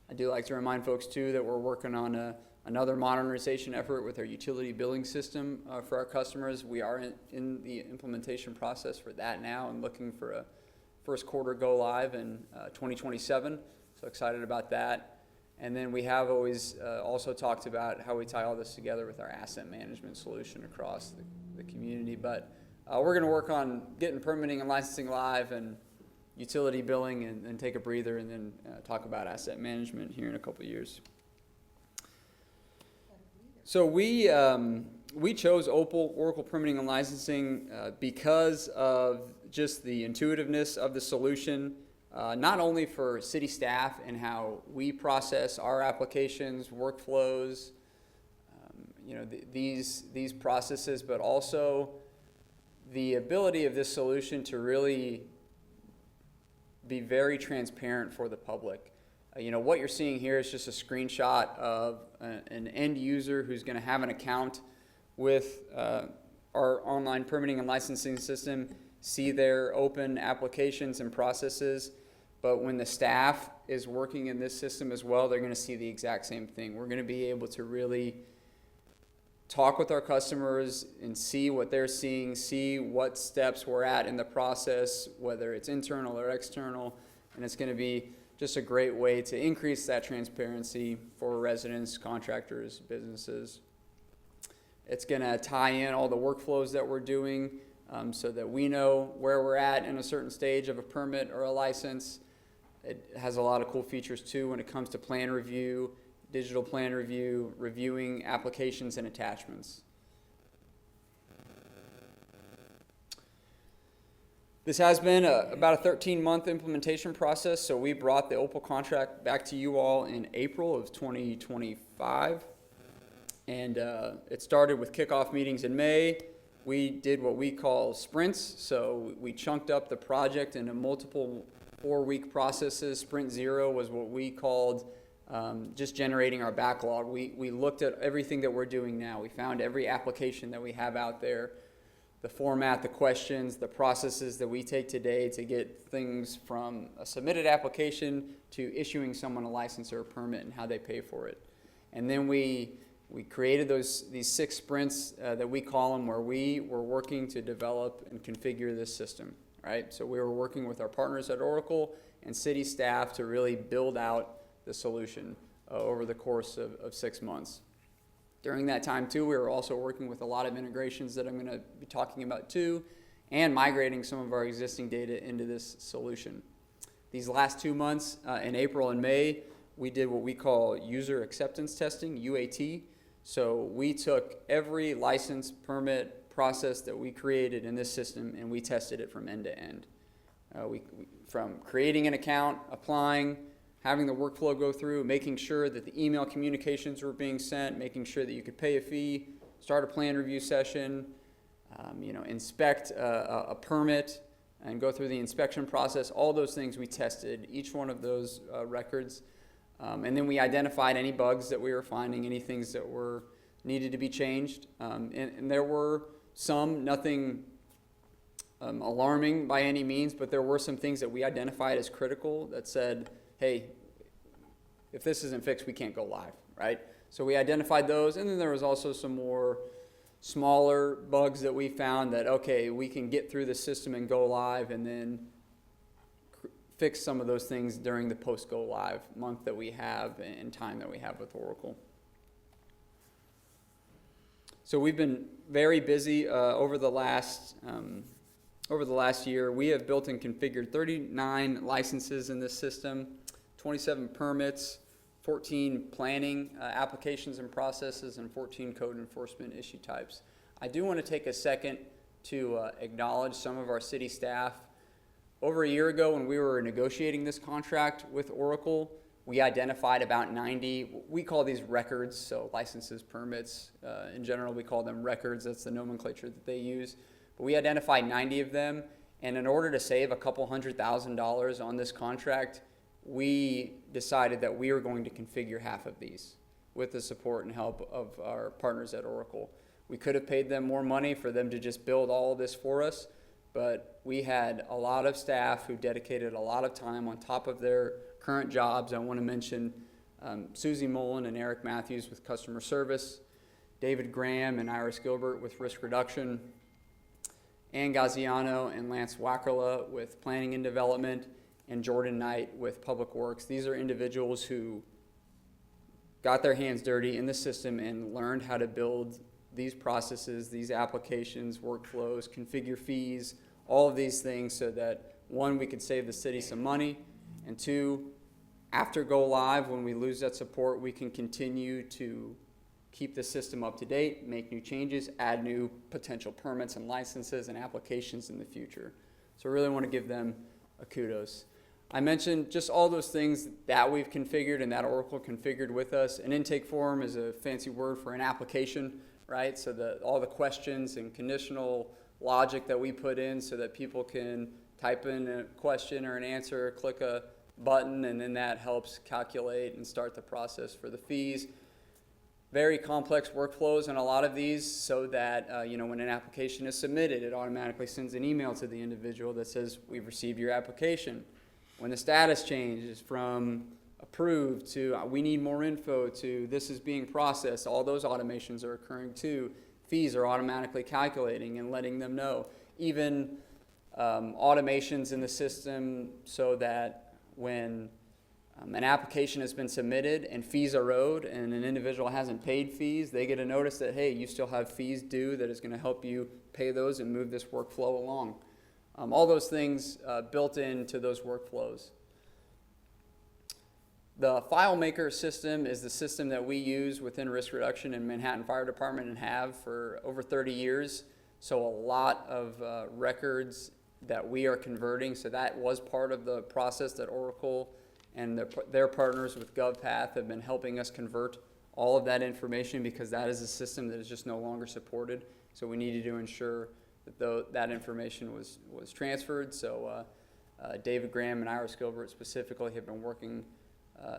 I do like to remind folks too that we're working on another modernization effort with our utility billing system for our customers. We are in the implementation process for that now and looking for a first quarter go live in 2027. So excited about that. And then we have always also talked about how we tie all this together with our asset management solution across the community. But we're going to work on getting permitting and licensing live and utility billing and take a breather and then talk about asset management here in a couple of years. So we chose OPAL, Oracle Permitting and Licensing, because of just the intuitiveness of the solution. Not only for city staff and how we process our applications, workflows, these processes, but also the ability of this solution to really be very transparent for the public. What you're seeing here is just a screenshot of an end user who's going to have an account with our online permitting and licensing system see their open applications and processes. But when the staff is working in this system as well, they're going to see the exact same thing. We're going to be able to really talk with our customers and see what they're seeing, see what steps we're at in the process, whether it's internal or external. And it's going to be just a great way to increase that transparency for residents, contractors, businesses. It's going to tie in all the workflows that we're doing so that we know where we're at in a certain stage of a permit or a license. It has a lot of cool features too when it comes to plan review, digital plan review, reviewing applications and attachments. This has been about a 13-month implementation process, so we brought the OPAL contract back to you all in April of 2025. And it started with kickoff meetings in May. We did what we call sprints, so we chunked up the project into multiple 4-week processes. Sprint 0 was what we called just generating our backlog. We looked at everything that we're doing now. We found every application that we have out there, the format, the questions, the processes that we take today to get things from a submitted application to issuing someone a license or a permit and how they pay for it. And then we created these 6 sprints that we call them, where we were working to develop and configure this system, right? So we were working with our partners at Oracle and city staff to really build out the solution over the course of 6 months. During that time too, we were also working with a lot of integrations that I'm going to be talking about too, and migrating some of our existing data into this solution. These last 2 months, in April and May, we did what we call user acceptance testing, UAT. So we took every license permit process that we created in this system and we tested it from end to end. From creating an account, applying, having the workflow go through, making sure that the email communications were being sent, making sure that you could pay a fee, start a plan review session, inspect a permit and go through the inspection process. All those things we tested, each one of those records. And then we identified any bugs that we were finding, any things that were needed to be changed. And there were some, nothing alarming by any means, but there were some things that we identified as critical that said, hey, if this isn't fixed, we can't go live, right? So we identified those, and then there was also some more smaller bugs that we found that, okay, we can get through the system and go live, and then fix some of those things during the post-go live month that we have and time that we have with Oracle. So we've been very busy over the last year. We have built and configured 39 licenses in this system, 27 permits, 14 planning applications and processes, and 14 code enforcement issue types. I do want to take a second to acknowledge some of our city staff. Over a year ago, when we were negotiating this contract with Oracle, we identified about 90, we call these records, so licenses, permits. In general, we call them records. That's the nomenclature that they use. But we identified 90 of them, and in order to save a couple $100,000 on this contract, we decided that we were going to configure half of these with the support and help of our partners at Oracle. We could have paid them more money for them to just build all of this for us, but we had a lot of staff who dedicated a lot of time on top of their current jobs. I want to mention Susie Mullen and Eric Matthews with customer service, David Graham and Iris Gilbert with risk reduction, Ann Gaziano and Lance Wackerla with planning and development, and Jordan Knight with public works. These are individuals who got their hands dirty in the system and learned how to build these processes, these applications, workflows, configure fees, all of these things so that, one, we could save the city some money, and two, after go live, when we lose that support, we can continue to keep the system up to date, make new changes, add new potential permits and licenses and applications in the future. So I really want to give them a kudos. I mentioned just all those things that we've configured and that Oracle configured with us. An intake form is a fancy word for an application, right? So all the questions and conditional logic that we put in so that people can type in a question or an answer, click a button, and then that helps calculate and start the process for the fees. very complex workflows on a lot of these, so that when an application is submitted, it automatically sends an email to the individual that says, we've received your application. When the status changes from approved to we need more info to this is being processed, all those automations are occurring too. Fees are automatically calculating and letting them know. Even automations in the system so that when an application has been submitted and fees are owed and an individual hasn't paid fees, they get a notice that, hey, you still have fees due that is going to help you pay those and move this workflow along. All those things built into those workflows. The FileMaker system is the system that we use within risk reduction in Manhattan Fire Department and have for over 30 years. So a lot of records that we are converting, so that was part of the process that Oracle and their partners with GovPath have been helping us convert all of that information, because that is a system that is just no longer supported. So we needed to ensure that that information was transferred. So David Graham and Iris Gilbert specifically have been working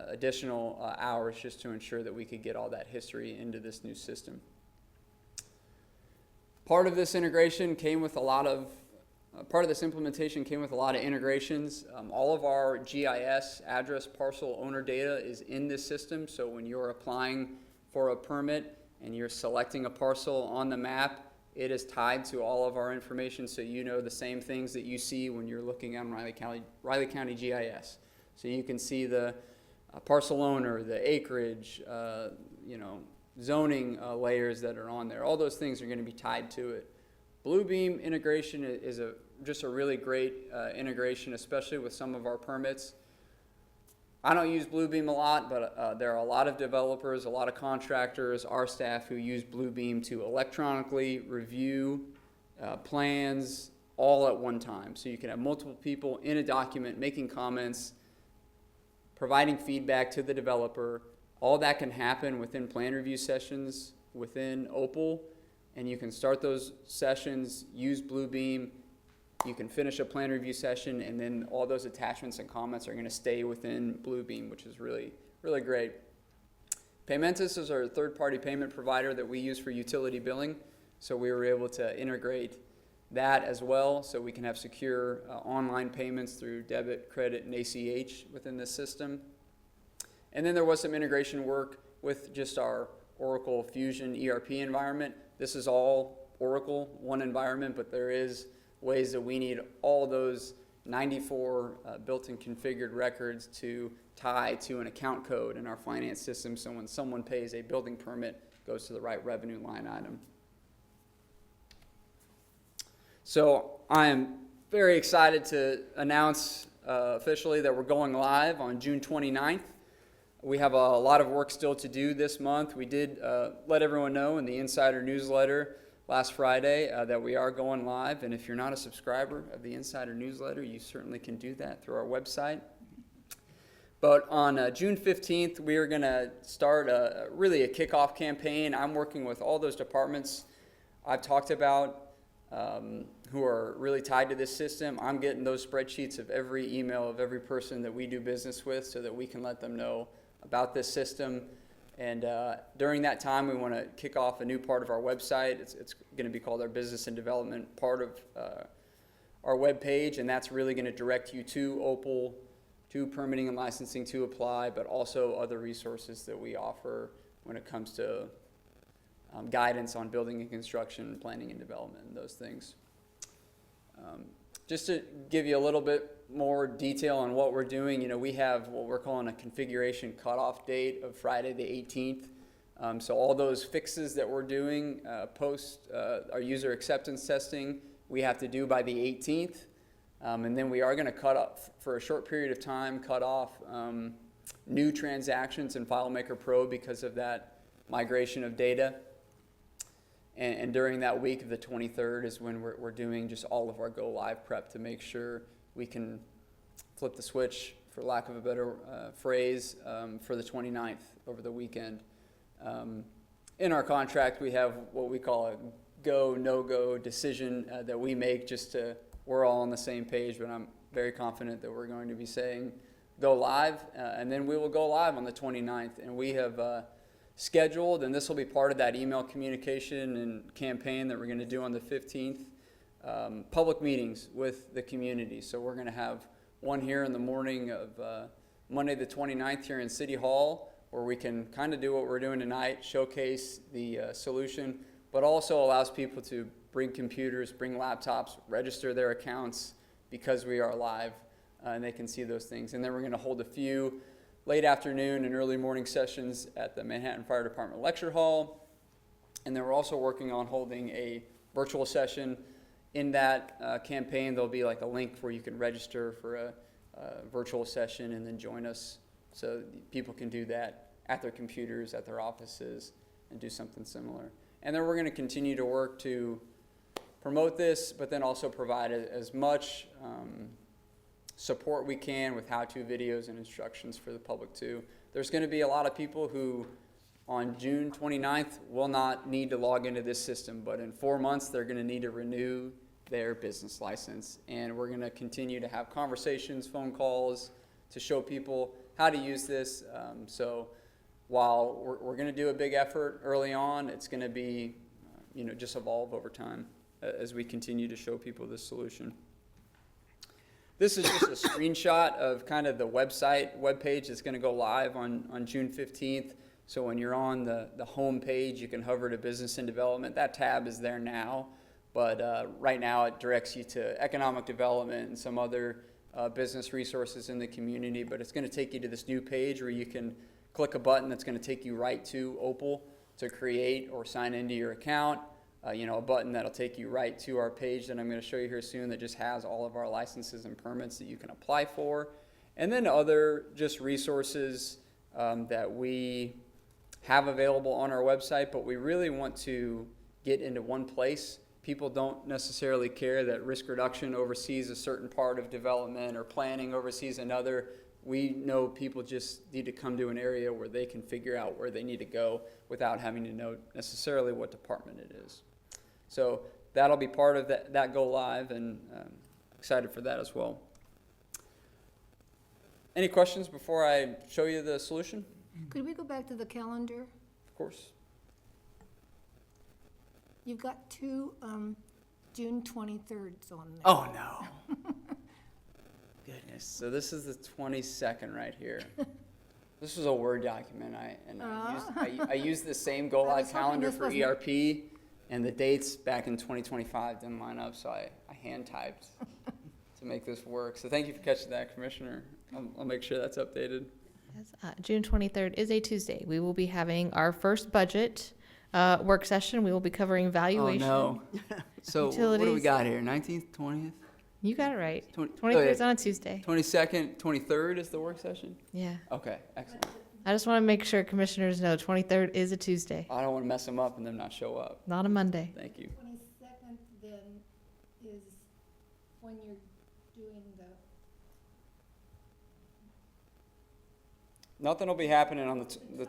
additional hours just to ensure that we could get all that history into this new system. Part of this integration came with a lot of part of this implementation came with a lot of integrations. All of our GIS, address parcel owner data, is in this system. So when you're applying for a permit and you're selecting a parcel on the map, it is tied to all of our information, so you know the same things that you see when you're looking on Riley County GIS. So you can see the parcel owner, the acreage, zoning layers that are on there. All those things are going to be tied to it. Bluebeam integration is just a really great integration, especially with some of our permits. I don't use Bluebeam a lot, but there are a lot of developers, a lot of contractors, our staff who use Bluebeam to electronically review plans all at one time. So you can have multiple people in a document making comments, providing feedback to the developer. All that can happen within plan review sessions within OPAL, and you can start those sessions, use Bluebeam, you can finish a plan review session, and then all those attachments and comments are going to stay within Bluebeam, which is really, really great. Paymentus is our third-party payment provider that we use for utility billing, so we were able to integrate that as well, so we can have secure online payments through debit, credit, and ACH within this system. And then there was some integration work with just our Oracle Fusion ERP environment. This is all Oracle, one environment, but there is ways that we need all those 94 built-in configured records to tie to an account code in our finance system, so when someone pays a building permit, it goes to the right revenue line item. So I am very excited to announce officially that we're going live on June 29th. We have a lot of work still to do this month. We did let everyone know in the Insider newsletter last Friday that we are going live, and if you're not a subscriber of the Insider newsletter, you certainly can do that through our website. But on June 15th, we are going to start really a kickoff campaign. I'm working with all those departments I've talked about who are really tied to this system. I'm getting those spreadsheets of every email of every person that we do business with so that we can let them know about this system. And during that time, we want to kick off a new part of our website. It's going to be called our Business and Development part of our web page, and that's really going to direct you to OPAL, to permitting and licensing to apply, but also other resources that we offer when it comes to guidance on building and construction, planning and development, and those things. Just to give you a little bit more detail on what we're doing, we have what we're calling a configuration cutoff date of Friday the 18th. So all those fixes that we're doing post our user acceptance testing, we have to do by the 18th. And then we are going to cut off, for a short period of time, cut off new transactions in FileMaker Pro because of that migration of data. And during that week of the 23rd is when we're doing just all of our go live prep to make sure we can flip the switch, for lack of a better phrase, for the 29th over the weekend. In our contract, we have what we call a go, no-go decision that we make just to, we're all on the same page, but I'm very confident that we're going to be saying go live, and then we will go live on the 29th. And we have scheduled, and this will be part of that email communication and campaign that we're going to do on the 15th. Public meetings with the community. So we're going to have one here in the morning of Monday the 29th here in City Hall, where we can kind of do what we're doing tonight, showcase the solution, but also allows people to bring computers, bring laptops, register their accounts because we are live, and they can see those things. And then we're going to hold a few late afternoon and early morning sessions at the Manhattan Fire Department Lecture Hall. And then we're also working on holding a virtual session. In that campaign, there'll be like a link where you can register for a virtual session and then join us, so people can do that at their computers, at their offices, and do something similar. And then we're going to continue to work to promote this, but then also provide as much support we can with how-to videos and instructions for the public too. There's going to be a lot of people who on June 29th will not need to log into this system, but in 4 months they're going to need to renew their business license. And we're going to continue to have conversations, phone calls, to show people how to use this. So while we're going to do a big effort early on, it's going to be, just evolve over time as we continue to show people this solution. This is just a screenshot of kind of the webpage that's going to go live on June 15th. So when you're on the home page, you can hover to Business and Development. That tab is there now, but right now it directs you to Economic Development and some other business resources in the community. But it's going to take you to this new page where you can click a button that's going to take you right to OPAL to create or sign into your account. A button that'll take you right to our page that I'm going to show you here soon that just has all of our licenses and permits that you can apply for. And then other just resources that we have available on our website, but we really want to get into one place. People don't necessarily care that risk reduction oversees a certain part of development or planning oversees another. We know people just need to come to an area where they can figure out where they need to go without having to know necessarily what department it is. So that'll be part of that go live, and excited for that as well. Any questions before I show you the solution? Could we go back to the calendar? Of course. You've got two June 23rds on there. Oh, no. Goodness. So this is the 22nd right here. This was a Word document. I used the same go live calendar for ERP, and the dates back in 2025 didn't line up, so I hand typed to make this work. So thank you for catching that, Commissioner. I'll make sure that's updated. Yes, June 23rd is a Tuesday. We will be having our first budget work session. We will be covering valuation. Oh, no. So what do we utilities. got here? 19th, 20th? You got it right. 20 23rd is on a Tuesday. 22nd, 23rd is the work session? Yeah. Okay, excellent. I just want to make sure commissioners know 23rd is a Tuesday, I don't want to mess them up and them not show up. not a Monday. Thank you. 22nd then is when you're doing the, Nothing will be happening on the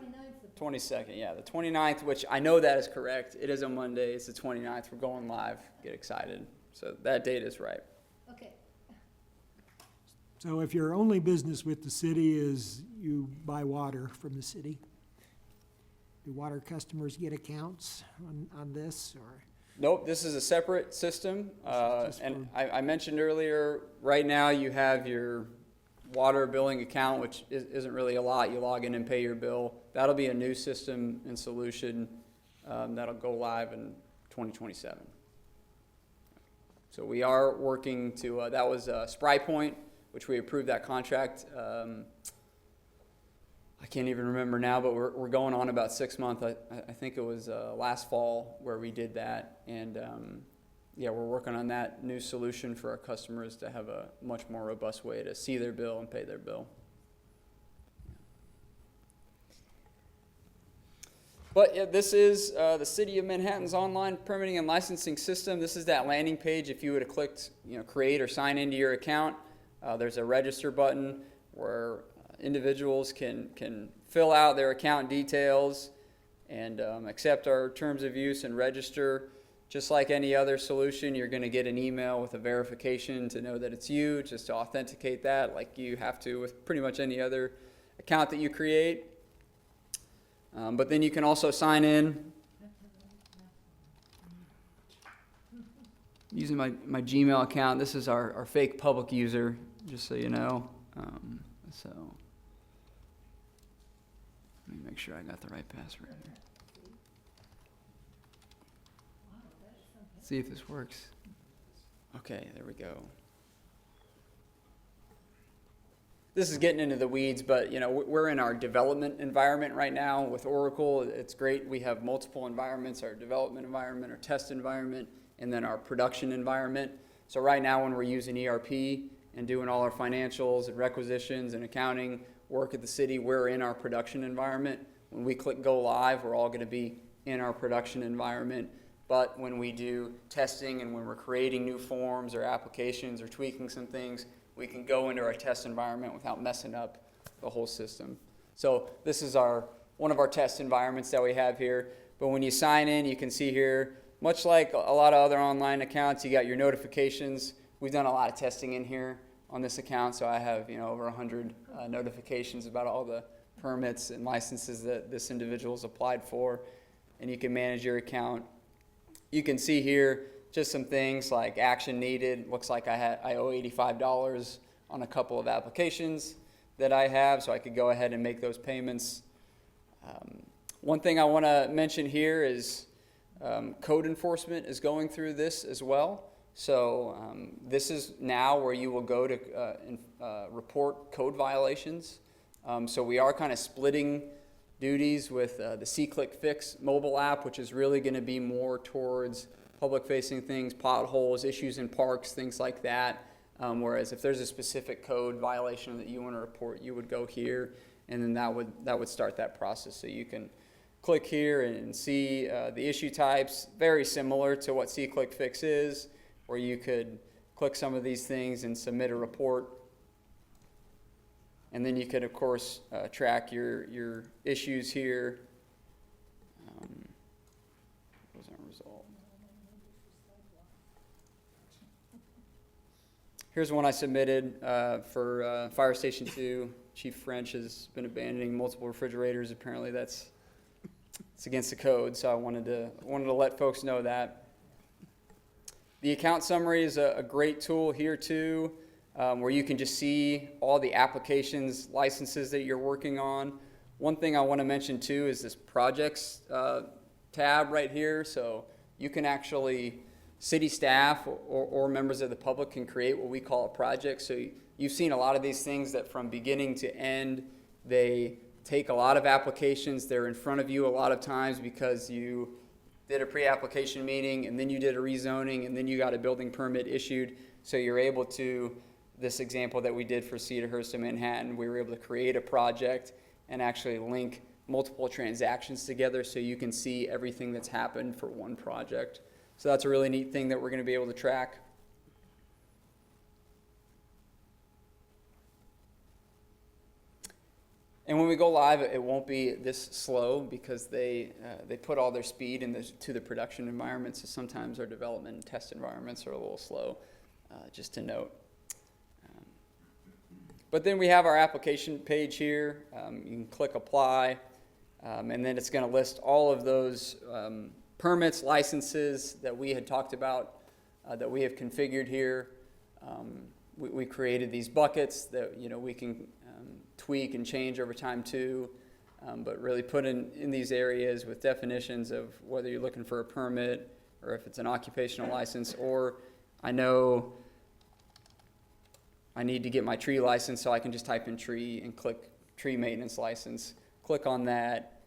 22nd, yeah. The 29th, which I know that is correct. It is a Monday. It's the 29th. We're going live. Get excited. So that date is right. okay. So if your only business with the city is you buy water from the city, do water customers get accounts on this, or? Nope, this is a separate system. And I mentioned earlier, right now you have your water billing account, which isn't really a lot. You log in and pay your bill. That'll be a new system and solution that'll go live in 2027. So we are working to, that was Spry Point, which we approved that contract. I can't even remember now, but we're going on about 6 months. I think it was last fall where we did that. And yeah, we're working on that new solution for our customers to have a much more robust way to see their bill and pay their bill. But yeah, this is the City of Manhattan's online permitting and licensing system. This is that landing page. If you would have clicked, create or sign into your account, there's a register button where individuals can fill out their account details and accept our terms of use and register. Just like any other solution, you're going to get an email with a verification to know that it's you, just to authenticate that, like you have to with pretty much any other account that you create. But then you can also sign in using my Gmail account. This is our fake public user, just so you know. So let me make sure I got the right password here. See if this works. Okay, there we go. This is getting into the weeds, but we're in our development environment right now with Oracle. It's great. We have multiple environments: our development environment, our test environment, and then our production environment. So right now, when we're using ERP and doing all our financials and requisitions and accounting work at the city, we're in our production environment. When we click go live, we're all going to be in our production environment. But when we do testing and when we're creating new forms or applications or tweaking some things, we can go into our test environment without messing up the whole system. So this is one of our test environments that we have here. But when you sign in, you can see here, much like a lot of other online accounts, you got your notifications. We've done a lot of testing in here on this account, so I have over 100 notifications about all the permits and licenses that this individual's applied for, and you can manage your account. You can see here just some things like action needed. Looks like I owe $85 on a couple of applications that I have, so I could go ahead and make those payments. One thing I want to mention here is code enforcement is going through this as well. So this is now where you will go to report code violations. So we are kind of splitting duties with the C-Click Fix mobile app, which is really going to be more towards public-facing things, potholes, issues in parks, things like that. Whereas if there's a specific code violation that you want to report, you would go here, and then that would start that process. So you can click here and see the issue types, very similar to what C-Click Fix is, where you could click some of these things and submit a report. And then you could, of course, track your issues here. Wasn't resolved. Here's one I submitted for Fire Station 2. Chief French has been abandoning multiple refrigerators. Apparently it's against the code, so I wanted to let folks know that. The account summary is a great tool here too, where you can just see all the applications, licenses that you're working on. One thing I want to mention too is this projects tab right here. So you can actually, city staff or members of the public can create what we call a project. So you've seen a lot of these things that from beginning to end, they take a lot of applications. They're in front of you a lot of times because you did a pre-application meeting and then you did a rezoning and then you got a building permit issued. So you're able to, this example that we did for Cedarhurst and Manhattan, we were able to create a project and actually link multiple transactions together so you can see everything that's happened for one project. So that's a really neat thing that we're going to be able to track. And when we go live, it won't be this slow because they put all their speed to the production environment. So sometimes our development and test environments are a little slow, just to note. But then we have our application page here. You can click apply, and then it's going to list all of those permits, licenses that we had talked about, that we have configured here. We created these buckets that we can tweak and change over time too, but really put in these areas with definitions of whether you're looking for a permit or if it's an occupational license, or I know I need to get my tree license, so I can just type in tree and click tree maintenance license, click on that,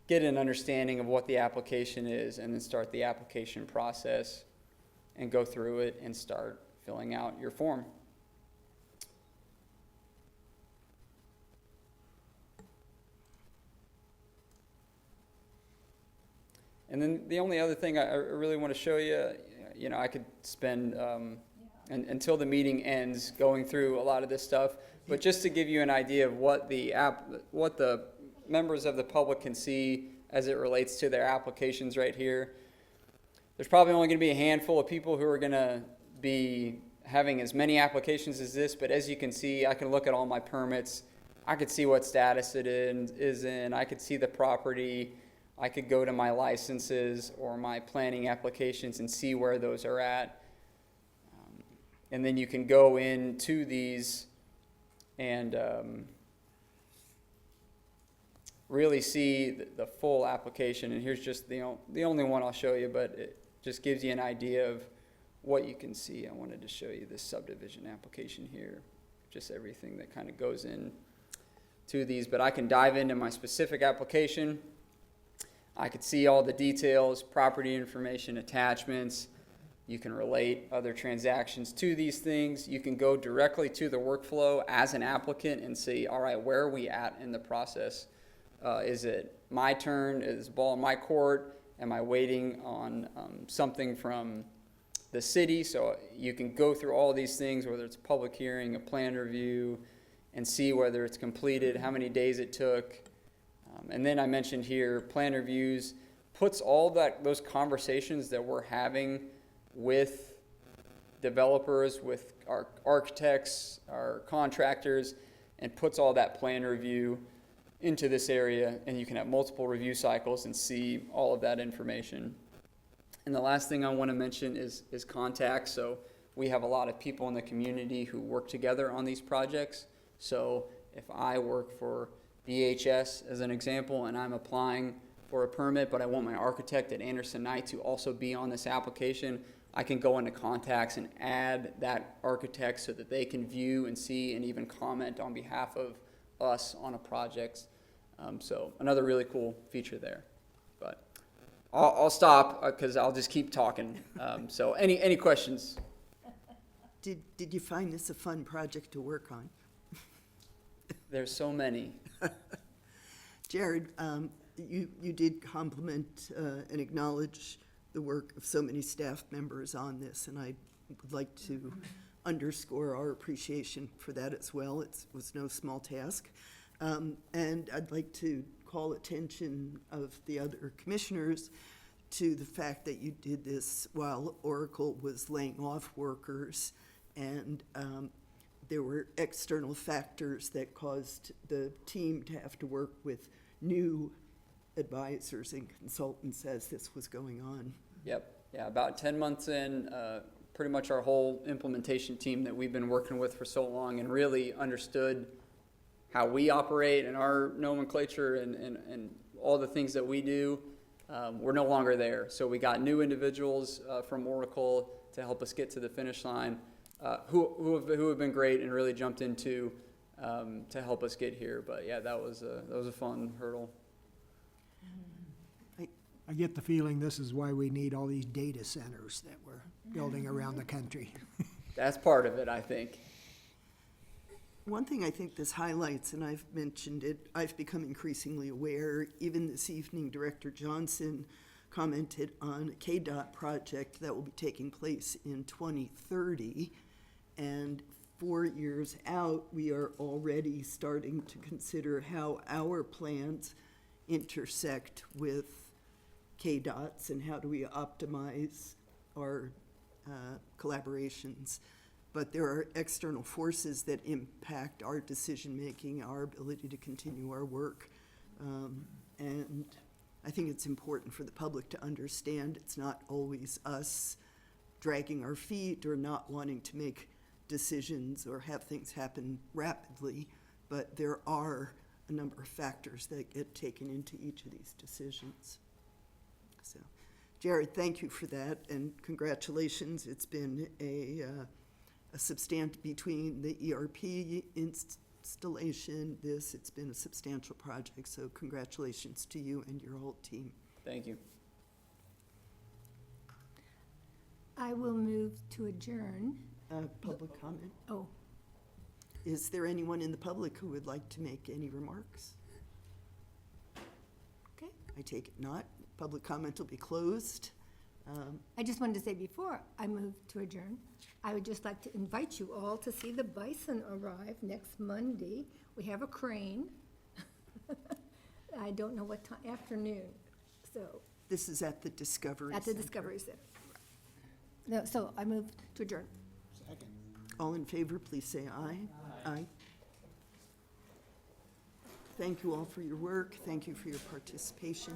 get an understanding of what the application is, and then start the application process and go through it and start filling out your form. And then the only other thing I really want to show you, I could spend until the meeting ends going through a lot of this stuff, but just to give you an idea of what the members of the public can see as it relates to their applications right here. There's probably only going to be a handful of people who are going to be having as many applications as this, but as you can see, I can look at all my permits I could see what status is in, I could see the property, I could go to my licenses or my planning applications and see where those are at. And then you can go into these and really see the full application. And here's just the only one I'll show you, but it just gives you an idea of what you can see. I wanted to show you this subdivision application here, just everything that kind of goes in to these. But I can dive into my specific application. I could see all the details, property information, attachments. You can relate other transactions to these things. You can go directly to the workflow as an applicant and see, all right, where are we at in the process? Is it my turn? Is the ball in my court? Am I waiting on something from the city? So you can go through all these things, whether it's a public hearing, a plan review, and see whether it's completed, how many days it took. And then I mentioned here, plan reviews puts all those conversations that we're having with developers, with our architects, our contractors, and puts all that plan review into this area, and you can have multiple review cycles and see all of that information. And the last thing I want to mention is contacts. So we have a lot of people in the community who work together on these projects. So if I work for BHS as an example, and I'm applying for a permit, but I want my architect at Anderson Knight to also be on this application, I can go into contacts and add that architect so that they can view and see and even comment on behalf of us on a project. So another really cool feature there. But I'll stop because I'll just keep talking. So any questions? Did you find this a fun project to work on? There's so many. Jared, you did compliment and acknowledge the work of so many staff members on this, and I would like to underscore our appreciation for that as well. It was no small task. And I'd like to call attention of the other commissioners to the fact that you did this while Oracle was laying off workers, and there were external factors that caused the team to have to work with new advisors and consultants as this was going on. Yep. Yeah, about 10 months in, pretty much our whole implementation team that we've been working with for so long and really understood how we operate and our nomenclature and all the things that we do, we're no longer there. So we got new individuals from Oracle to help us get to the finish line, who have been great and really jumped into to help us get here. But yeah, that was a fun hurdle. I get the feeling this is why we need all these data centers that we're building around the country. That's part of it, I think. One thing I think this highlights, and I've mentioned it, I've become increasingly aware, even this evening, Director Johnson commented on a KDOT project that will be taking place in 2030, and 4 years out, we are already starting to consider how our plans intersect with KDOT's and how do we optimize our collaborations. But there are external forces that impact our decision-making, our ability to continue our work. And I think it's important for the public to understand it's not always us dragging our feet or not wanting to make decisions or have things happen rapidly, but there are a number of factors that get taken into each of these decisions. So, Jared, thank you for that, and congratulations. It's been a substantial, between the ERP installation, it's been a substantial project, so congratulations to you and your whole team. Thank you. I will move to adjourn. Public comment? Oh, Is there anyone in the public who would like to make any remarks? Okay, I take it not. Public comment will be closed. I just wanted to say before I move to adjourn, I would just like to invite you all to see the bison arrive next Monday. We have a crane. I don't know what time, afternoon, so. This is at the Discovery At the Center. Discovery Center. No, so I move to adjourn. All in favor, please say aye. Aye. Thank you all for your work. Thank you for your participation.